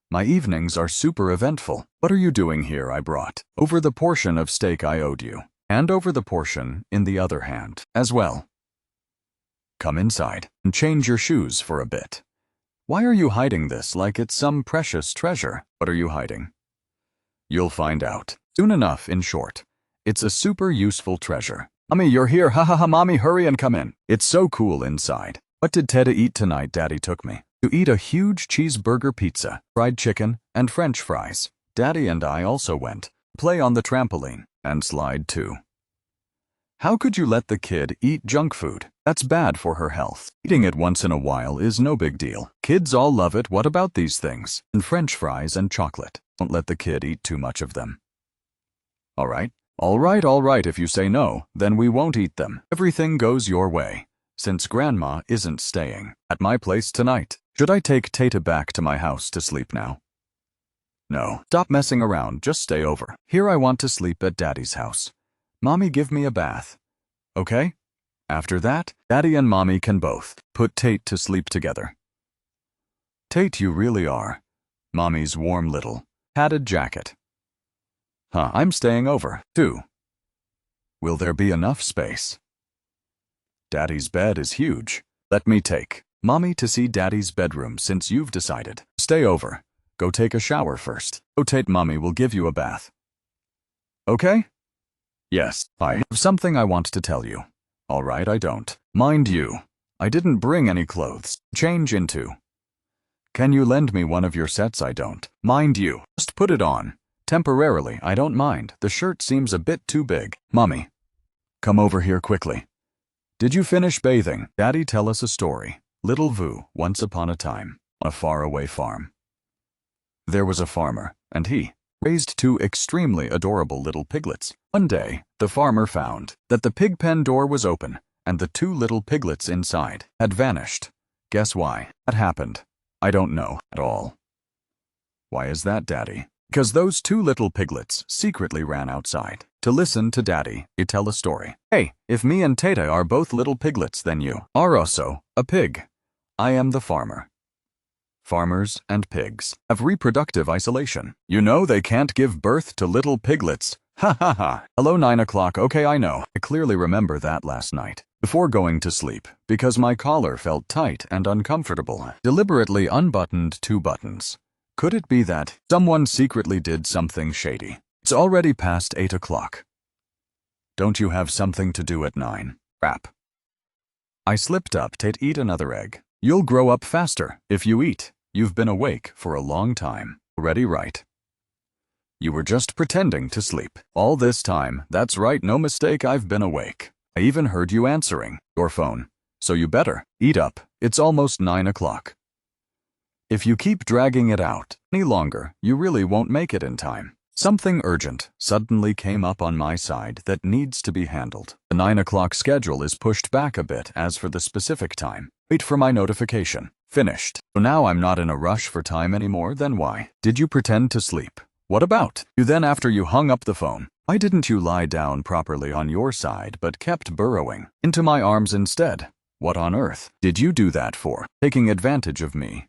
My evenings are super eventful. What are you doing here? I brought over the portion of steak I owed you. Hand over the portion in the other hand as well. Come inside and change your shoes for a bit. Why are you hiding this like it's some precious treasure? What are you hiding? You'll find out soon enough. In short, it's a super useful treasure. Mommy, you're here. Mommy, hurry and come in. It's so cool inside. What did Ted eat tonight? Daddy took me to eat a huge cheeseburger pizza, fried chicken, and French fries. Daddy and I also went to play on the trampoline and slide too. How could you let the kid eat junk food? That's bad for her health. Eating it once in a while is no big deal. Kids all love it. What about these things? And French fries and chocolate. Don't let the kid eat too much of them. All right. If you say no, then we won't eat them. Everything goes your way. Since Grandma isn't staying at my place tonight, should I take Tata back to my house to sleep now? No. Stop messing around. Just stay over. Here I want to sleep at Daddy's house. Mommy, give me a bath. Okay? After that, Daddy and Mommy can both put Tate to sleep together. Tate, you really are Mommy's warm little padded jacket. I'm staying over, too. Will there be enough space? Daddy's bed is huge. Let me take Mommy to see Daddy's bedroom since you've decided. Stay over. Go take a shower first. Rotate Mommy will give you a bath. Okay? Yes, I have something I want to tell you. All right, I don't. Mind you, I didn't bring any clothes. Change into. Can you lend me one of your sets? I don't. Mind you, just put it on. Temporarily, I don't mind. The shirt seems a bit too big. Mommy, come over here quickly. Did you finish bathing? Daddy, tell us a story. Little Vu, once upon a time, on a faraway farm. There was a farmer, and he raised two extremely adorable little piglets. One day, the farmer found that the pig pen door was open, and the two little piglets inside had vanished. Guess why that happened? I don't know at all. Why is that, Daddy? Because those two little piglets secretly ran outside to listen to Daddy tell a story. Hey, if me and Tata are both little piglets, then you are also a pig. I am the farmer. Farmers and pigs have reproductive isolation. You know they can't give birth to little piglets. Ha ha ha. Hello, 9 o'clock. Okay, I know. I clearly remember that last night. Before going to sleep, because my collar felt tight and uncomfortable, deliberately unbuttoned 2 buttons. Could it be that someone secretly did something shady? It's already past 8 o'clock. Don't you have something to do at 9? Crap. I slipped up to eat another egg. You'll grow up faster if you eat. You've been awake for a long time. Already, right? You were just pretending to sleep. All this time, that's right, no mistake, I've been awake. I even heard you answering your phone. So you better eat up. It's almost 9 o'clock. If you keep dragging it out any longer, you really won't make it in time. Something urgent suddenly came up on my side that needs to be handled. The 9 o'clock schedule is pushed back a bit as for the specific time. Wait for my notification. Finished. So now I'm not in a rush for time anymore, then why did you pretend to sleep? What about you then after you hung up the phone? Why didn't you lie down properly on your side but kept burrowing into my arms instead? What on earth did you do that for? Taking advantage of me.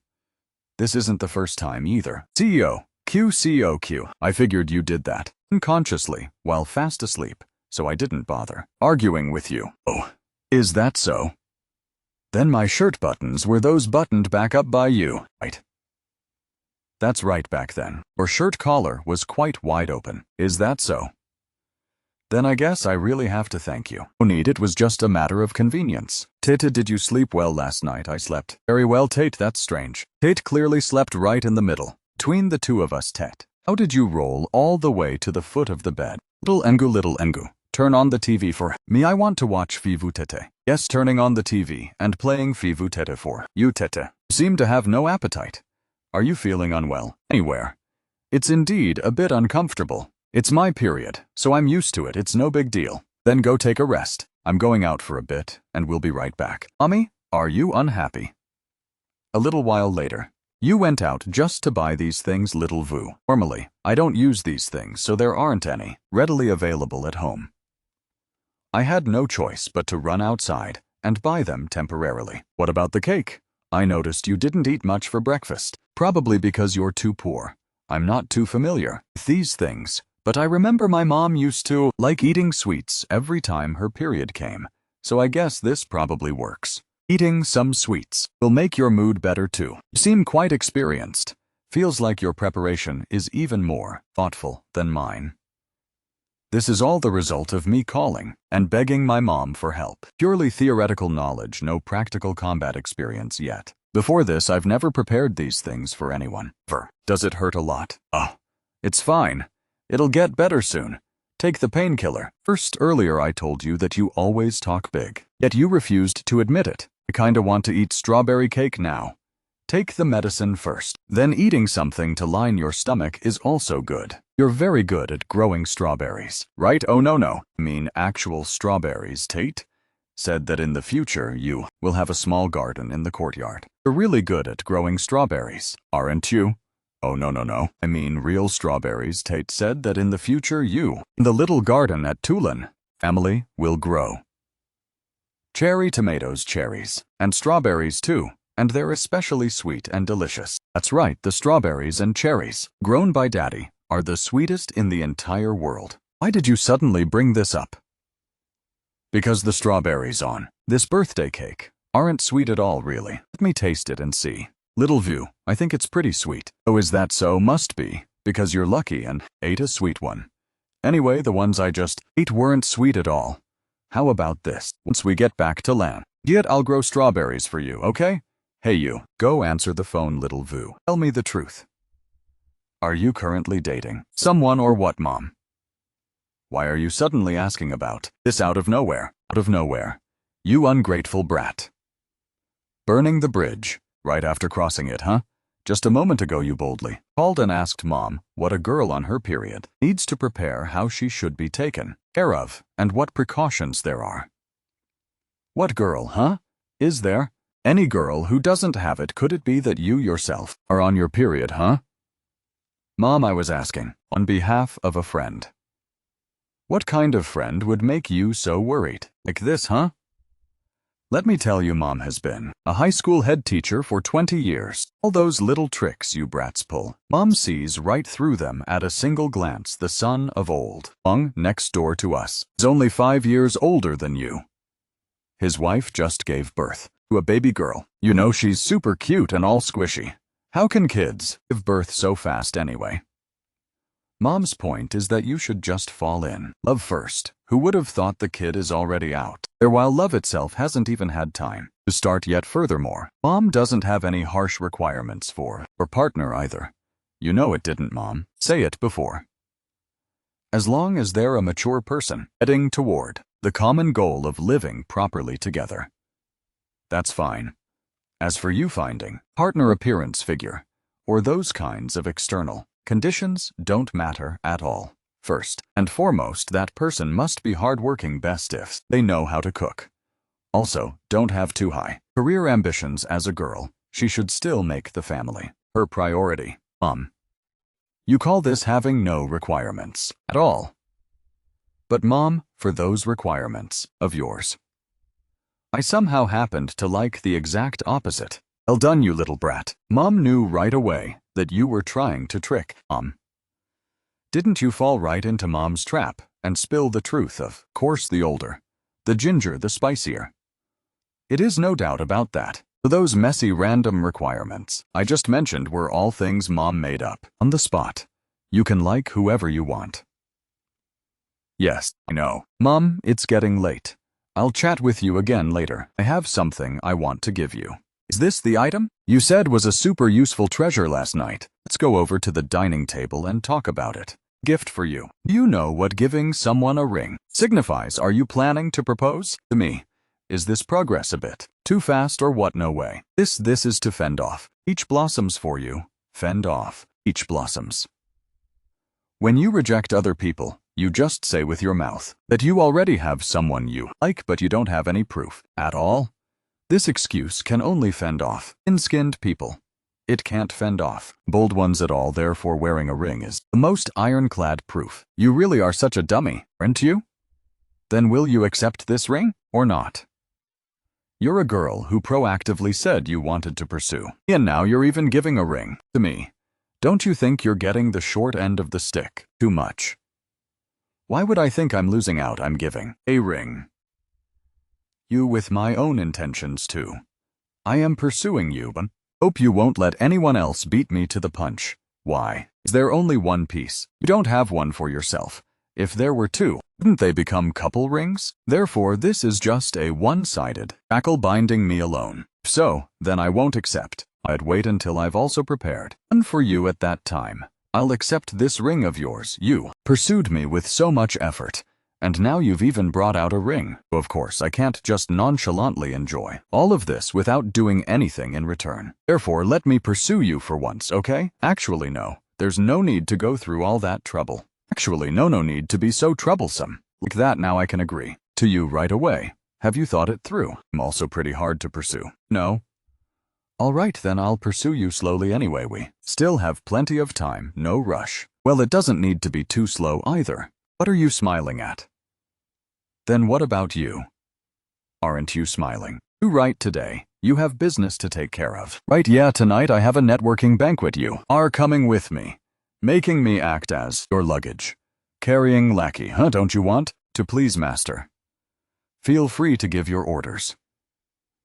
This isn't the first time either. CEO, QCOQ. I figured you did that unconsciously while fast asleep, so I didn't bother arguing with you. Oh, is that so? Then my shirt buttons were those buttoned back up by you, right? That's right, back then. Your shirt collar was quite wide open. Is that so? Then I guess I really have to thank you. No need, it was just a matter of convenience. Tata, did you sleep well last night? I slept very well, Tate. That's strange. Tate clearly slept right in the middle. Between the two of us, Tate. How did you roll all the way to the foot of the bed? Little Engu. Turn on the TV for me. I want to watch Fivu Tete. Yes, turning on the TV and playing Fivu Tete for you, Tete. You seem to have no appetite. Are you feeling unwell? Anywhere? It's indeed a bit uncomfortable. It's my period, so I'm used to it. It's no big deal. Then go take a rest. I'm going out for a bit, and we'll be right back. Mommy, are you unhappy? A little while later. You went out just to buy these things, Little Vu. Normally, I don't use these things, so there aren't any readily available at home. I had no choice but to run outside and buy them temporarily. What about the cake? I noticed you didn't eat much for breakfast, probably because you're too poor. I'm not too familiar with these things, but I remember my mom used to like eating sweets every time her period came, so I guess this probably works. Eating some sweets will make your mood better too. You seem quite experienced. Feels like your preparation is even more thoughtful than mine. This is all the result of me calling and begging my mom for help. Purely theoretical knowledge, no practical combat experience yet. Before this, I've never prepared these things for anyone. Does it hurt a lot? Oh, it's fine. It'll get better soon. Take the painkiller. First, earlier I told you that you always talk big, yet you refused to admit it. I kinda want to eat strawberry cake now. Take the medicine first. Then eating something to line your stomach is also good. You're very good at growing strawberries, right? Oh no, I mean actual strawberries, Tate. Said that in the future you will have a small garden in the courtyard. You're really good at growing strawberries, aren't you? Oh no, I mean real strawberries. Tate said that in the future you, the little garden at Tulin family, will grow. Cherry tomatoes, cherries, and strawberries too. And they're especially sweet and delicious. That's right, the strawberries and cherries, grown by Daddy, are the sweetest in the entire world. Why did you suddenly bring this up? Because the strawberries on this birthday cake aren't sweet at all, really. Let me taste it and see. Little View, I think it's pretty sweet. Oh, is that so? Must be, because you're lucky and ate a sweet one. Anyway, the ones I just ate weren't sweet at all. How about this? Once we get back to land, yet I'll grow strawberries for you, okay? Hey you, go answer the phone, Little Vu. Tell me the truth. Are you currently dating someone or what, Mom? Why are you suddenly asking about this out of nowhere? Out of nowhere. You ungrateful brat. Burning the bridge, right after crossing it, huh? Just a moment ago you boldly called and asked Mom what a girl on her period needs to prepare, how she should be taken care of, and what precautions there are. What girl, huh? Is there any girl who doesn't have it? Could it be that you yourself are on your period, huh? Mom, I was asking on behalf of a friend. What kind of friend would make you so worried? Like this, huh? Let me tell you, Mom has been a high school head teacher for 20 years. All those little tricks you brats pull, Mom sees right through them at a single glance. The son of old Ung next door to us is only 5 years older than you. His wife just gave birth to a baby girl. You know, she's super cute and all squishy. How can kids give birth so fast anyway? Mom's point is that you should just fall in love first. Who would have thought the kid is already out there while love itself hasn't even had time to start yet? Furthermore, Mom doesn't have any harsh requirements for her partner either. You know it didn't, Mom. Say it before. As long as they're a mature person heading toward the common goal of living properly together. That's fine. As for you finding partner, appearance, figure, or those kinds of external conditions don't matter at all. First and foremost, that person must be hardworking, best if they know how to cook. Also, don't have too high career ambitions as a girl. She should still make the family her priority. You call this having no requirements at all. But Mom, for those requirements of yours, I somehow happened to like the exact opposite. Well done, you little brat. Mom knew right away that you were trying to trick Mom. Didn't you fall right into Mom's trap and spill the truth? Of course, the older, the ginger, the spicier. It is no doubt about that. Those messy random requirements I just mentioned were all things Mom made up on the spot. You can like whoever you want. Yes, I know. Mom, it's getting late. I'll chat with you again later. I have something I want to give you. Is this the item you said was a super useful treasure last night? Let's go over to the dining table and talk about it. Gift for you. You know what giving someone a ring signifies. Are you planning to propose to me? Is this progress a bit too fast or what? No way. This is to fend off each blossoms for you. Fend off each blossoms. When you reject other people, you just say with your mouth that you already have someone you like, but you don't have any proof at all. This excuse can only fend off thin-skinned people. It can't fend off bold ones at all. Therefore, wearing a ring is the most ironclad proof you really are such a dummy, aren't you? Then will you accept this ring or not? You're a girl who proactively said you wanted to pursue, and now you're even giving a ring to me. Don't you think you're getting the short end of the stick too much? Why would I think I'm losing out? I'm giving a ring. You with my own intentions too. I am pursuing you, but hope you won't let anyone else beat me to the punch. Why? Is there only one piece? You don't have one for yourself. If there were two, wouldn't they become couple rings? Therefore, this is just a one-sided shackle binding me alone. If so, then I won't accept. I'd wait until I've also prepared one for you at that time. I'll accept this ring of yours. You pursued me with so much effort. And now you've even brought out a ring. Of course, I can't just nonchalantly enjoy all of this without doing anything in return. Therefore, let me pursue you for once, okay? Actually, no. There's no need to go through all that trouble. Actually, no need to be so troublesome. Like that, now I can agree to you right away. Have you thought it through? I'm also pretty hard to pursue. No? All right, then I'll pursue you slowly anyway. We still have plenty of time, no rush. Well, it doesn't need to be too slow either. What are you smiling at? Then what about you? Aren't you smiling? You right today. You have business to take care of. Right, yeah, tonight I have a networking banquet. You are coming with me, making me act as your luggage carrying lackey, huh? Don't you want to please master? Feel free to give your orders.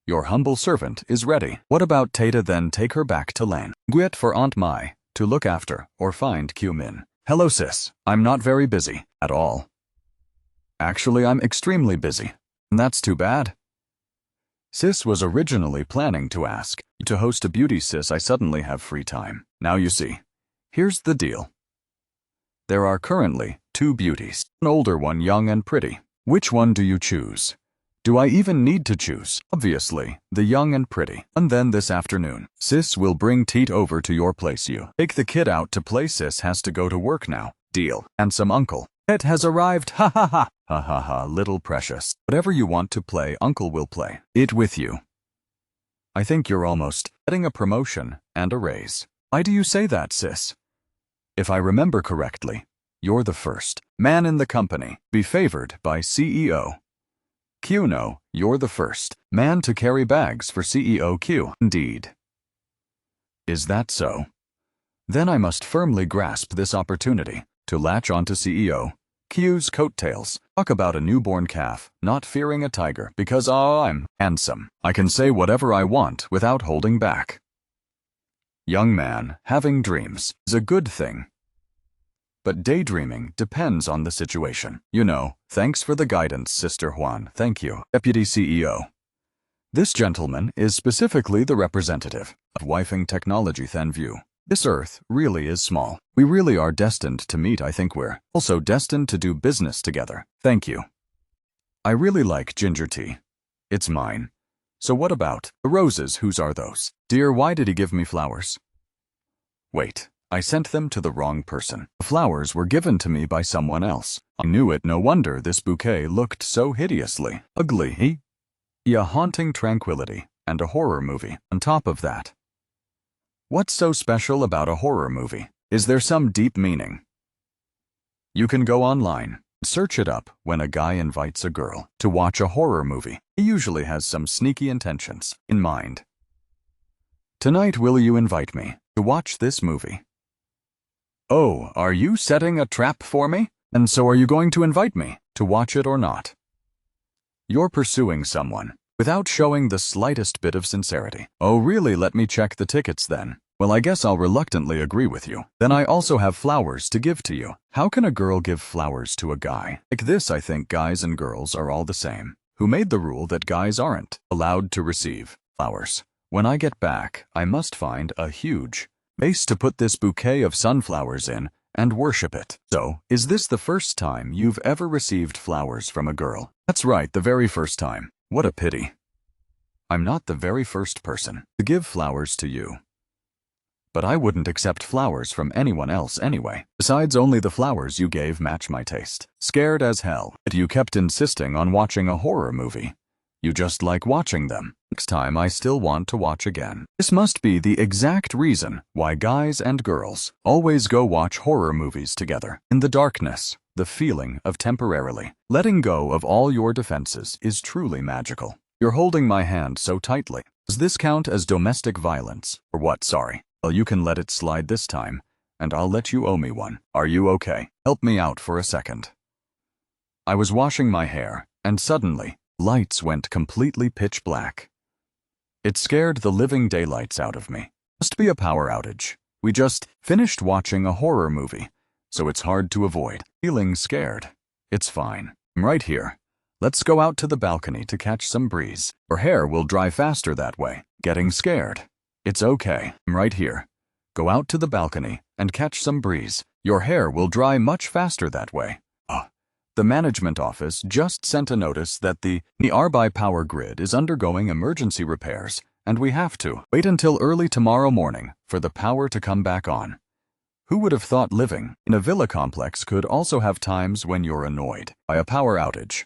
Your humble servant is ready. What about Tata? Then take her back to Lane. Guet for Aunt Mai to look after or find Q Min. Hello sis, I'm not very busy at all. Actually, I'm extremely busy. And that's too bad. Sis was originally planning to ask to host a beauty sis. I suddenly have free time. Now you see. Here's the deal. There are currently 2 beauties. An older one, young and pretty. Which one do you choose? Do I even need to choose? Obviously, the young and pretty. And then this afternoon, sis will bring Teet over to your place. You take the kid out to play. Sis has to go to work now. Deal. And some uncle. It has arrived. Ha ha ha. Ha ha ha, little precious. Whatever you want to play, uncle will play it with you. I think you're almost getting a promotion and a raise. Why do you say that, sis? If I remember correctly, you're the first man in the company be favored by CEO. Q. No, you're the first man to carry bags for CEO Q. Indeed. Is that so? Then I must firmly grasp this opportunity to latch onto CEO Q's coattails. Talk about a newborn calf not fearing a tiger because I'm handsome. I can say whatever I want without holding back. Young man, having dreams is a good thing. But daydreaming depends on the situation. You know, thanks for the guidance, Sister Juan. Thank you, Deputy CEO. This gentleman is specifically the representative of wifing technology. Than view. This earth really is small. We really are destined to meet. I think we're also destined to do business together. Thank you. I really like ginger tea. It's mine. So what about the roses? Whose are those? Dear, why did he give me flowers? Wait. I sent them to the wrong person. The flowers were given to me by someone else. I knew it. No wonder this bouquet looked so hideously ugly. A haunting tranquility and a horror movie on top of that. What's so special about a horror movie? Is there some deep meaning? You can go online, search it up. When a guy invites a girl to watch a horror movie, he usually has some sneaky intentions in mind. Tonight, will you invite me to watch this movie? Oh, are you setting a trap for me? And so are you going to invite me to watch it or not? You're pursuing someone without showing the slightest bit of sincerity. Oh really? Let me check the tickets then. Well, I guess I'll reluctantly agree with you. Then I also have flowers to give to you. How can a girl give flowers to a guy? Like this, I think guys and girls are all the same. Who made the rule that guys aren't allowed to receive flowers? When I get back, I must find a huge vase to put this bouquet of sunflowers in and worship it. So, is this the first time you've ever received flowers from a girl? That's right, the very first time. What a pity. I'm not the very first person to give flowers to you. But I wouldn't accept flowers from anyone else anyway. Besides, only the flowers you gave match my taste. Scared as hell that you kept insisting on watching a horror movie. You just like watching them. Next time I still want to watch again. This must be the exact reason why guys and girls always go watch horror movies together. In the darkness, the feeling of temporarily letting go of all your defenses is truly magical. You're holding my hand so tightly. Does this count as domestic violence? Or what? Sorry. Well, you can let it slide this time, and I'll let you owe me one. Are you okay? Help me out for a second. I was washing my hair, and suddenly, lights went completely pitch black. It scared the living daylights out of me. Must be a power outage. We just finished watching a horror movie, so it's hard to avoid feeling scared. It's fine. I'm right here. Let's go out to the balcony to catch some breeze. Your hair will dry faster that way. Getting scared. It's okay. I'm right here. Go out to the balcony and catch some breeze. Your hair will dry much faster that way. The management office just sent a notice that the nearby power grid is undergoing emergency repairs, and we have to wait until early tomorrow morning for the power to come back on. Who would have thought living in a villa complex could also have times when you're annoyed by a power outage?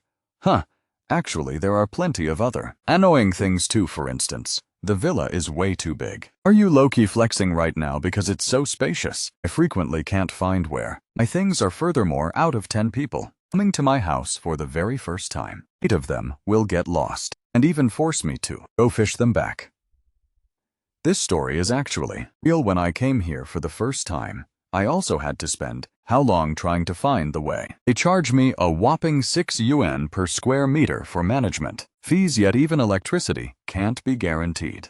Actually, there are plenty of other annoying things too. For instance, the villa is way too big. Are you low-key flexing right now because it's so spacious? I frequently can't find where my things are. Furthermore, out of 10 people coming to my house for the very first time, 8 of them will get lost and even force me to go fish them back. This story is actually real. When I came here for the first time, I also had to spend How long trying to find the way? They charge me a whopping 6 yuan per square meter for management fees, yet even electricity can't be guaranteed.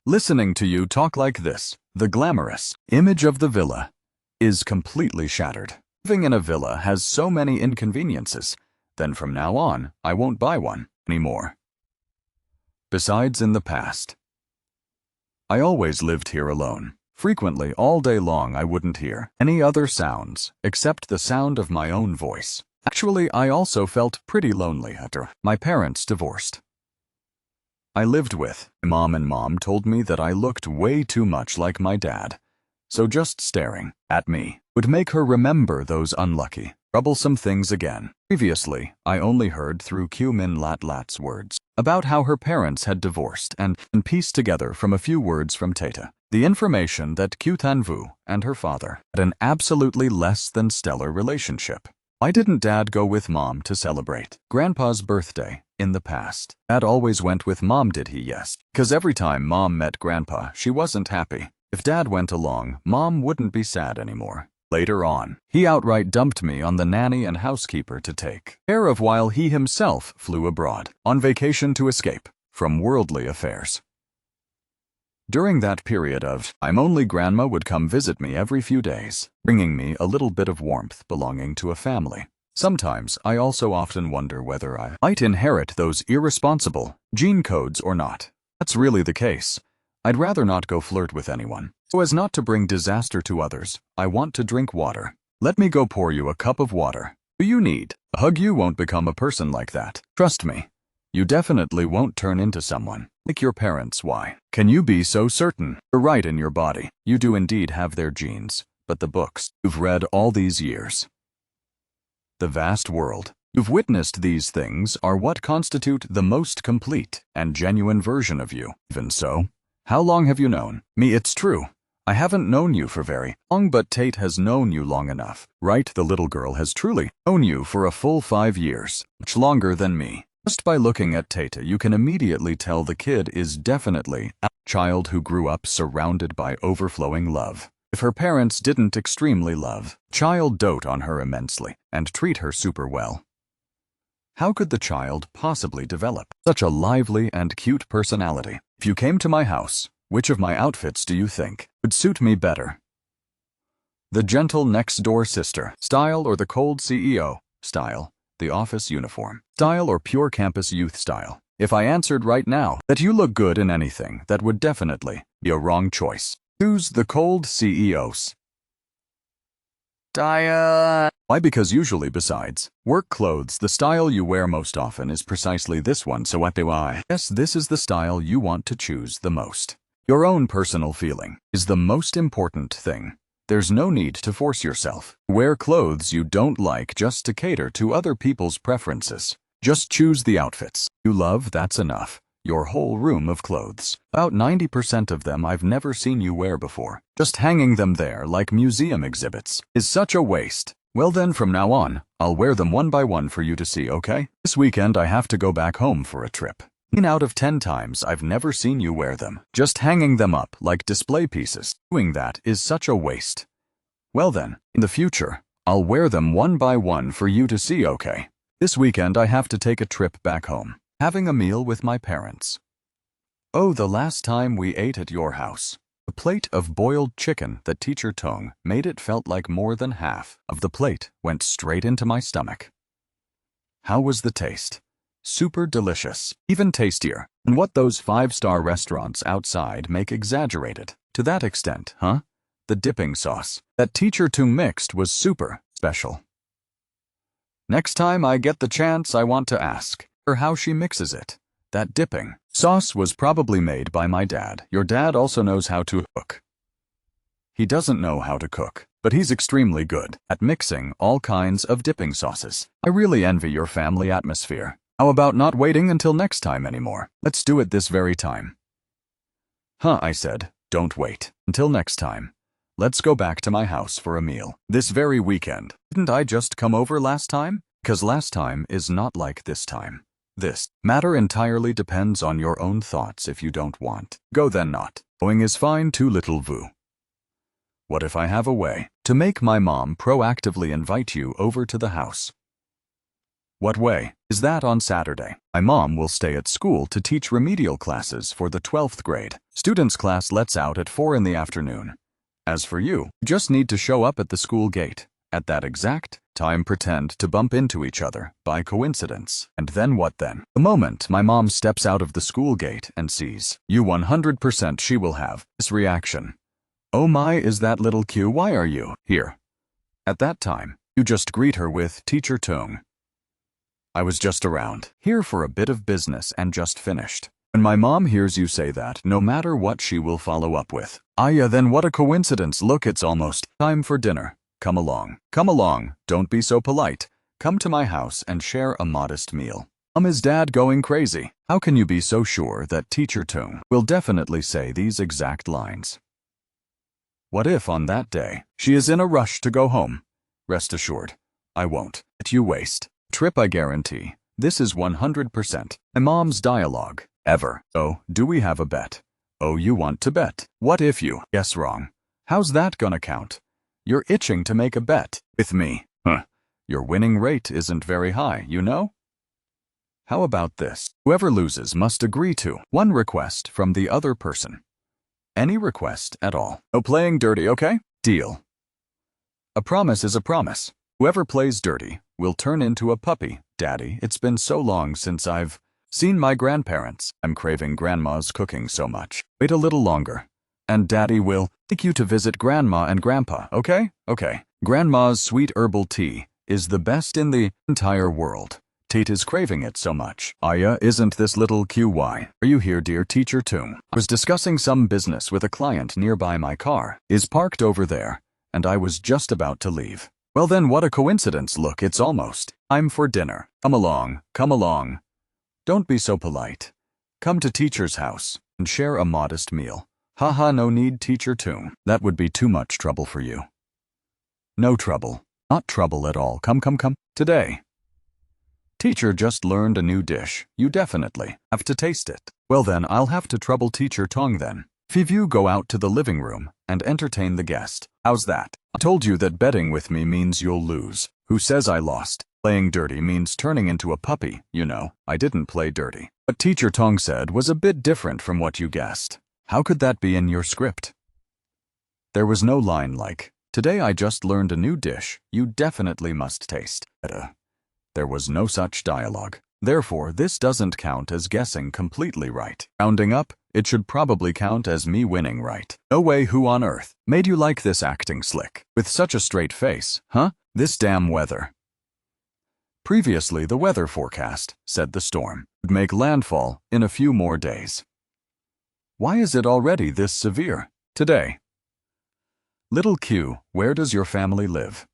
Listening to you talk like this, the glamorous image of the villa is completely shattered. Living in a villa has so many inconveniences. Then from now on, I won't buy one anymore. Besides, in the past, I always lived here alone. Frequently, all day long, I wouldn't hear any other sounds except the sound of my own voice. Actually, I also felt pretty lonely after my parents divorced. I lived with mom, and mom told me that I looked way too much like my dad. So just staring at me would make her remember those unlucky, troublesome things again. Previously, I only heard through Q Min Lat Lat's words about how her parents had divorced and pieced together from a few words from Tata the information that Q Tan Vu and her father had an absolutely less than stellar relationship. Why didn't Dad go with Mom to celebrate Grandpa's birthday in the past? Dad always went with Mom, did he? Yes. Because every time Mom met Grandpa, she wasn't happy. If Dad went along, Mom wouldn't be sad anymore. Later on, he outright dumped me on the nanny and housekeeper to take care of while he himself flew abroad on vacation to escape from worldly affairs. During that period of time, only Grandma would come visit me every few days, bringing me a little bit of warmth belonging to a family. Sometimes I also often wonder whether I might inherit those irresponsible gene codes or not. That's really the case. I'd rather not go flirt with anyone. So as not to bring disaster to others, I want to drink water. Let me go pour you a cup of water. Do you need a hug? You won't become a person like that. Trust me. You definitely won't turn into someone like your parents. Why can you be so certain? You're right in your body. You do indeed have their genes, but the books you've read all these years, the vast world you've witnessed, these things are what constitute the most complete and genuine version of you. Even so, how long have you known me? It's true, I haven't known you for very long, but Tate has known you long enough, right? The little girl has truly known you for a full 5 years, much longer than me. Just by looking at Tata, you can immediately tell the kid is definitely a child who grew up surrounded by overflowing love. If her parents didn't extremely love, child dote on her immensely and treat her super well. How could the child possibly develop such a lively and cute personality? If you came to my house, which of my outfits do you think would suit me better? The gentle next-door sister style or the cold CEO style? The office uniform style or pure campus youth style? If I answered right now that you look good in anything, that would definitely be a wrong choice. Choose the cold CEO's style. Why? Because usually, besides work clothes, the style you wear most often is precisely this one. So what do I? Yes, this is the style you want to choose the most. Your own personal feeling is the most important thing. There's no need to force yourself. Wear clothes you don't like just to cater to other people's preferences. Just choose the outfits you love, that's enough. Your whole room of clothes, about 90% of them I've never seen you wear before. Just hanging them there like museum exhibits is such a waste. Well then, from now on, I'll wear them one by one for you to see, okay? This weekend I have to go back home for a trip. 9 out of 10 times I've never seen you wear them, just hanging them up like display pieces. Doing that is such a waste. Well then, in the future, I'll wear them one by one for you to see, okay? This weekend I have to take a trip back home, having a meal with my parents. Oh, the last time we ate at your house, a plate of boiled chicken that Teacher Tong made, it felt like more than half of the plate went straight into my stomach. How was the taste? Super delicious, even tastier than what those 5-star restaurants outside make exaggerated. To that extent, huh? The dipping sauce that Teacher Tong mixed was super special. Next time I get the chance, I want to ask her how she mixes it. That dipping sauce was probably made by my dad. Your dad also knows how to cook. He doesn't know how to cook, but he's extremely good at mixing all kinds of dipping sauces. I really envy your family atmosphere. How about not waiting until next time anymore? Let's do it this very time. Huh, I said, don't wait until next time. Let's go back to my house for a meal this very weekend. Didn't I just come over last time? Because last time is not like this time. This matter entirely depends on your own thoughts. If you don't want, go then not. Going is fine too, little Vu. What if I have a way to make my mom proactively invite you over to the house? What way is that? On Saturday, my mom will stay at school to teach remedial classes for the 12th grade. Students' class lets out at 4 in the afternoon. As for you, you just need to show up at the school gate. At that exact time, pretend to bump into each other by coincidence. And then what then? The moment my mom steps out of the school gate and sees you, 100% she will have this reaction. Oh my, is that little Q? Why are you here? At that time, you just greet her with Teacher Tung. I was just around here for a bit of business and just finished. When my mom hears you say that, no matter what, she will follow up with, yeah, then what a coincidence. Look, it's almost time for dinner. Come along. Come along. Don't be so polite. Come to my house and share a modest meal. Is Dad going crazy? How can you be so sure that Teacher Tung will definitely say these exact lines? What if on that day she is in a rush to go home? Rest assured, I won't let you waste trip, I guarantee. This is 100% my mom's dialogue, ever. Oh, do we have a bet? Oh, you want to bet? What if you guess wrong? How's that gonna count? You're itching to make a bet with me. Your winning rate isn't very high, you know? How about this? Whoever loses must agree to one request from the other person. Any request at all. No playing dirty, okay? Deal. A promise is a promise. Whoever plays dirty will turn into a puppy. Daddy, it's been so long since I've seen my grandparents. I'm craving Grandma's cooking so much. Wait a little longer, and Daddy will take you to visit Grandma and Grandpa, okay? Okay. Grandma's sweet herbal tea is the best in the entire world. Tate is craving it so much. Aya, isn't this little QY? Are you here, dear Teacher Tung? I was discussing some business with a client nearby. My car is parked over there, and I was just about to leave. Well then, what a coincidence. Look, it's almost time for dinner. Come along, come along. Don't be so polite. Come to Teacher's house and share a modest meal. Haha, no need, Teacher Tung. That would be too much trouble for you. No trouble. Not trouble at all. Come, come, come. Today, Teacher just learned a new dish. You definitely have to taste it. Well then, I'll have to trouble Teacher Tung then. If you go out to the living room and entertain the guest. How's that? I told you that betting with me means you'll lose. Who says I lost? Playing dirty means turning into a puppy, you know. I didn't play dirty. What Teacher Tung said was a bit different from what you guessed. How could that be in your script? There was no line like, today I just learned a new dish you definitely must taste. There was no such dialogue. Therefore, this doesn't count as guessing completely right. Rounding up, it should probably count as me winning right. No way. Who on earth made you like this acting slick? With such a straight face, huh? This damn weather. Previously, the weather forecast said the storm would make landfall in a few more days. Why is it already this severe today? Little Q, where does your family live?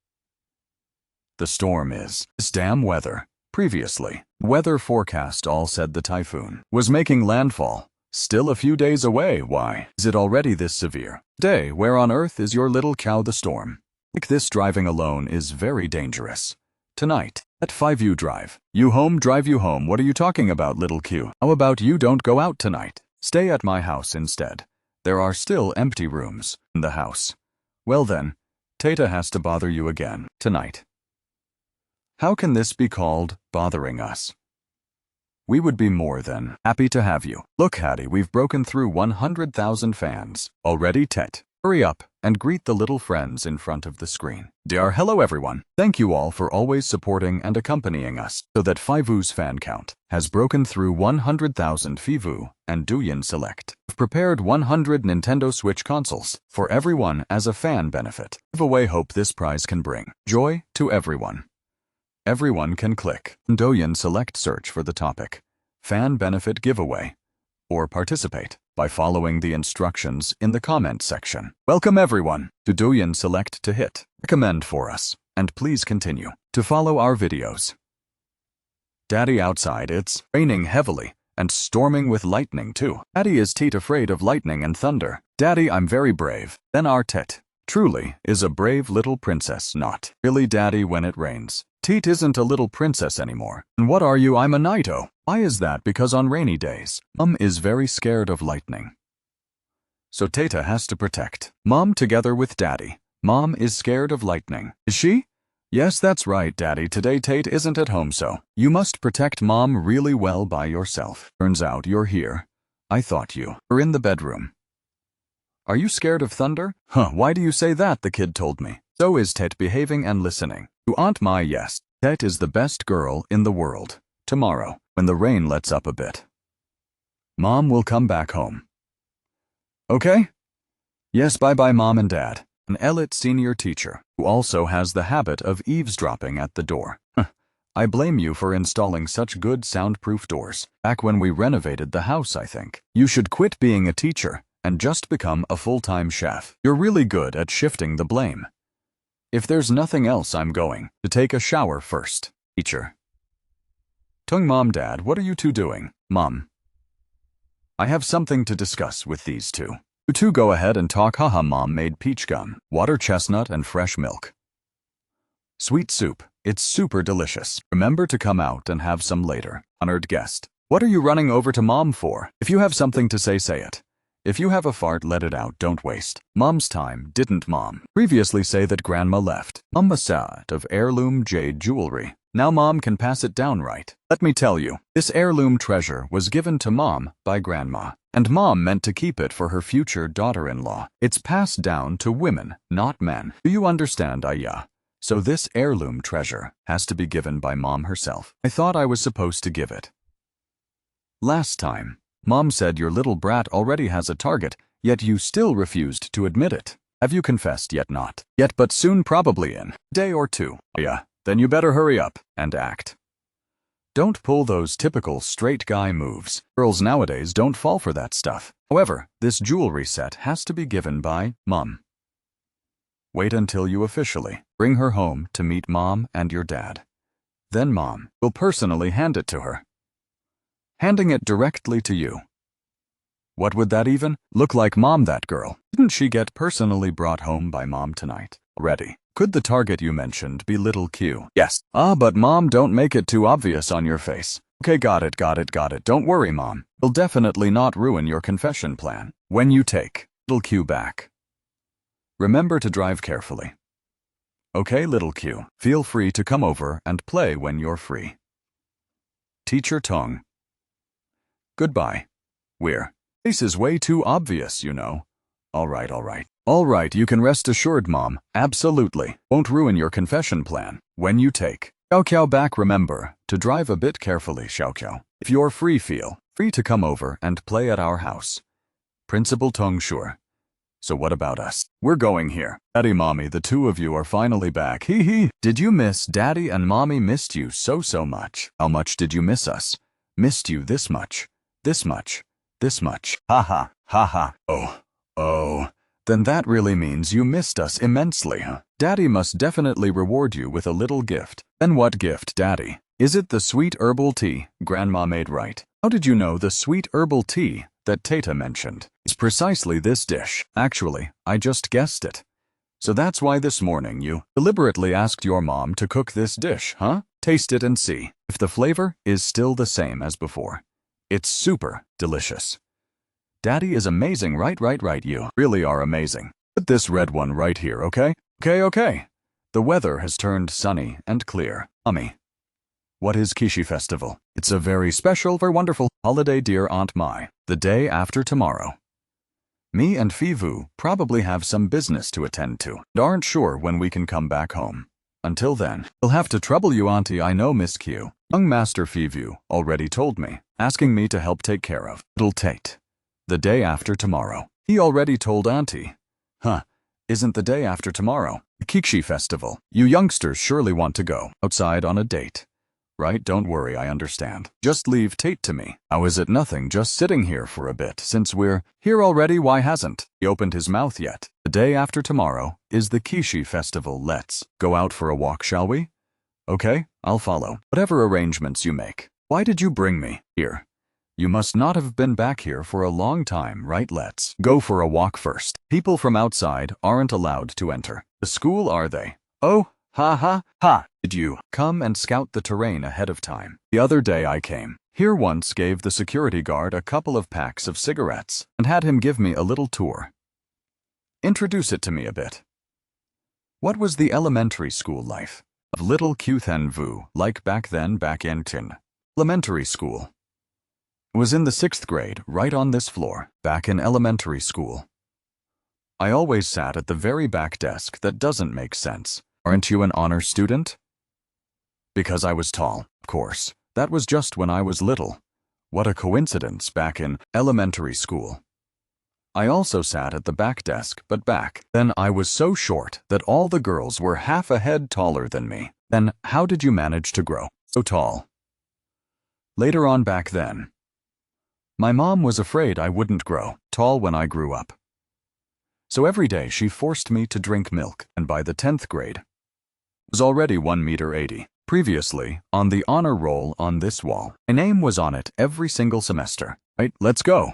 The storm is this damn weather. Previously, weather forecast all said the typhoon was making landfall. Still a few days away. Why is it already this severe? Day, where on earth is your little cow? The storm. Like this driving alone is very dangerous. Tonight, at 5 you drive. You home, drive you home. What are you talking about, little Q? How about you don't go out tonight? Stay at my house instead. There are still empty rooms in the house. Well then, Tata has to bother you again tonight. How can this be called bothering us? We would be more than happy to have you. Look, Hattie, we've broken through 100,000 fans already. Tet, hurry up and greet the little friends in front of the screen. Dear hello everyone. Thank you all for always supporting and accompanying us so that Fivu's fan count has broken through 100,000. Fivu and Douyin Select have prepared 100 Nintendo Switch consoles for everyone as a fan benefit. Giveaway. Hope this prize can bring joy to everyone. Everyone can click Douyin Select, search for the topic Fan Benefit Giveaway, or participate by following the instructions in the comment section. Welcome everyone to Douyin Select to hit recommend for us, and please continue to follow our videos. Daddy, outside it's raining heavily and storming with lightning too. Daddy, is Tet afraid of lightning and thunder? Daddy, I'm very brave. Then our Tet truly is a brave little princess. Not really, Daddy. When it rains, Tet isn't a little princess anymore. And what are you? I'm a Naito. Why is that? Because on rainy days, Mum is very scared of lightning. so Tata has to protect Mom together with Daddy. Mom is scared of lightning. Is she? Yes, that's right, Daddy. Today Tate isn't at home, so you must protect Mom really well by yourself. Turns out you're here. I thought you were in the bedroom. Are you scared of thunder? Why do you say that? The kid told me. So is Tate behaving and listening. To Aunt Mai, yes. Tate is the best girl in the world. Tomorrow, when the rain lets up a bit, Mom will come back home. Okay? Yes, bye-bye, Mom and Dad. An elite senior teacher, who also has the habit of eavesdropping at the door. I blame you for installing such good soundproof doors. Back when we renovated the house, I think. You should quit being a teacher and just become a full-time chef. You're really good at shifting the blame. If there's nothing else, I'm going to take a shower first. Teacher. Tung Mom, Dad, what are you two doing? Mom. I have something to discuss with these two. You two go ahead and talk. Haha, Mom made peach gum, water chestnut, and fresh milk. Sweet soup. It's super delicious. Remember to come out and have some later. Honored guest. What are you running over to Mom for? If you have something to say, say it. If you have a fart, let it out. Don't waste Mom's time. Didn't Mom previously say that Grandma left Mom a set of heirloom jade jewelry? Now Mom can pass it down, right? Let me tell you, this heirloom treasure was given to Mom by Grandma, and Mom meant to keep it for her future daughter-in-law. It's passed down to women, not men. Do you understand, Aya? So this heirloom treasure has to be given by Mom herself. I thought I was supposed to give it. Last time, Mom said your little brat already has a target, yet you still refused to admit it. Have you confessed yet? Not yet, but soon, probably in a day or two. Yeah, then you better hurry up and act. Don't pull those typical straight guy moves. Girls nowadays don't fall for that stuff. However, this jewelry set has to be given by Mom. Wait until you officially bring her home to meet Mom and your dad. Then Mom will personally hand it to her. Handing it directly to you. What would that even look like? Mom, that girl. Didn't she get personally brought home by Mom tonight already? Could the target you mentioned be little Q? Yes. But Mom, don't make it too obvious on your face. Okay, got it. Don't worry, Mom. We'll definitely not ruin your confession plan when you take little Q back. Remember to drive carefully. Okay, little Q, feel free to come over and play when you're free. Teacher Tong. Goodbye. This is way too obvious, you know. All right, you can rest assured, Mom. Absolutely. Won't ruin your confession plan when you take Xiao Qiao back. Remember to drive a bit carefully, Xiao Qiao. If you're free, feel free to come over and play at our house. Principal Tong, sure. So what about us? We're going here. Daddy, Mommy, the two of you are finally back. Hee hee. Did you miss Daddy and Mommy? Missed you so much. How much did you miss us? Missed you this much. This much. Ha ha. Oh. Then that really means you missed us immensely, huh? Daddy must definitely reward you with a little gift. Then what gift, Daddy? Is it the sweet herbal tea Grandma made, right? How did you know the sweet herbal tea that Tata mentioned is precisely this dish? Actually, I just guessed it. So that's why this morning you deliberately asked your mom to cook this dish, huh? Taste it and see if the flavor is still the same as before. It's super delicious. Daddy is amazing, right? You really are amazing. Put this red one right here, okay? Okay. The weather has turned sunny and clear. Mommy. What is Kishi Festival? It's a very special, very wonderful holiday, dear Aunt Mai. The day after tomorrow. Me and Fivu probably have some business to attend to and aren't sure when we can come back home. Until then, we'll have to trouble you, Auntie. I know, Miss Q. Young Master Fivu already told me, asking me to help take care of little Tate. The day after tomorrow. He already told Auntie. Isn't the day after tomorrow the Kikshi Festival? You youngsters surely want to go outside on a date. Right? Don't worry, I understand. Just leave Tate to me. How is it nothing, just sitting here for a bit? Since we're here already, why hasn't he opened his mouth yet? The day after tomorrow is the Kishi Festival. Let's go out for a walk, shall we? Okay, I'll follow. Whatever arrangements you make. Why did you bring me here? You must not have been back here for a long time, right? Let's go for a walk first. People from outside aren't allowed to enter the school, are they? Oh, ha. Did you come and scout the terrain ahead of time? The other day I came Here once gave the security guard a couple of packs of cigarettes and had him give me a little tour. Introduce it to me a bit. What was the elementary school life of little Kyuthan Vu like back then back in Tin? Elementary school. It was in the 6th grade, right on this floor, back in elementary school. I always sat at the very back desk. That doesn't make sense. Aren't you an honor student? Because I was tall, of course. That was just when I was little. What a coincidence back in elementary school. I also sat at the back desk, but back then I was so short that all the girls were half a head taller than me. Then how did you manage to grow so tall? Later on back then, my mom was afraid I wouldn't grow tall when I grew up. So every day she forced me to drink milk, and by the 10th grade, I was already 1.80 meters. Previously, on the honor roll on this wall, my name was on it every single semester. Right, let's go.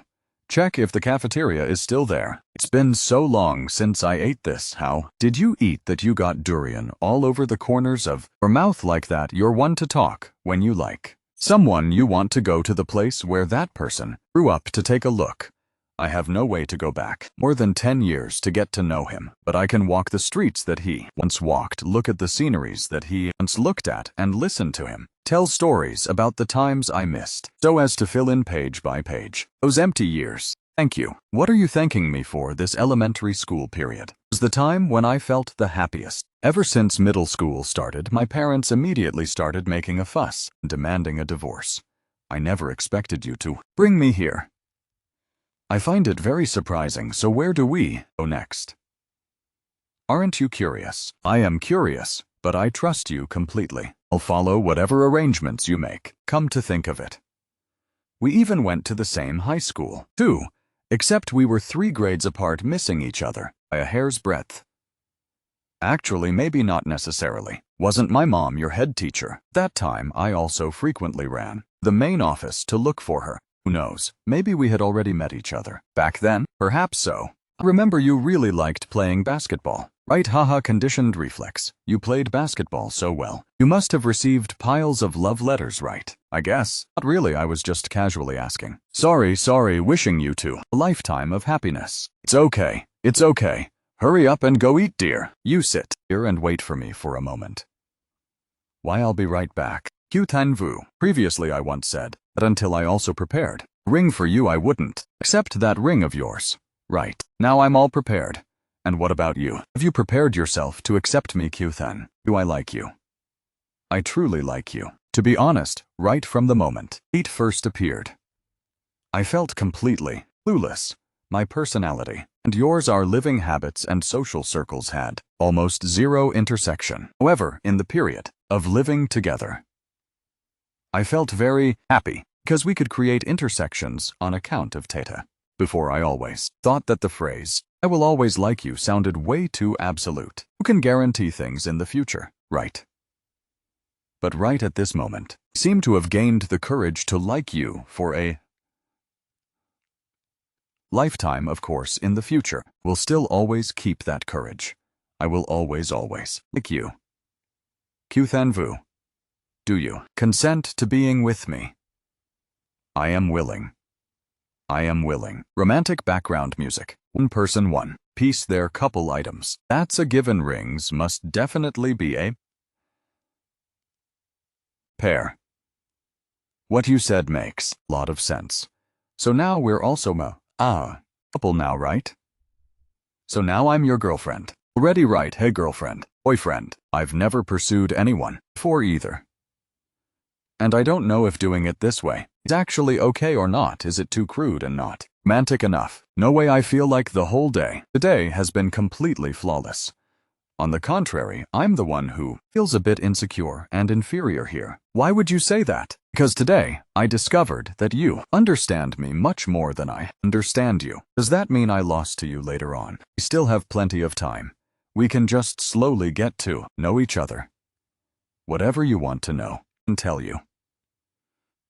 Check if the cafeteria is still there. It's been so long since I ate this. How did you eat that you got durian all over the corners of your mouth like that? You're one to talk when you like someone. You want to go to the place where that person grew up to take a look. I have no way to go back more than 10 years to get to know him, but I can walk the streets that he once walked, look at the sceneries that he once looked at, and listen to him tell stories about the times I missed, so as to fill in page by page those empty years. Thank you. What are you thanking me for? This elementary school period was the time when I felt the happiest. Ever since middle school started, my parents immediately started making a fuss and demanding a divorce. I never expected you to bring me here. I find it very surprising, so where do we go next? Aren't you curious? I am curious, but I trust you completely. I'll follow whatever arrangements you make. Come to think of it, we even went to the same high school, too, except we were 3 grades apart, missing each other by a hair's breadth. Actually, maybe not necessarily. Wasn't my mom your head teacher? That time, I also frequently ran the main office to look for her. Who knows, maybe we had already met each other back then, perhaps so. I remember you really liked playing basketball, right? Haha, conditioned reflex. You played basketball so well. You must have received piles of love letters, right? I guess. Not really, I was just casually asking. Sorry, wishing you two a lifetime of happiness. It's okay. Hurry up and go eat, dear. You sit here and wait for me for a moment. Why, I'll be right back. Kyuthan Vu. Previously I once said that until I also prepared a ring for you I wouldn't accept that ring of yours. Right, now I'm all prepared. And what about you? Have you prepared yourself to accept me, Kyuthan? Do I like you? I truly like you. To be honest, right from the moment Pete first appeared, I felt completely clueless. My personality and yours, our living habits and social circles had almost zero intersection. However, in the period of living together, I felt very happy because we could create intersections on account of Tata. Before, I always thought that the phrase, I will always like you, sounded way too absolute. Who can guarantee things in the future, right? But right at this moment, I seem to have gained the courage to like you for a lifetime. Of course, in the future, will still always keep that courage. I will always like you. Kyuthan Vu. Do you consent to being with me? I am willing. Romantic background music. One person, one piece, their couple items. That's a given. Rings must definitely be a pair. What you said makes a lot of sense. So now we're also couple now, right? So now I'm your girlfriend. Already, right? Hey, girlfriend, boyfriend. I've never pursued anyone before either. And I don't know if doing it this way is actually okay or not. Is it too crude and not romantic enough? No way. I feel like the whole day today has been completely flawless. On the contrary, I'm the one who feels a bit insecure and inferior here. Why would you say that? Because today I discovered that you understand me much more than I understand you. Does that mean I lost to you later on? We still have plenty of time. We can just slowly get to know each other. Whatever you want to know, I can tell you.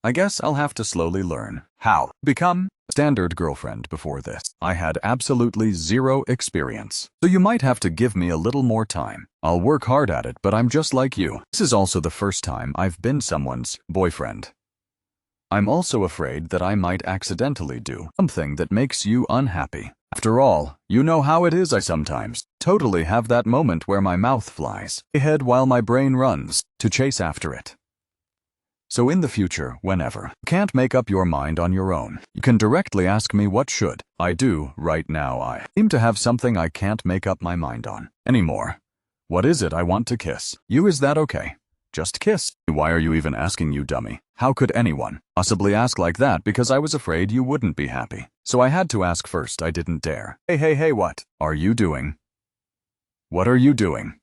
I guess I'll have to slowly learn how to become a standard girlfriend. Before this, I had absolutely zero experience. So you might have to give me a little more time. I'll work hard at it, but I'm just like you. This is also the first time I've been someone's boyfriend. I'm also afraid that I might accidentally do something that makes you unhappy. After all, you know how it is. I sometimes totally have that moment where my mouth flies ahead while my brain runs to chase after it. So in the future, whenever you can't make up your mind on your own, you can directly ask me what should I do. Right now I seem to have something I can't make up my mind on anymore. What is it? I want to kiss you. Is that okay? Just kiss. Why are you even asking, you dummy? How could anyone possibly ask like that? Because I was afraid you wouldn't be happy. So I had to ask first. I didn't dare. Hey, what are you doing? What are you doing?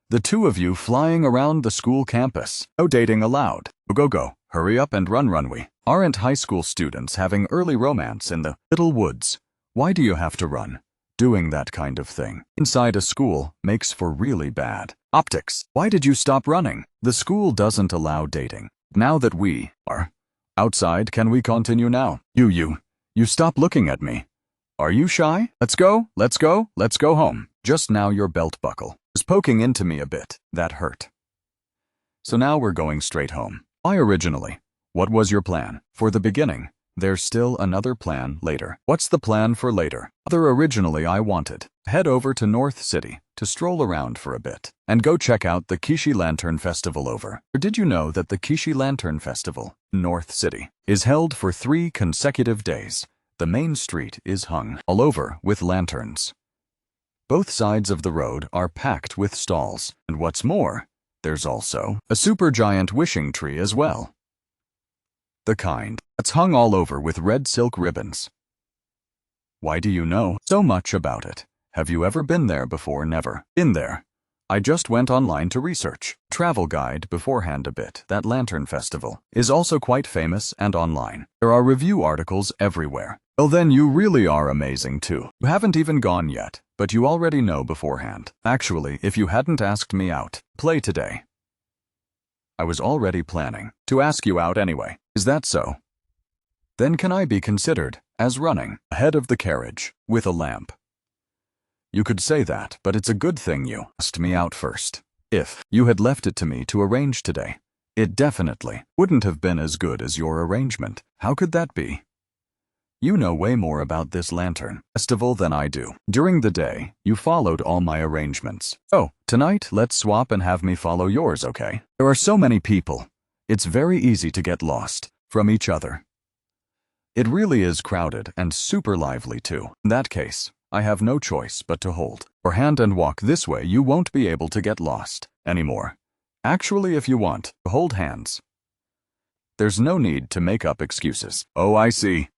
The two of you flying around the school campus. No dating allowed. Go. Hurry up and run. We aren't high school students having early romance in the little woods. Why do you have to run? Doing that kind of thing inside a school makes for really bad optics. Why did you stop running? The school doesn't allow dating. Now that we are outside, can we continue now? You stop looking at me. Are you shy? Let's go home. Just now your belt buckle was poking into me a bit. That hurt. So now we're going straight home. Why originally? What was your plan for the beginning? There's still another plan later. What's the plan for later? Originally I wanted to head over to North City to stroll around for a bit and go check out the Kishi Lantern Festival over. Or did you know that the Kishi Lantern Festival in North City is held for 3 consecutive days? The main street is hung all over with lanterns. Both sides of the road are packed with stalls, and what's more, there's also a super giant wishing tree as well. The kind that's hung all over with red silk ribbons. Why do you know so much about it? Have you ever been there before? Never been there. I just went online to research travel guide beforehand a bit. That lantern festival is also quite famous and online. There are review articles everywhere. Well, then you really are amazing too. You haven't even gone yet, but you already know beforehand. Actually, if you hadn't asked me out, play today, I was already planning to ask you out anyway. Is that so? Then can I be considered as running ahead of the carriage with a lamp? You could say that, but it's a good thing you asked me out first. If you had left it to me to arrange today, it definitely wouldn't have been as good as your arrangement. How could that be? You know way more about this lantern festival than I do. During the day, you followed all my arrangements. Oh, tonight let's swap and have me follow yours, okay? There are so many people. It's very easy to get lost from each other. It really is crowded and super lively too. In that case, I have no choice but to hold your hand and walk this way. You won't be able to get lost anymore. Actually, if you want to hold hands, there's no need to make up excuses. Oh, I see.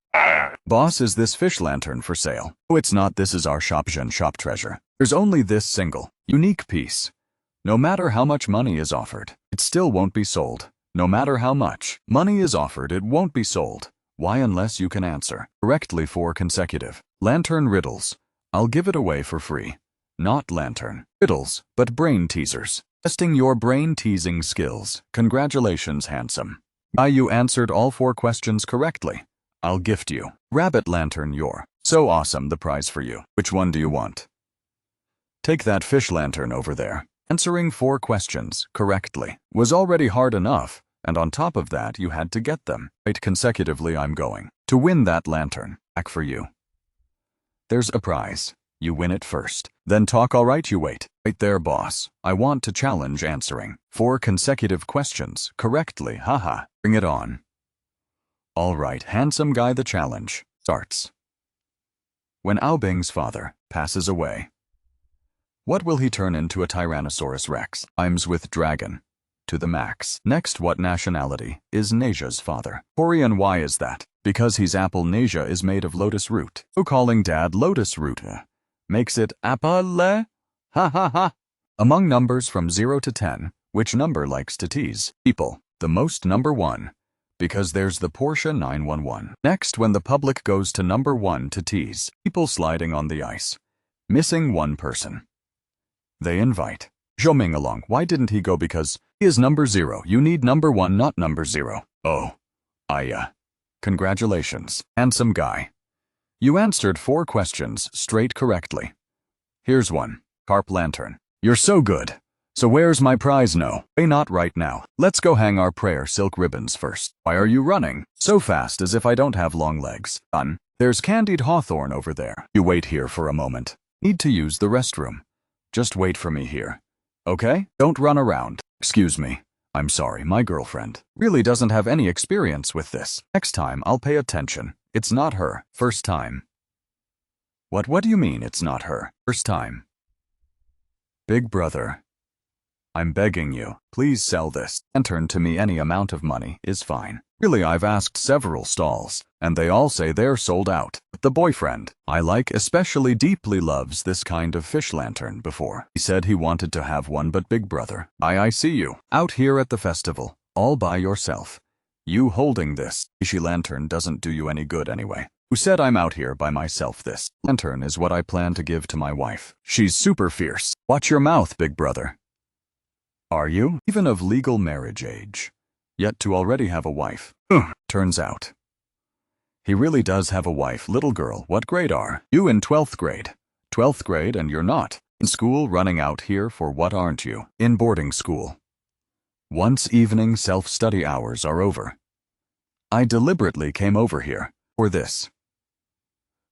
Boss, is this fish lantern for sale? Oh, it's not. This is our shop treasure. There's only this single, unique piece. No matter how much money is offered, it still won't be sold. No matter how much money is offered, it won't be sold. Why? Unless you can answer correctly 4 consecutive lantern riddles. I'll give it away for free. Not lantern riddles, but brain teasers. Testing your brain teasing skills. Congratulations, handsome guy. You answered all 4 questions correctly. I'll gift you rabbit lantern. You're so awesome. The prize for you. Which one do you want? Take that fish lantern over there. Answering 4 questions correctly was already hard enough, and on top of that you had to get them right consecutively. I'm going to win that lantern back for you. There's a prize. You win it first, then talk. All right, you wait. Right there, boss. I want to challenge answering 4 consecutive questions correctly. Haha, bring it on. All right, handsome guy, the challenge starts. When Aobing's father passes away, what will he turn into? A Tyrannosaurus Rex. Rhymes with dragon to the max. Next, what nationality is Naja's father? Korean. Why is that? Because he's apple. Naja is made of lotus root. So calling dad lotus root makes it apple. Ha ha ha. Among numbers from 0 to 10, which number likes to tease people the most? Number 1. Because there's the Porsche 911. Next, when the public goes to number 1 to tease people sliding on the ice, missing one person, they invite Zhoming along. Why didn't he go? Because he is number 0. You need number 1, not number 0. Oh, congratulations, handsome guy. You answered 4 questions straight correctly. Here's one. Carp lantern. You're so good. So where's my prize? No. Hey, not right now. Let's go hang our prayer silk ribbons first. Why are you running so fast as if I don't have long legs? There's candied hawthorn over there. You wait here for a moment. Need to use the restroom. Just wait for me here. Okay? Don't run around. Excuse me. I'm sorry, my girlfriend really doesn't have any experience with this. Next time, I'll pay attention. It's not her first time. What do you mean it's not her first time? Big brother, I'm begging you, please sell this. Lantern to me, any amount of money is fine. Really, I've asked several stalls, and they all say they're sold out. But the boyfriend I like especially deeply loves this kind of fish lantern before. He said he wanted to have one, but big brother, I see you out here at the festival, all by yourself. You holding this fishy lantern doesn't do you any good anyway. Who said I'm out here by myself? This lantern is what I plan to give to my wife. She's super fierce. Watch your mouth, big brother. Are you even of legal marriage age, yet to already have a wife? Turns out he really does have a wife. Little girl, what grade are you? In 12th grade. 12th grade, and you're not in school? Running out here for what? Aren't you in boarding school? Once evening self-study hours are over, I deliberately came over here for this.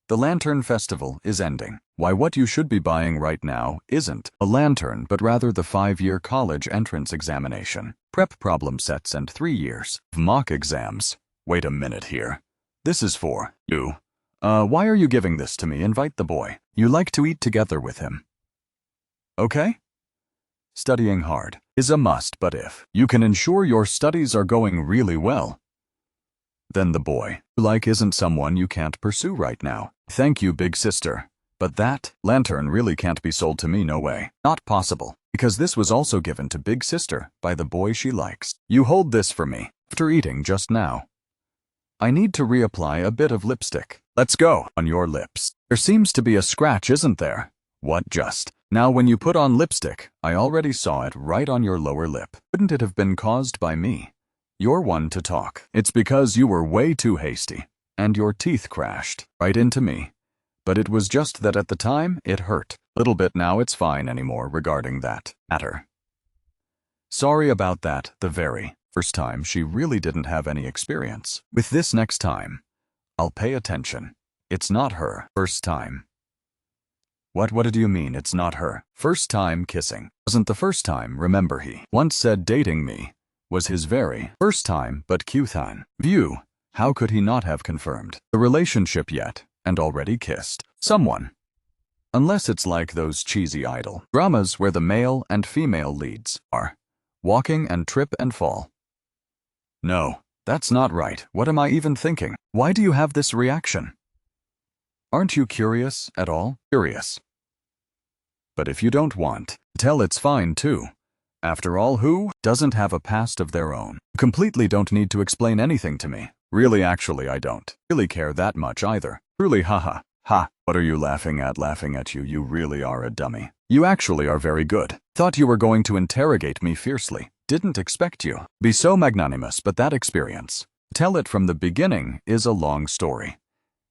The Lantern Festival is ending. Why, what you should be buying right now isn't a lantern, but rather the 5-year college entrance examination, prep problem sets, and 3 years of mock exams. Wait a minute here. This is for you. Why are you giving this to me? Invite the boy you like to eat together with him. Okay? Studying hard is a must, but if you can ensure your studies are going really well, then the boy you like isn't someone you can't pursue right now. Thank you, big sister. But that lantern really can't be sold to me, no way. Not possible, because this was also given to big sister by the boy she likes. You hold this for me after eating just now. I need to reapply a bit of lipstick. Let's go. On your lips. There seems to be a scratch, isn't there? What just? Now when you put on lipstick, I already saw it right on your lower lip. Couldn't it have been caused by me? You're one to talk. It's because you were way too hasty, and your teeth crashed right into me. But it was just that at the time, it hurt a little bit. Now it's fine anymore regarding that matter. Sorry about that. The very first time, she really didn't have any experience with this. Next time, I'll pay attention. It's not her first time. What do you mean it's not her first time kissing? Wasn't the first time, remember he once said dating me was his very first time, but Qthan view, how could he not have confirmed the relationship yet and already kissed someone? Unless it's like those cheesy idol dramas where the male and female leads are walking and trip and fall. No, that's not right. What am I even thinking? Why do you have this reaction? Aren't you curious at all? Curious. But if you don't want to tell, it's fine too. After all, who doesn't have a past of their own? You completely don't need to explain anything to me. Really, actually, I don't really care that much either. Truly, haha. Ha, what are you laughing at? Laughing at you. You really are a dummy. You actually are very good. Thought you were going to interrogate me fiercely. Didn't expect you. Be so magnanimous, but that experience, tell it from the beginning, is a long story.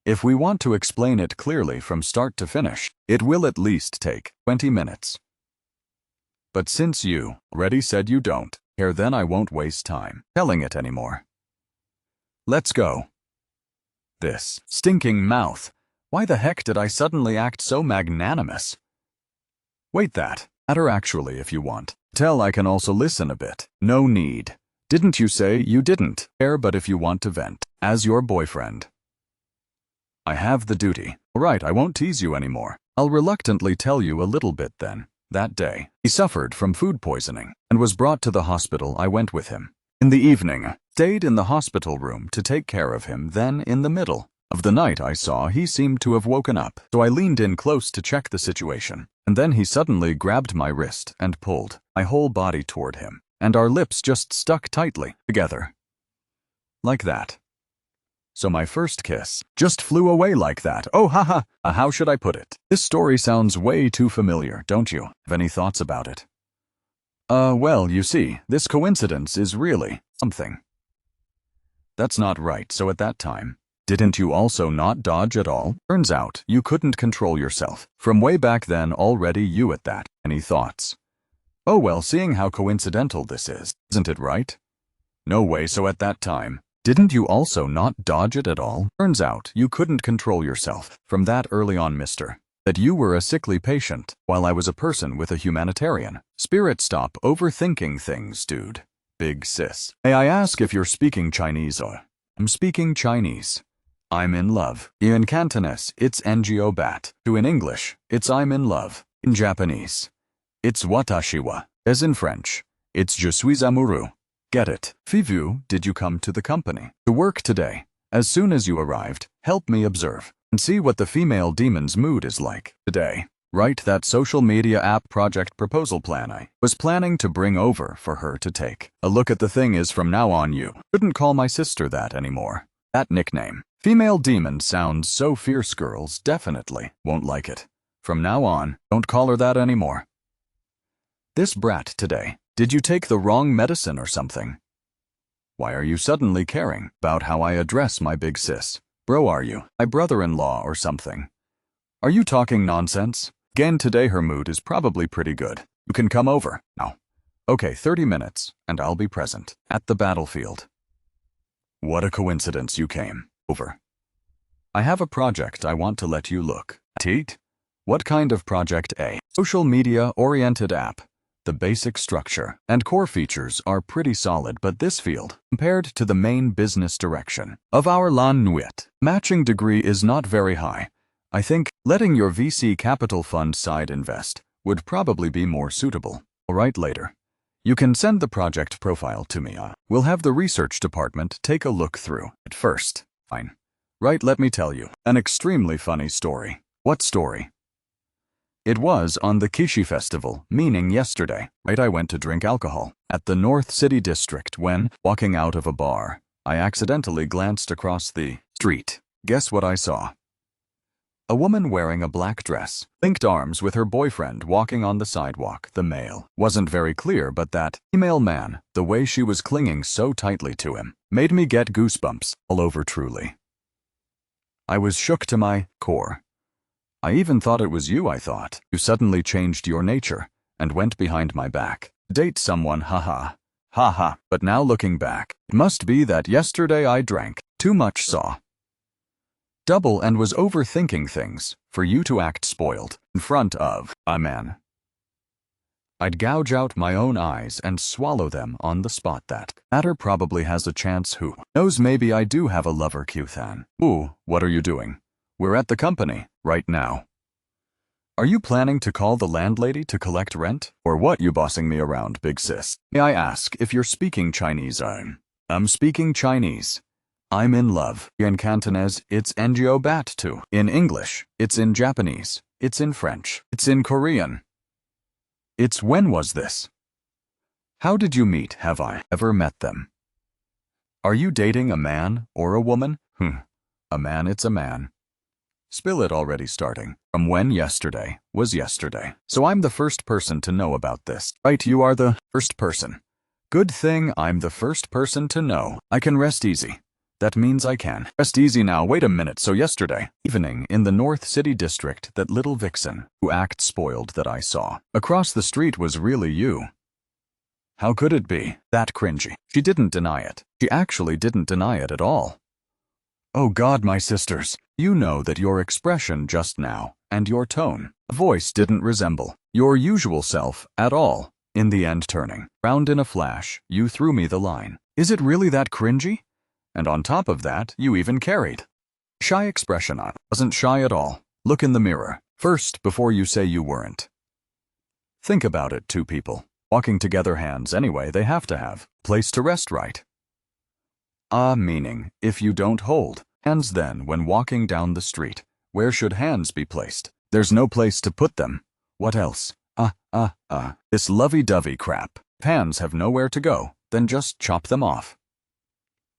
If we want to explain it clearly from start to finish, it will at least take 20 minutes. But since you already said you don't care, then I won't waste time telling it anymore. Let's go. This stinking mouth. Why the heck did I suddenly act so magnanimous? Wait, that matter actually, if you want. Tell, I can also listen a bit. No need. Didn't you say you didn't care? But if you want to vent, as your boyfriend, I have the duty. All right, I won't tease you anymore. I'll reluctantly tell you a little bit then. That day, he suffered from food poisoning and was brought to the hospital. I went with him. In the evening, stayed in the hospital room to take care of him. Then, in the middle of the night, I saw he seemed to have woken up. So I leaned in close to check the situation. And then he suddenly grabbed my wrist and pulled my whole body toward him. And our lips just stuck tightly together. Like that. So my first kiss just flew away like that. Oh, haha. How should I put it? This story sounds way too familiar, don't you? Have any thoughts about it? Well, you see, this coincidence is really something. That's not right. So at that time, didn't you also not dodge at all? Turns out you couldn't control yourself. From way back then already, you at that. Any thoughts? Oh well, seeing how coincidental this is, isn't it right? No way, so at that time, didn't you also not dodge it at all? Turns out you couldn't control yourself from that early on, mister. That you were a sickly patient, while I was a person with a humanitarian spirit. Stop overthinking things, dude. Big sis. May I ask if you're speaking Chinese or? I'm speaking Chinese. I'm in love. In Cantonese, it's NGO bat. In English, it's I'm in love. In Japanese, it's watashi wa. As in French, it's je suis amoureux. Get it? Fivu, did you come to the company to work today? As soon as you arrived, help me observe and see what the female demon's mood is like today. Write that social media app project proposal plan I was planning to bring over for her to take a look at. The thing is, from now on you shouldn't call my sister that anymore. That nickname. Female demon sounds so fierce, girls definitely won't like it. From now on, don't call her that anymore. This brat today. Did you take the wrong medicine or something? Why are you suddenly caring about how I address my big sis? Bro, are you my brother-in-law or something? Are you talking nonsense? Again, today her mood is probably pretty good. You can come over now. Okay, 30 minutes, and I'll be present at the battlefield. What a coincidence you came over. I have a project I want to let you look at. What kind of project? A social media-oriented app. The basic structure and core features are pretty solid, but this field, compared to the main business direction of our Lan Nuit, matching degree is not very high. I think letting your VC capital fund side invest would probably be more suitable. All right, later. You can send the project profile to me. We'll have the research department take a look through it first. Fine. Right, let me tell you an extremely funny story. What story? It was on the Kishi Festival, meaning yesterday, right? I went to drink alcohol at the North City District when, walking out of a bar, I accidentally glanced across the street. Guess what I saw? A woman wearing a black dress, linked arms with her boyfriend walking on the sidewalk. The male wasn't very clear, but that female man, the way she was clinging so tightly to him, made me get goosebumps all over truly. I was shook to my core. I even thought it was you. I thought you suddenly changed your nature and went behind my back. Date someone, haha. Haha. But now looking back, it must be that yesterday I drank too much, saw double, and was overthinking things for you to act spoiled in front of a man. I'd gouge out my own eyes and swallow them on the spot. That matter probably has a chance. Who knows, maybe I do have a lover. Q-Than. Ooh, what are you doing? We're at the company right now. Are you planning to call the landlady to collect rent? Or what, you bossing me around, big sis? May I ask if you're speaking Chinese? I'm speaking Chinese. I'm in love. In Cantonese, it's NGO bat too. In English, it's in Japanese. It's in French. It's in Korean. It's when was this? How did you meet? Have I ever met them? Are you dating a man or a woman? A man, it's a man. Spill it already. Starting from when yesterday was yesterday. So I'm the first person to know about this. Right, you are the first person. Good thing I'm the first person to know. I can rest easy. That means I can rest easy now. Wait a minute, so yesterday evening in the North City District, that little vixen who acted spoiled that I saw across the street was really you. How could it be that cringy? She didn't deny it. She actually didn't deny it at all. Oh God, my sisters, you know that your expression just now and your tone of voice didn't resemble your usual self at all. In the end, turning round in a flash, you threw me the line. Is it really that cringy? And on top of that, you even carried shy expression on. Wasn't shy at all. Look in the mirror first before you say you weren't. Think about it, two people walking together, hands anyway, they have to have place to rest, right? Meaning, if you don't hold hands then when walking down the street, where should hands be placed? There's no place to put them. What else? This lovey-dovey crap. If hands have nowhere to go, then just chop them off.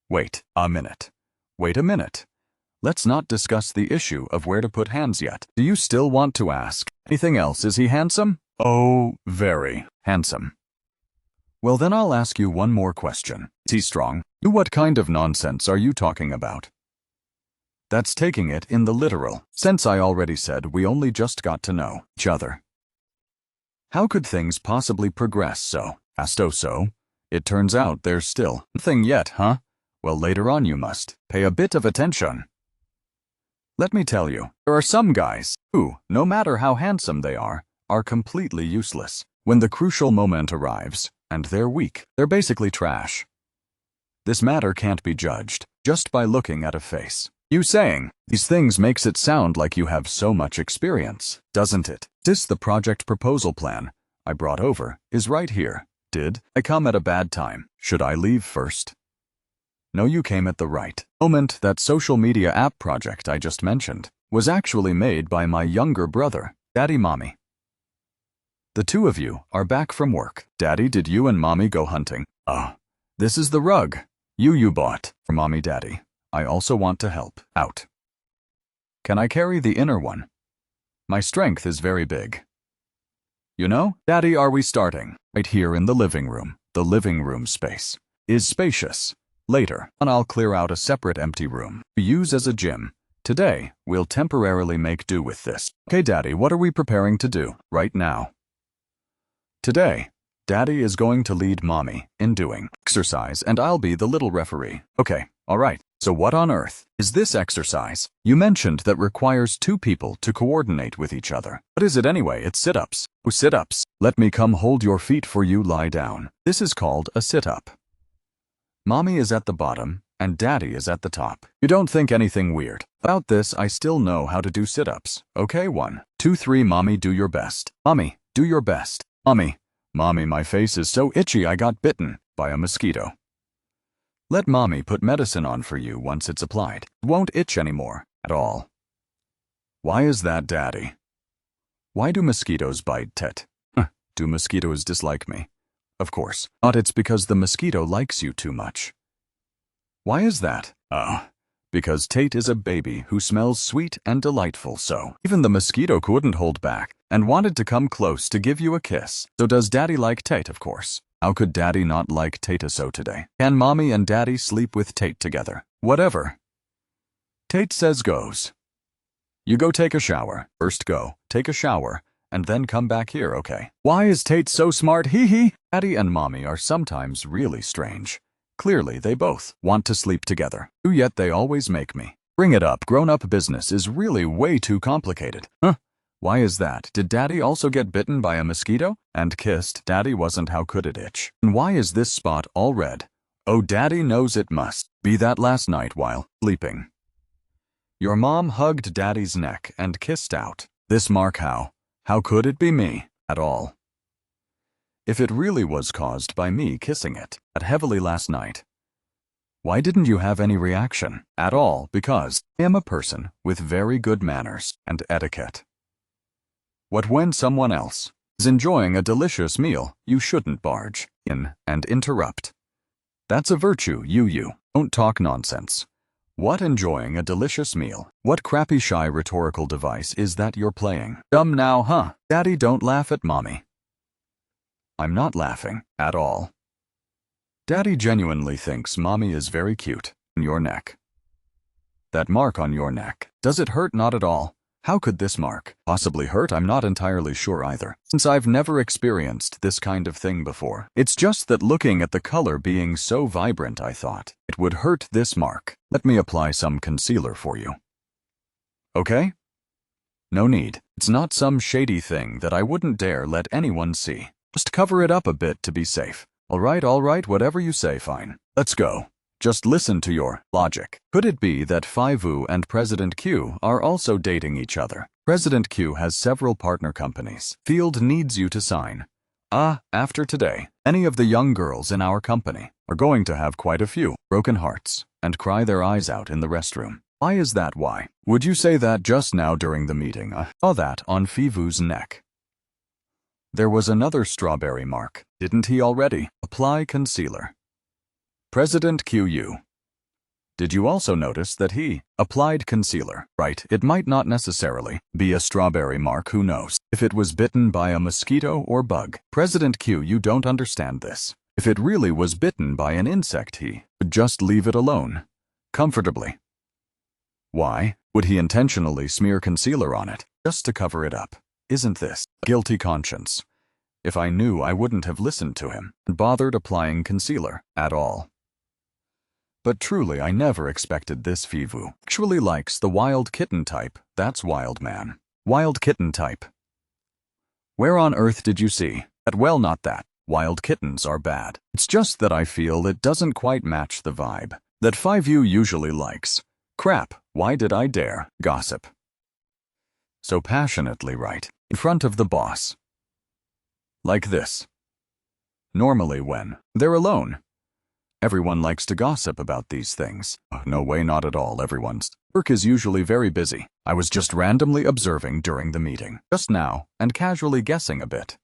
Wait a minute. Wait a minute. Let's not discuss the issue of where to put hands yet. Do you still want to ask anything else? Is he handsome? Oh, very handsome. Well, then I'll ask you one more question. Is he strong? What kind of nonsense are you talking about? That's taking it in the literal sense. I already said we only just got to know each other. How could things possibly progress so fast? Oh, so it turns out there's still nothing yet, huh? Well, later on you must pay a bit of attention. Let me tell you, there are some guys who, no matter how handsome they are completely useless. When the crucial moment arrives, and they're weak, they're basically trash. This matter can't be judged just by looking at a face. You saying these things makes it sound like you have so much experience, doesn't it? The project proposal plan I brought over is right here. Did I come at a bad time? Should I leave first? No, you came at the right moment. That social media app project I just mentioned was actually made by my younger brother, Daddy Mommy. The two of you are back from work. Daddy, did you and Mommy go hunting? This is the rug you bought for Mommy. Daddy, I also want to help out. Can I carry the inner one? My strength is very big. You know, Daddy, are we starting? Right here in the living room. The living room space is spacious. Later on, I'll clear out a separate empty room to use as a gym. Today, we'll temporarily make do with this. Okay, Daddy, what are we preparing to do right now? Today, Daddy is going to lead Mommy in doing exercise, and I'll be the little referee. Okay, all right. So what on earth is this exercise you mentioned that requires two people to coordinate with each other? What is it anyway? It's sit-ups. Oh, sit-ups. Let me come hold your feet for you. Lie down. This is called a sit-up. Mommy is at the bottom, and Daddy is at the top. You don't think anything weird about this? I still know how to do sit-ups. Okay, 1, 2, 3. Mommy, do your best. Mommy, do your best. Mommy, my face is so itchy I got bitten by a mosquito. Let Mommy put medicine on for you once it's applied. It won't itch anymore at all. Why is that, Daddy? Why do mosquitoes bite, Tet? Do mosquitoes dislike me? Of course not. It's because the mosquito likes you too much. Why is that? Because Tate is a baby who smells sweet and delightful, so even the mosquito couldn't hold back and wanted to come close to give you a kiss. So does Daddy like Tate? Of course. How could Daddy not like Tate so today? Can Mommy and Daddy sleep with Tate together? Whatever Tate says goes. You go take a shower. First go take a shower, and then come back here, okay? Why is Tate so smart? Hee hee. Daddy and Mommy are sometimes really strange. Clearly, they both want to sleep together, yet they always make me bring it up. Grown-up business is really way too complicated. Why is that? Did Daddy also get bitten by a mosquito and kissed? Daddy wasn't. How could it itch? And why is this spot all red? Oh, Daddy knows it must be that last night while sleeping. Your mom hugged Daddy's neck and kissed out this mark. How could it be me at all? If it really was caused by me kissing it that heavily last night, why didn't you have any reaction at all? Because I am a person with very good manners and etiquette. What when someone else is enjoying a delicious meal, you shouldn't barge in and interrupt. That's a virtue. You don't talk nonsense. What, enjoying a delicious meal? What crappy shy rhetorical device is that you're playing? Dumb now, huh? Daddy, don't laugh at Mommy. I'm not laughing at all. Daddy genuinely thinks Mommy is very cute. On your neck. That mark on your neck, does it hurt? Not at all. How could this mark possibly hurt? I'm not entirely sure either, since I've never experienced this kind of thing before. It's just that looking at the color being so vibrant, I thought it would hurt. This mark. Let me apply some concealer for you. Okay? No need. It's not some shady thing that I wouldn't dare let anyone see. Just cover it up a bit to be safe. All right, whatever you say, fine. Let's go. Just listen to your logic. Could it be that Fivu and President Q are also dating each other? President Q has several partner companies. Field needs you to sign. After today, any of the young girls in our company are going to have quite a few broken hearts and cry their eyes out in the restroom. Why is that? Why would you say that just now during the meeting? I saw that on Fivu's neck. There was another strawberry mark. Didn't he already apply concealer? President QU. Did you also notice that he applied concealer? Right, it might not necessarily be a strawberry mark, who knows if it was bitten by a mosquito or bug. President Q, you don't understand this. If it really was bitten by an insect, he would just leave it alone, comfortably. Why would he intentionally smear concealer on it, just to cover it up? Isn't this a guilty conscience? If I knew, I wouldn't have listened to him and bothered applying concealer at all. But truly, I never expected this Fivu. Actually likes the wild kitten type. That's wild, man. Wild kitten type. Where on earth did you see that? Well, not that. Wild kittens are bad. It's just that I feel it doesn't quite match the vibe that Fivu usually likes. Crap, why did I dare gossip so passionately right in front of the boss? Like this. Normally when they're alone, everyone likes to gossip about these things. No way, not at all. Everyone's work is usually very busy. I was just randomly observing during the meeting just now and casually guessing a bit.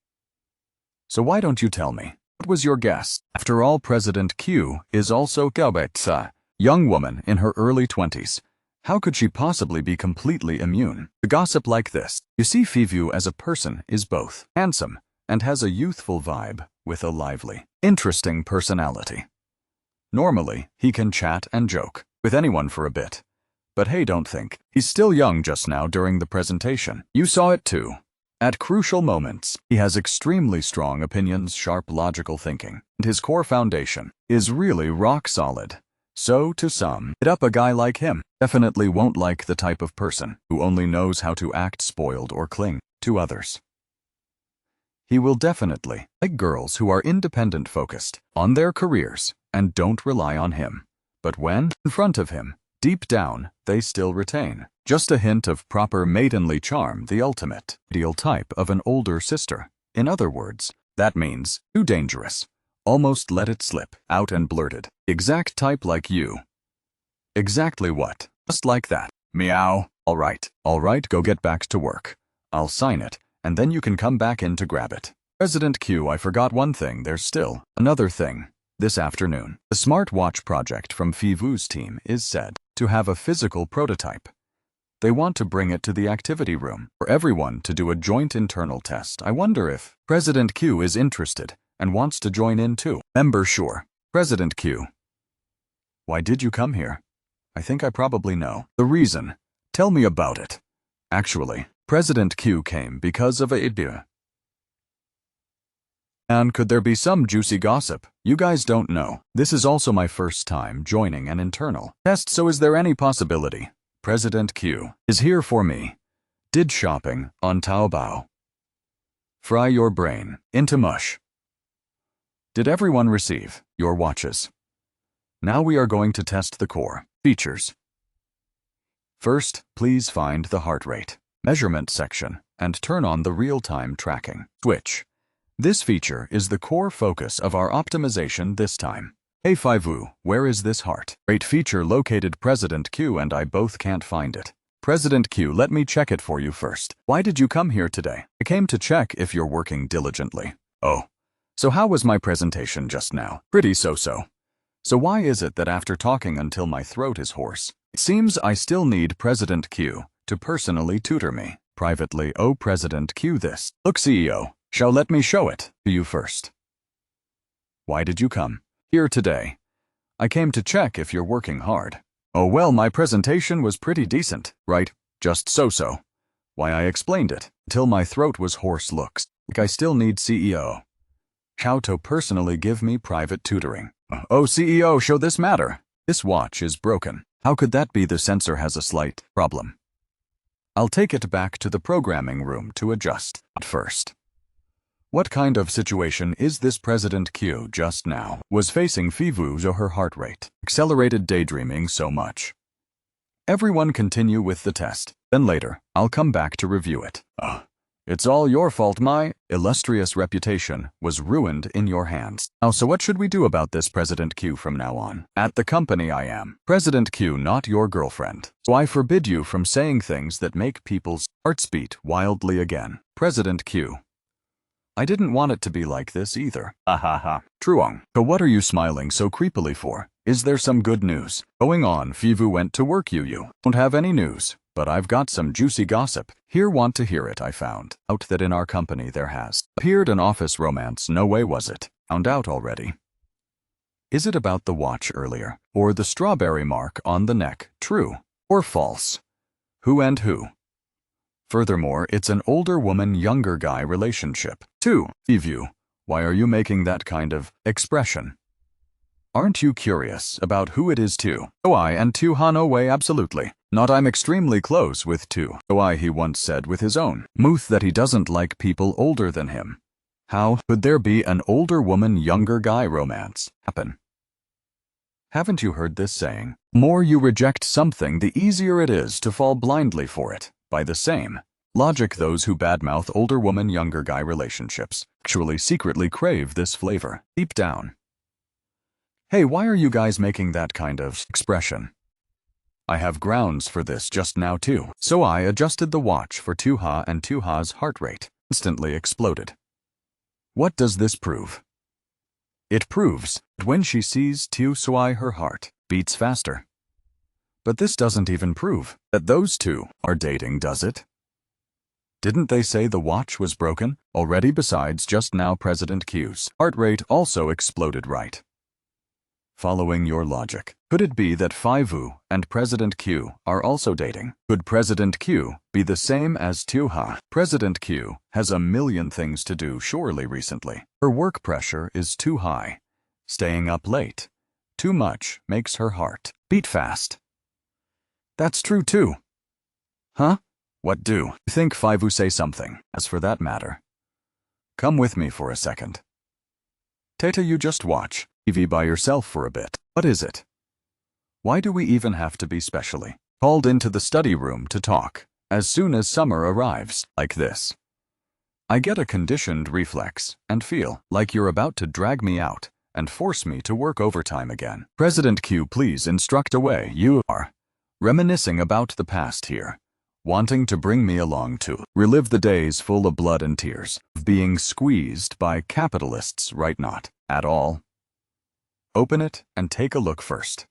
So why don't you tell me? What was your guess? After all, President Q is also a young woman in her early 20s. How could she possibly be completely immune to gossip like this? You see, Fivu as a person is both handsome and has a youthful vibe with a lively, interesting personality. Normally, he can chat and joke with anyone for a bit. But hey, don't think he's still young just now during the presentation. You saw it too. At crucial moments, he has extremely strong opinions, sharp logical thinking, and his core foundation is really rock solid. So, to sum it up, a guy like him definitely won't like the type of person who only knows how to act spoiled or cling to others. He will definitely like girls who are independent, focused on their careers, and don't rely on him. But when in front of him, deep down, they still retain just a hint of proper maidenly charm, the ultimate ideal type of an older sister. In other words, that means too dangerous. Almost let it slip out and blurted. Exact type like you. Exactly what? Just like that. Meow. All right, go get back to work. I'll sign it, and then you can come back in to grab it. President Q, I forgot one thing. There's still another thing. This afternoon, the smartwatch project from Fivu's team is said to have a physical prototype. They want to bring it to the activity room for everyone to do a joint internal test. I wonder if President Q is interested and wants to join in too. Member, sure. President Q. Why did you come here? I think I probably know the reason. Tell me about it. Actually, President Q came because of a idea. And could there be some juicy gossip? You guys don't know. This is also my first time joining an internal test, so is there any possibility President Q is here for me? Did shopping on Taobao fry your brain into mush? Did everyone receive your watches? Now we are going to test the core features. First, please find the heart rate measurement section and turn on the real-time tracking switch. This feature is the core focus of our optimization this time. Hey Fivu, where is this heart rate feature located? President Q and I both can't find it. President Q, let me check it for you first. Why did you come here today? I came to check if you're working diligently. Oh, so how was my presentation just now? Pretty so-so. So why is it that after talking until my throat is hoarse, it seems I still need President Q to personally tutor me privately? Oh, President Q, this. Look, CEO, shall let me show it to you first. Why did you come here today? I came to check if you're working hard. Oh well, my presentation was pretty decent, right? Just so-so. Why, I explained it until my throat was hoarse. Looks like I still need CEO how to personally give me private tutoring. Oh, CEO, show this matter. This watch is broken. How could that be? The sensor has a slight problem. I'll take it back to the programming room to adjust. At first, what kind of situation is this? President Q just now was facing Fivu, so her heart rate accelerated, daydreaming so much. Everyone continue with the test. Then later, I'll come back to review it. It's all your fault. My illustrious reputation was ruined in your hands. Now, so what should we do about this, President Q? From now on, at the company I am President Q, not your girlfriend. So I forbid you from saying things that make people's hearts beat wildly again. President Q. I didn't want it to be like this either. Ha ha ha. Truong. So what are you smiling so creepily for? Is there some good news going on? Fivu went to work. You don't have any news. But I've got some juicy gossip. Here, want to hear it? I found out that in our company there has appeared an office romance. No way, was it? Found out already. Is it about the watch earlier, or the strawberry mark on the neck? True or false? Who and who? Furthermore, it's an older woman, younger guy relationship. 2. View. Why are you making that kind of expression? Aren't you curious about who it is too? Oh, I and Tu Ha, no way, absolutely. Not, I'm extremely close with Tu. Oh, I, he once said with his own mouth that he doesn't like people older than him. How could there be an older woman, younger guy romance happen? Haven't you heard this saying? The more you reject something, the easier it is to fall blindly for it. By the same logic, those who badmouth older woman, younger guy relationships actually secretly crave this flavor deep down. Hey, why are you guys making that kind of expression? I have grounds for this just now too. So I adjusted the watch for Tu Ha, and Tu Ha's heart rate instantly exploded. What does this prove? It proves that when she sees Tu Sui, her heart beats faster. But this doesn't even prove that those two are dating, does it? Didn't they say the watch was broken already? Besides, just now President Q's heart rate also exploded, right? Following your logic, could it be that Faivu and President Q are also dating? Could President Q be the same as Tu Ha? President Q has a million things to do surely recently. Her work pressure is too high. Staying up late too much makes her heart beat fast. That's true too. Huh? What do you think? Faivu, say something. As for that matter, come with me for a second. Teta, you just watch TV by yourself for a bit. What is it? Why do we even have to be specially called into the study room to talk as soon as summer arrives like this? I get a conditioned reflex and feel like you're about to drag me out and force me to work overtime again. President Q, please instruct away. You are reminiscing about the past here, wanting to bring me along to relive the days full of blood and tears of being squeezed by capitalists, right? Not at all. Open it and take a look first.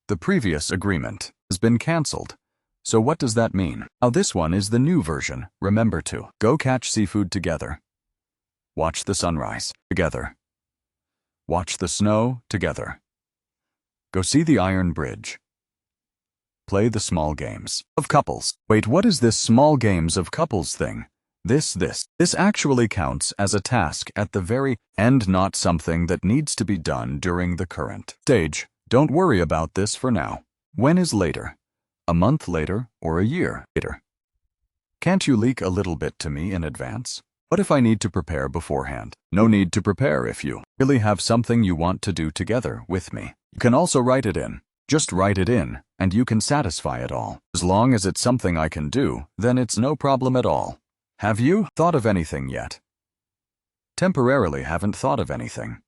The previous agreement has been cancelled. So what does that mean? Now this one is the new version. Remember to go catch seafood together. Watch the sunrise together. Watch the snow together. Go see the Iron Bridge. Play the small games of couples. Wait, what is this small games of couples thing? This actually counts as a task at the very end, not something that needs to be done during the current stage. Don't worry about this for now. When is later? A month later or a year later? Can't you leak a little bit to me in advance? What if I need to prepare beforehand? No need to prepare if you really have something you want to do together with me. You can also write it in. Just write it in, and you can satisfy it all. As long as it's something I can do, then it's no problem at all. Have you thought of anything yet? Temporarily haven't thought of anything.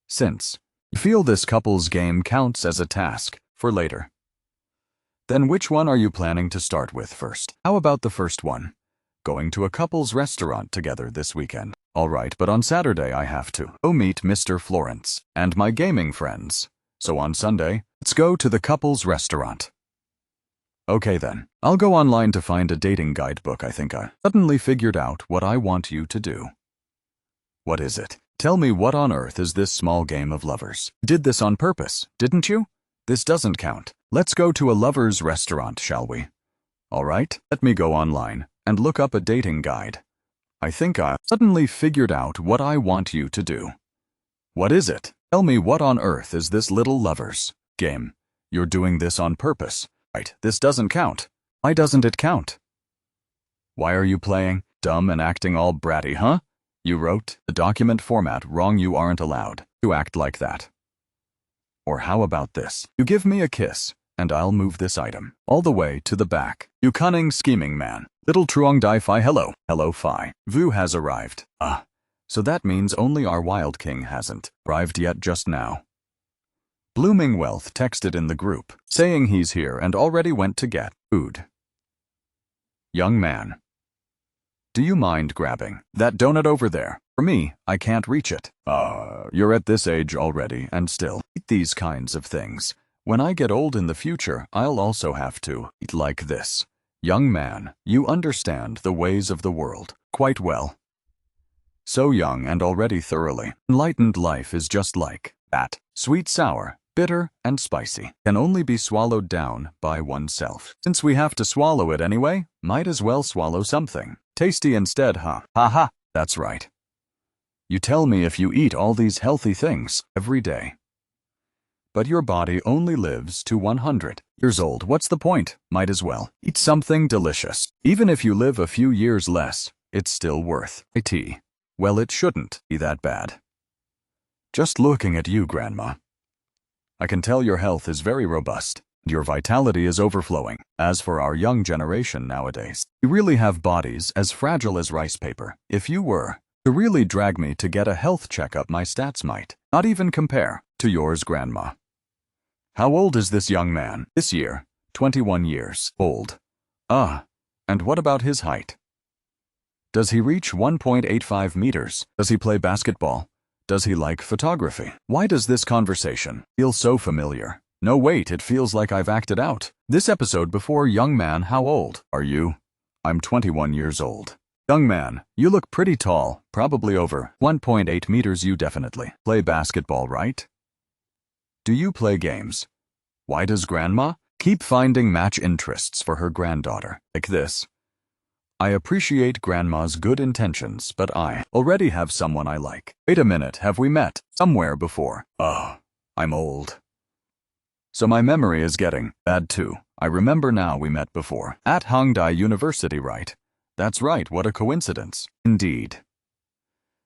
Since you feel this couple's game counts as a task for later, then which one are you planning to start with first? How about the first one? Going to a couple's restaurant together this weekend. All right, but on Saturday I have to go meet Mr. Florence and my gaming friends. So on Sunday, let's go to the couple's restaurant. Okay then, I'll go online to find a dating guidebook. I think I suddenly figured out what I want you to do. What is it? Tell me, what on earth is this small game of lovers? Did this on purpose, didn't you? This doesn't count. Let's go to a lover's restaurant, shall we? All right, let me go online and look up a dating guide. I think I suddenly figured out what I want you to do. What is it? Tell me, what on earth is this little lovers game? You're doing this on purpose. Right, this doesn't count. Why doesn't it count? Why are you playing dumb and acting all bratty, huh? You wrote the document format wrong. You aren't allowed to act like that. Or how about this? You give me a kiss, and I'll move this item all the way to the back. You cunning, scheming man. Little Truong Dai Phi, hello. Hello, Phi. Vu has arrived. So that means only our Wild King hasn't arrived yet just now. Blooming Wealth texted in the group, saying he's here and already went to get food. Young man, do you mind grabbing that donut over there? For me, I can't reach it. You're at this age already and still eat these kinds of things. When I get old in the future, I'll also have to eat like this. Young man, you understand the ways of the world quite well. So young and already thoroughly enlightened. Life is just like that. Sweet sour, bitter and spicy, can only be swallowed down by oneself. Since we have to swallow it anyway, might as well swallow something tasty instead, huh? Haha, that's right. You tell me if you eat all these healthy things every day. But your body only lives to 100 years old. What's the point? Might as well eat something delicious. Even if you live a few years less, it's still worth it. Well, it shouldn't be that bad. Just looking at you, Grandma, I can tell your health is very robust. Your vitality is overflowing. As for our young generation nowadays, we really have bodies as fragile as rice paper. If you were to really drag me to get a health checkup, my stats might not even compare to yours, Grandma. How old is this young man? This year, 21 years old. And what about his height? Does he reach 1.85 meters? Does he play basketball? Does he like photography? Why does this conversation feel so familiar? No, wait, it feels like I've acted out this episode before. Young man, how old are you? I'm 21 years old. Young man, you look pretty tall, probably over 1.8 meters. You definitely play basketball, right? Do you play games? Why does Grandma keep finding match interests for her granddaughter like this? I appreciate Grandma's good intentions, but I already have someone I like. Wait a minute, have we met somewhere before? Oh, I'm old. So my memory is getting bad too. I remember now, we met before at Hongdae University, right? That's right, what a coincidence. Indeed.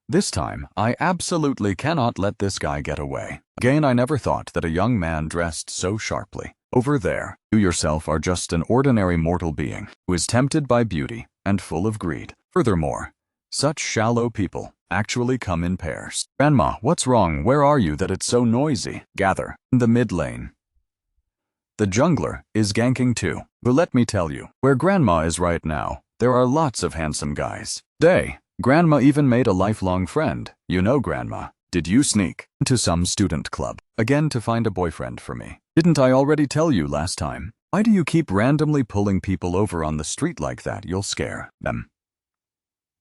This time, I absolutely cannot let this guy get away. Again, I never thought that a young man dressed so sharply. Over there, you yourself are just an ordinary mortal being who is tempted by beauty and full of greed. Furthermore, such shallow people actually come in pairs. Grandma, what's wrong? Where are you that it's so noisy? Gather in the mid lane. The jungler is ganking too. But let me tell you, where Grandma is right now, there are lots of handsome guys. Grandma even made a lifelong friend. You know, Grandma, did you sneak into some student club again to find a boyfriend for me? Didn't I already tell you last time? Why do you keep randomly pulling people over on the street like that? You'll scare them.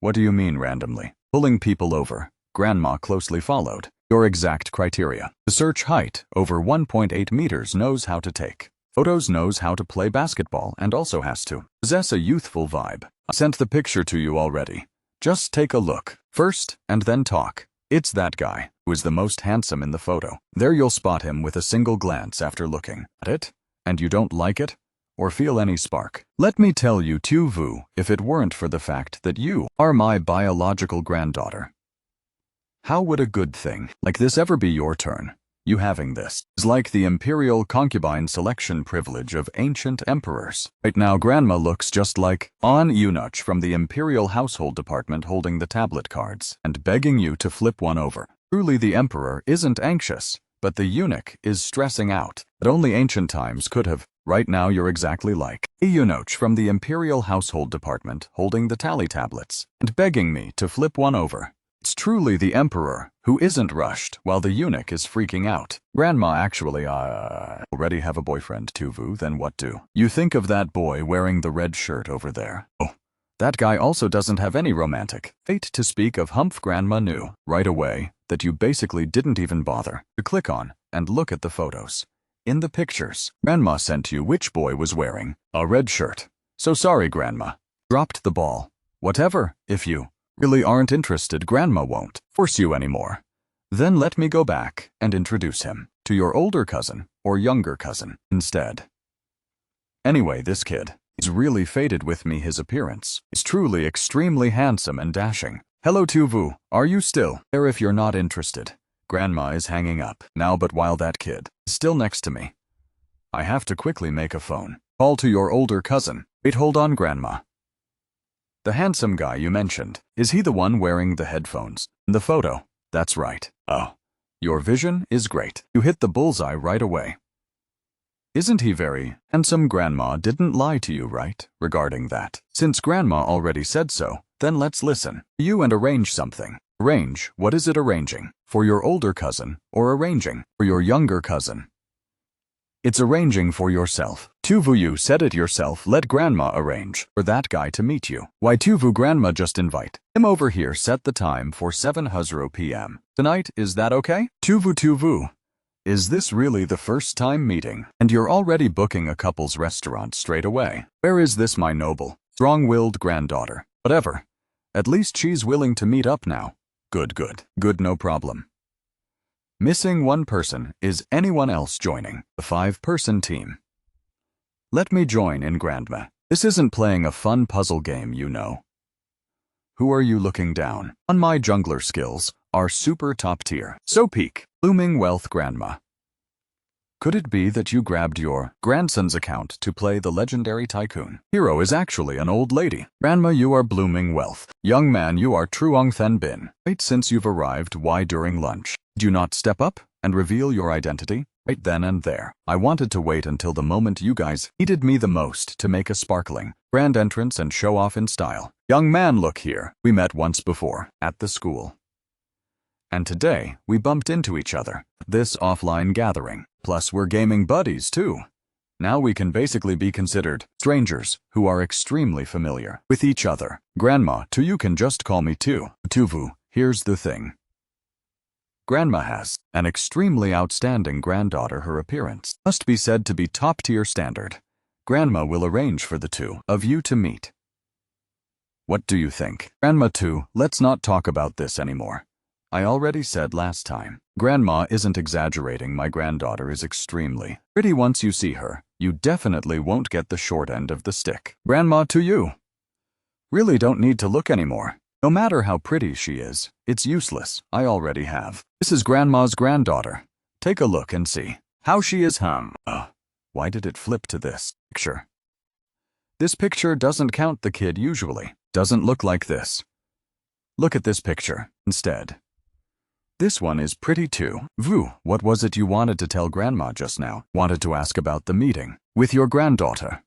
What do you mean randomly pulling people over? Grandma closely followed your exact criteria. To search height over 1.8 meters, knows how to take photos, knows how to play basketball, and also has to possess a youthful vibe. I sent the picture to you already. Just take a look first and then talk. It's that guy who is the most handsome in the photo. There you'll spot him with a single glance after looking at it, and you don't like it or feel any spark. Let me tell you, Tu Vu, if it weren't for the fact that you are my biological granddaughter, how would a good thing like this ever be your turn? You having this is like the imperial concubine selection privilege of ancient emperors. Right now, Grandma looks just like an eunuch from the imperial household department holding the tablet cards and begging you to flip one over. Truly, the emperor isn't anxious, but the eunuch is stressing out. That only ancient times could have. Right now, you're exactly like a eunuch from the imperial household department holding the tally tablets and begging me to flip one over. It's truly the emperor who isn't rushed while the eunuch is freaking out. Grandma actually, already have a boyfriend, Tu Vu. Then what do you think of that boy wearing the red shirt over there? Oh, that guy also doesn't have any romantic fate to speak of. Humph. Grandma knew right away that you basically didn't even bother to click on and look at the photos. In the pictures Grandma sent you, which boy was wearing a red shirt? So sorry, Grandma. Dropped the ball. Whatever, if you really aren't interested, Grandma won't force you anymore. Then let me go back and introduce him to your older cousin or younger cousin instead. Anyway, this kid is really faded with me. His appearance is truly extremely handsome and dashing. Hello, Tu Vu. Are you still there? If you're not interested, Grandma is hanging up now, but while that kid is still next to me, I have to quickly make a phone call to your older cousin. Wait, hold on, Grandma. The handsome guy you mentioned, is he the one wearing the headphones in the photo? That's right. Oh, your vision is great. You hit the bullseye right away. Isn't he very handsome? Grandma didn't lie to you, right, regarding that? Since Grandma already said so, then let's listen to you and arrange something. Arrange? What is it arranging? For your older cousin or arranging for your younger cousin? It's arranging for yourself. Tu Vu, you said it yourself. Let Grandma arrange for that guy to meet you. Why, Tu Vu, Grandma just invite him over here. Set the time for 7:00 p.m. tonight. Is that okay? Tu Vu, Is this really the first time meeting? And you're already booking a couple's restaurant straight away. Where is this, my noble, strong-willed granddaughter? Whatever. At least she's willing to meet up now. Good, no problem. Missing one person. Is anyone else joining the 5-person team? Let me join in, Grandma. This isn't playing a fun puzzle game, you know. Who are you looking down on? My jungler skills are super top tier. So peak. Blooming wealth, Grandma. Could it be that you grabbed your grandson's account to play the legendary tycoon? Hero is actually an old lady. Grandma, you are blooming wealth. Young man, you are Truong Then Bin. Wait, since you've arrived, why during lunch? Do you not step up and reveal your identity? Right then and there. I wanted to wait until the moment you guys needed me the most to make a sparkling grand entrance and show off in style. Young man, look here. We met once before at the school. And today, we bumped into each other. This offline gathering. Plus, we're gaming buddies, too. Now we can basically be considered strangers who are extremely familiar with each other. Grandma, you can just call me Tuvu. Here's the thing. Grandma has an extremely outstanding granddaughter. Her appearance must be said to be top-tier standard. Grandma will arrange for the two of you to meet. What do you think? Grandma, let's not talk about this anymore. I already said last time. Grandma isn't exaggerating. My granddaughter is extremely pretty. Once you see her, you definitely won't get the short end of the stick. Grandma, you really don't need to look anymore. No matter how pretty she is, it's useless. I already have. This is Grandma's granddaughter. Take a look and see how she is. Why did it flip to this picture? This picture doesn't count. The kid usually doesn't look like this. Look at this picture instead. This one is pretty too. What was it you wanted to tell Grandma just now? Wanted to ask about the meeting with your granddaughter.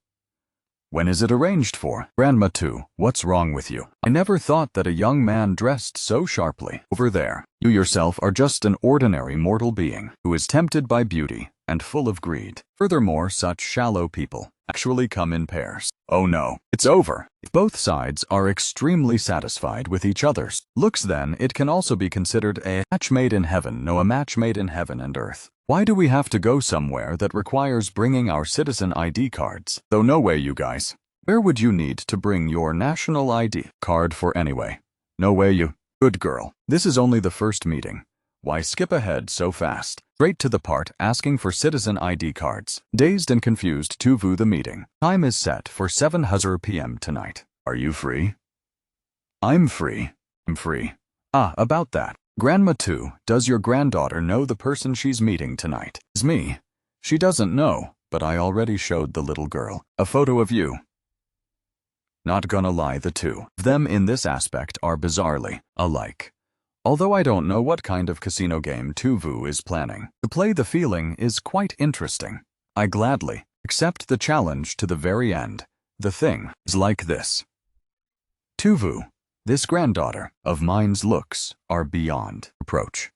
When is it arranged for? Grandma, what's wrong with you? I never thought that a young man dressed so sharply. Over there, you yourself are just an ordinary mortal being who is tempted by beauty and full of greed. Furthermore, such shallow people actually come in pairs. Oh no, it's over. If both sides are extremely satisfied with each other's looks, then it can also be considered a match made in heaven. No, a match made in heaven and earth. Why do we have to go somewhere that requires bringing our citizen ID cards? Though no way, you guys. Where would you need to bring your national ID card for anyway? No way, you. Good girl. This is only the first meeting. Why skip ahead so fast? Straight to the part asking for citizen ID cards. Dazed and confused, Tuvu, the meeting time is set for 7:00 p.m. tonight. Are you free? I'm free. About that. Grandma, does your granddaughter know the person she's meeting tonight is me? She doesn't know, but I already showed the little girl a photo of you. Not gonna lie, the two of them in this aspect are bizarrely alike. Although I don't know what kind of casino game Tuvu is planning to play, the feeling is quite interesting. I gladly accept the challenge to the very end. The thing is like this. Tuvu, this granddaughter of mine's looks are beyond reproach.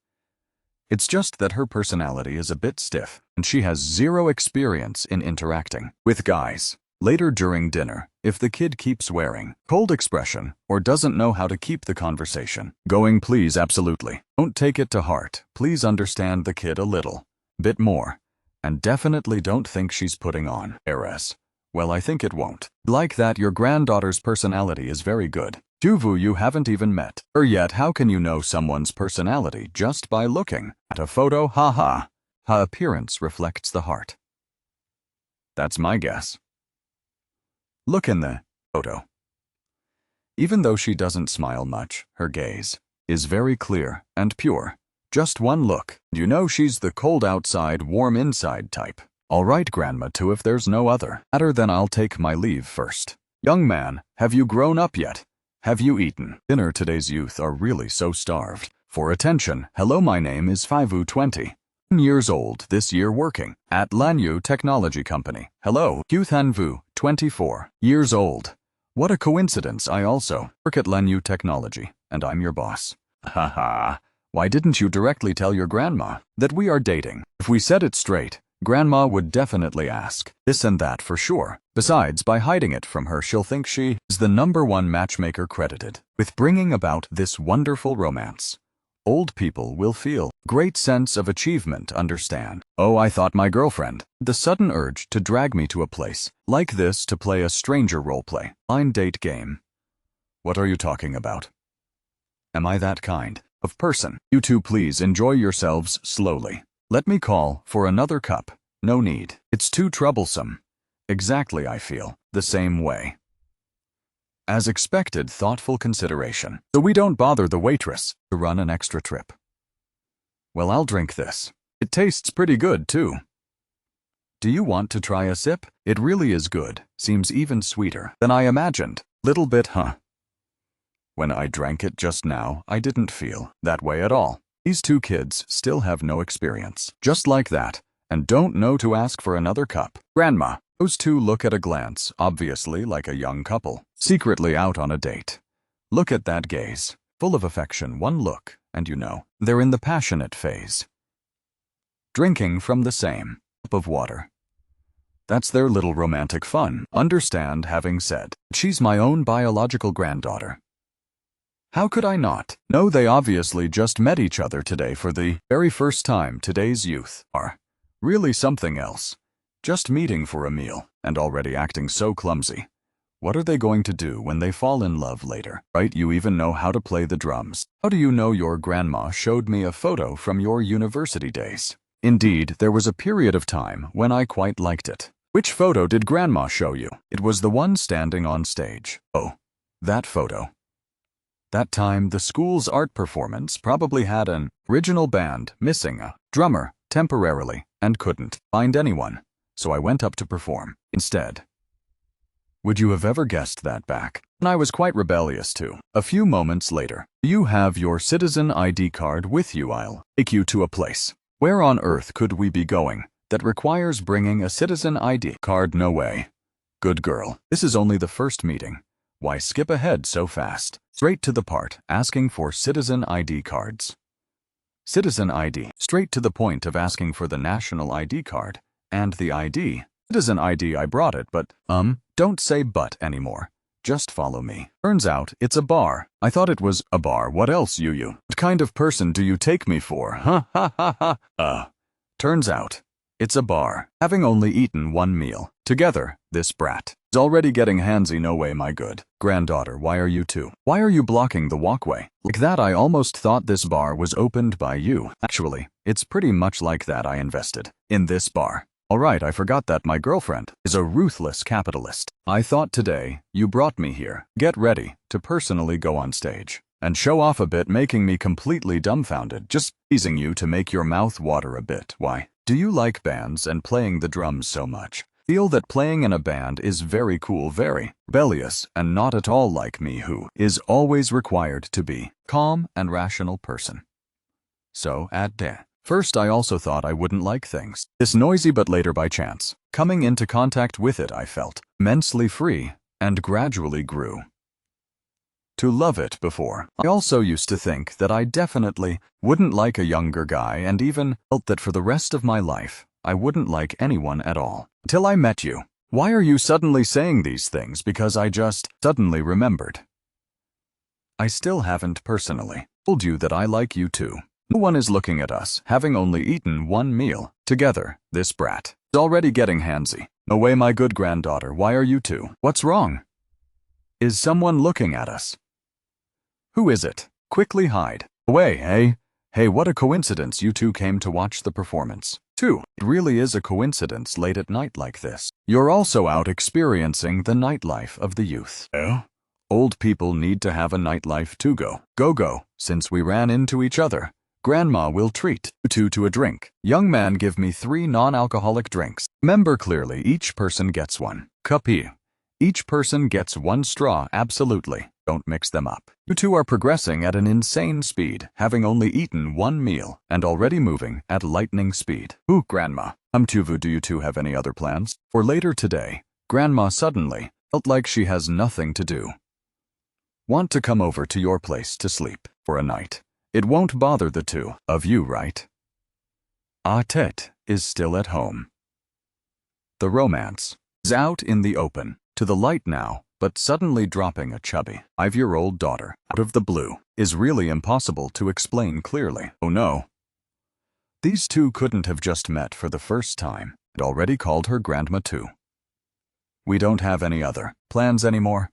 It's just that her personality is a bit stiff, and she has zero experience in interacting with guys. Later during dinner, if the kid keeps wearing cold expression or doesn't know how to keep the conversation going, please absolutely don't take it to heart. Please understand the kid a little bit more, and definitely don't think she's putting on airs. Well, I think it won't. Like that, your granddaughter's personality is very good. Tuvu, you haven't even met her yet. How can you know someone's personality just by looking at a photo? Her appearance reflects the heart. That's my guess. Look in the photo. Even though she doesn't smile much, her gaze is very clear and pure. Just one look, and you know she's the cold outside, warm inside type. All right, Grandma, if there's no other matter, then I'll take my leave first. Young man, have you grown up yet? Have you eaten dinner? Today's youth are really so starved for attention. Hello, my name is 520. Years old, this year working at Lanyu Technology Company. Hello, Q-Than-Vu, 24 years old. What a coincidence, I also work at Lanyu Technology, and I'm your boss. Why didn't you directly tell your grandma that we are dating? If we said it straight, Grandma would definitely ask this and that for sure. Besides, by hiding it from her, she'll think she is the #1 matchmaker credited with bringing about this wonderful romance. Old people will feel great sense of achievement, understand. Oh, I thought my girlfriend. The sudden urge to drag me to a place like this to play a stranger roleplay, blind date game. What are you talking about? Am I that kind of person? You two please enjoy yourselves slowly. Let me call for another cup. No need. It's too troublesome. Exactly, I feel the same way. As expected, thoughtful consideration, so we don't bother the waitress to run an extra trip. Well, I'll drink this. It tastes pretty good, too. Do you want to try a sip? It really is good. Seems even sweeter than I imagined. Little bit, huh? When I drank it just now, I didn't feel that way at all. These two kids still have no experience. Just like that, and don't know to ask for another cup. Grandma. Those two look at a glance, obviously like a young couple, secretly out on a date. Look at that gaze, full of affection, one look, and you know, they're in the passionate phase. Drinking from the same cup of water. That's their little romantic fun. Understand, having said, she's my own biological granddaughter. How could I not? No, they obviously just met each other today for the very first time. Today's youth are really something else. Just meeting for a meal, and already acting so clumsy. What are they going to do when they fall in love later? Right, you even know how to play the drums. How do you know? Your grandma showed me a photo from your university days. Indeed, there was a period of time when I quite liked it. Which photo did Grandma show you? It was the one standing on stage. Oh, that photo. That time, the school's art performance probably had an original band missing a drummer temporarily and couldn't find anyone. So I went up to perform instead. Would you have ever guessed that back? And I was quite rebellious too. A few moments later, you have your citizen ID card with you. I'll take you to a place. Where on earth could we be going that requires bringing a citizen ID card? No way. Good girl. This is only the first meeting. Why skip ahead so fast? Straight to the part, asking for citizen ID cards. Citizen ID. Straight to the point of asking for the national ID card. And the ID. Citizen ID, I brought it, but, don't say but anymore. Just follow me. Turns out, it's a bar. I thought it was a bar. What else, you? What kind of person do you take me for? Ha ha ha ha. Turns out, it's a bar. Having only eaten one meal. Together, this brat is already getting handsy. No way, my good granddaughter. Why are you two? Why are you blocking the walkway? Like that, I almost thought this bar was opened by you. Actually, it's pretty much like that. I invested in this bar. All right, I forgot that my girlfriend is a ruthless capitalist. I thought today you brought me here. Get ready to personally go on stage and show off a bit, making me completely dumbfounded, just teasing you to make your mouth water a bit. Why? Do you like bands and playing the drums so much? Feel that playing in a band is very cool, very rebellious, and not at all like me, who is always required to be calm and rational person. So, first, I also thought I wouldn't like things this noisy, but later by chance, coming into contact with it, I felt immensely free and gradually grew to love it. Before, I also used to think that I definitely wouldn't like a younger guy, and even felt that for the rest of my life, I wouldn't like anyone at all. Until I met you. Why are you suddenly saying these things? Because I just suddenly remembered. I still haven't personally told you that I like you too. No one is looking at us, having only eaten one meal together. This brat is already getting handsy. No way, my good granddaughter. Why are you two? What's wrong? Is someone looking at us? Who is it? Quickly hide away, eh? Hey, what a coincidence you two came to watch the performance. Too. It really is a coincidence late at night like this. You're also out experiencing the nightlife of the youth. Oh? Old people need to have a nightlife too. Go. Since we ran into each other, Grandma will treat you two to a drink. Young man, give me 3 non-alcoholic drinks. Remember clearly, each person gets one. Copy. Each person gets 1 straw, absolutely. Don't mix them up. You two are progressing at an insane speed, having only eaten 1 meal and already moving at lightning speed. Ooh, Grandma. Do you two have any other plans? For later today, Grandma suddenly felt like she has nothing to do. Want to come over to your place to sleep for a night? It won't bother the two of you, right? Tet is still at home. The romance is out in the open, to the light now, but suddenly dropping a chubby 5-year-old daughter out of the blue is really impossible to explain clearly. Oh no. These two couldn't have just met for the first time and already called her grandma too. We don't have any other plans anymore.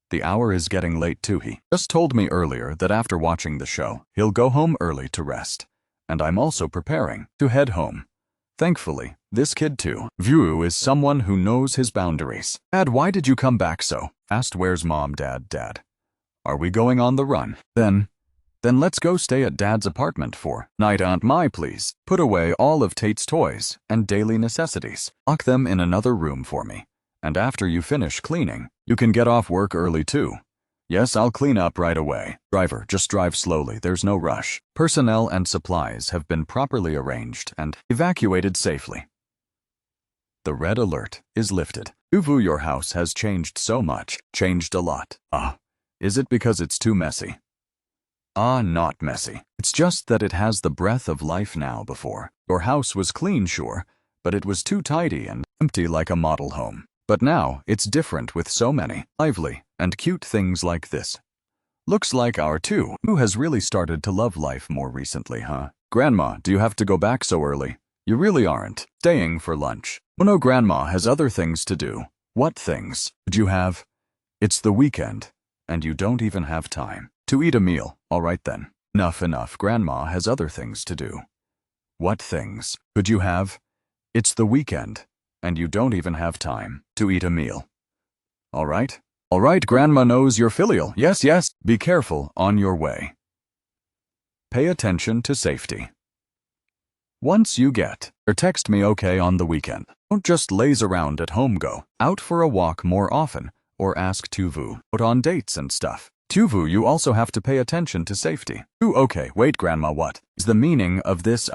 The hour is getting late too. He just told me earlier that after watching the show, he'll go home early to rest. And I'm also preparing to head home. Thankfully, this kid too. Vu is someone who knows his boundaries. Dad, why did you come back so fast? Where's Mom, Dad? Are we going on the run? Then let's go stay at Dad's apartment for night. Aunt Mai, please. Put away all of Tate's toys and daily necessities. Lock them in another room for me. And after you finish cleaning, you can get off work early too. Yes, I'll clean up right away. Driver, just drive slowly, there's no rush. Personnel and supplies have been properly arranged and evacuated safely. The red alert is lifted. Vu, your house has changed so much. Changed a lot. Is it because it's too messy? Not messy. It's just that it has the breath of life now. Before, your house was clean, sure, but it was too tidy and empty like a model home. But now, it's different with so many lively and cute things like this. Looks like our two has really started to love life more recently, huh? Grandma, do you have to go back so early? You really aren't staying for lunch. Oh no, Grandma has other things to do. What things would you have? It's the weekend, and you don't even have time to eat a meal. All right then. Enough. Grandma has other things to do. What things could you have? It's the weekend, and you don't even have time to eat a meal. All right, Grandma knows you're filial. Yes, be careful on your way. Pay attention to safety. Once you get or text me okay on the weekend. Don't just laze around at home. Go out for a walk more often or ask Tuvu out on dates and stuff. Tuvu, you also have to pay attention to safety. Okay, wait, Grandma, what is the meaning of this?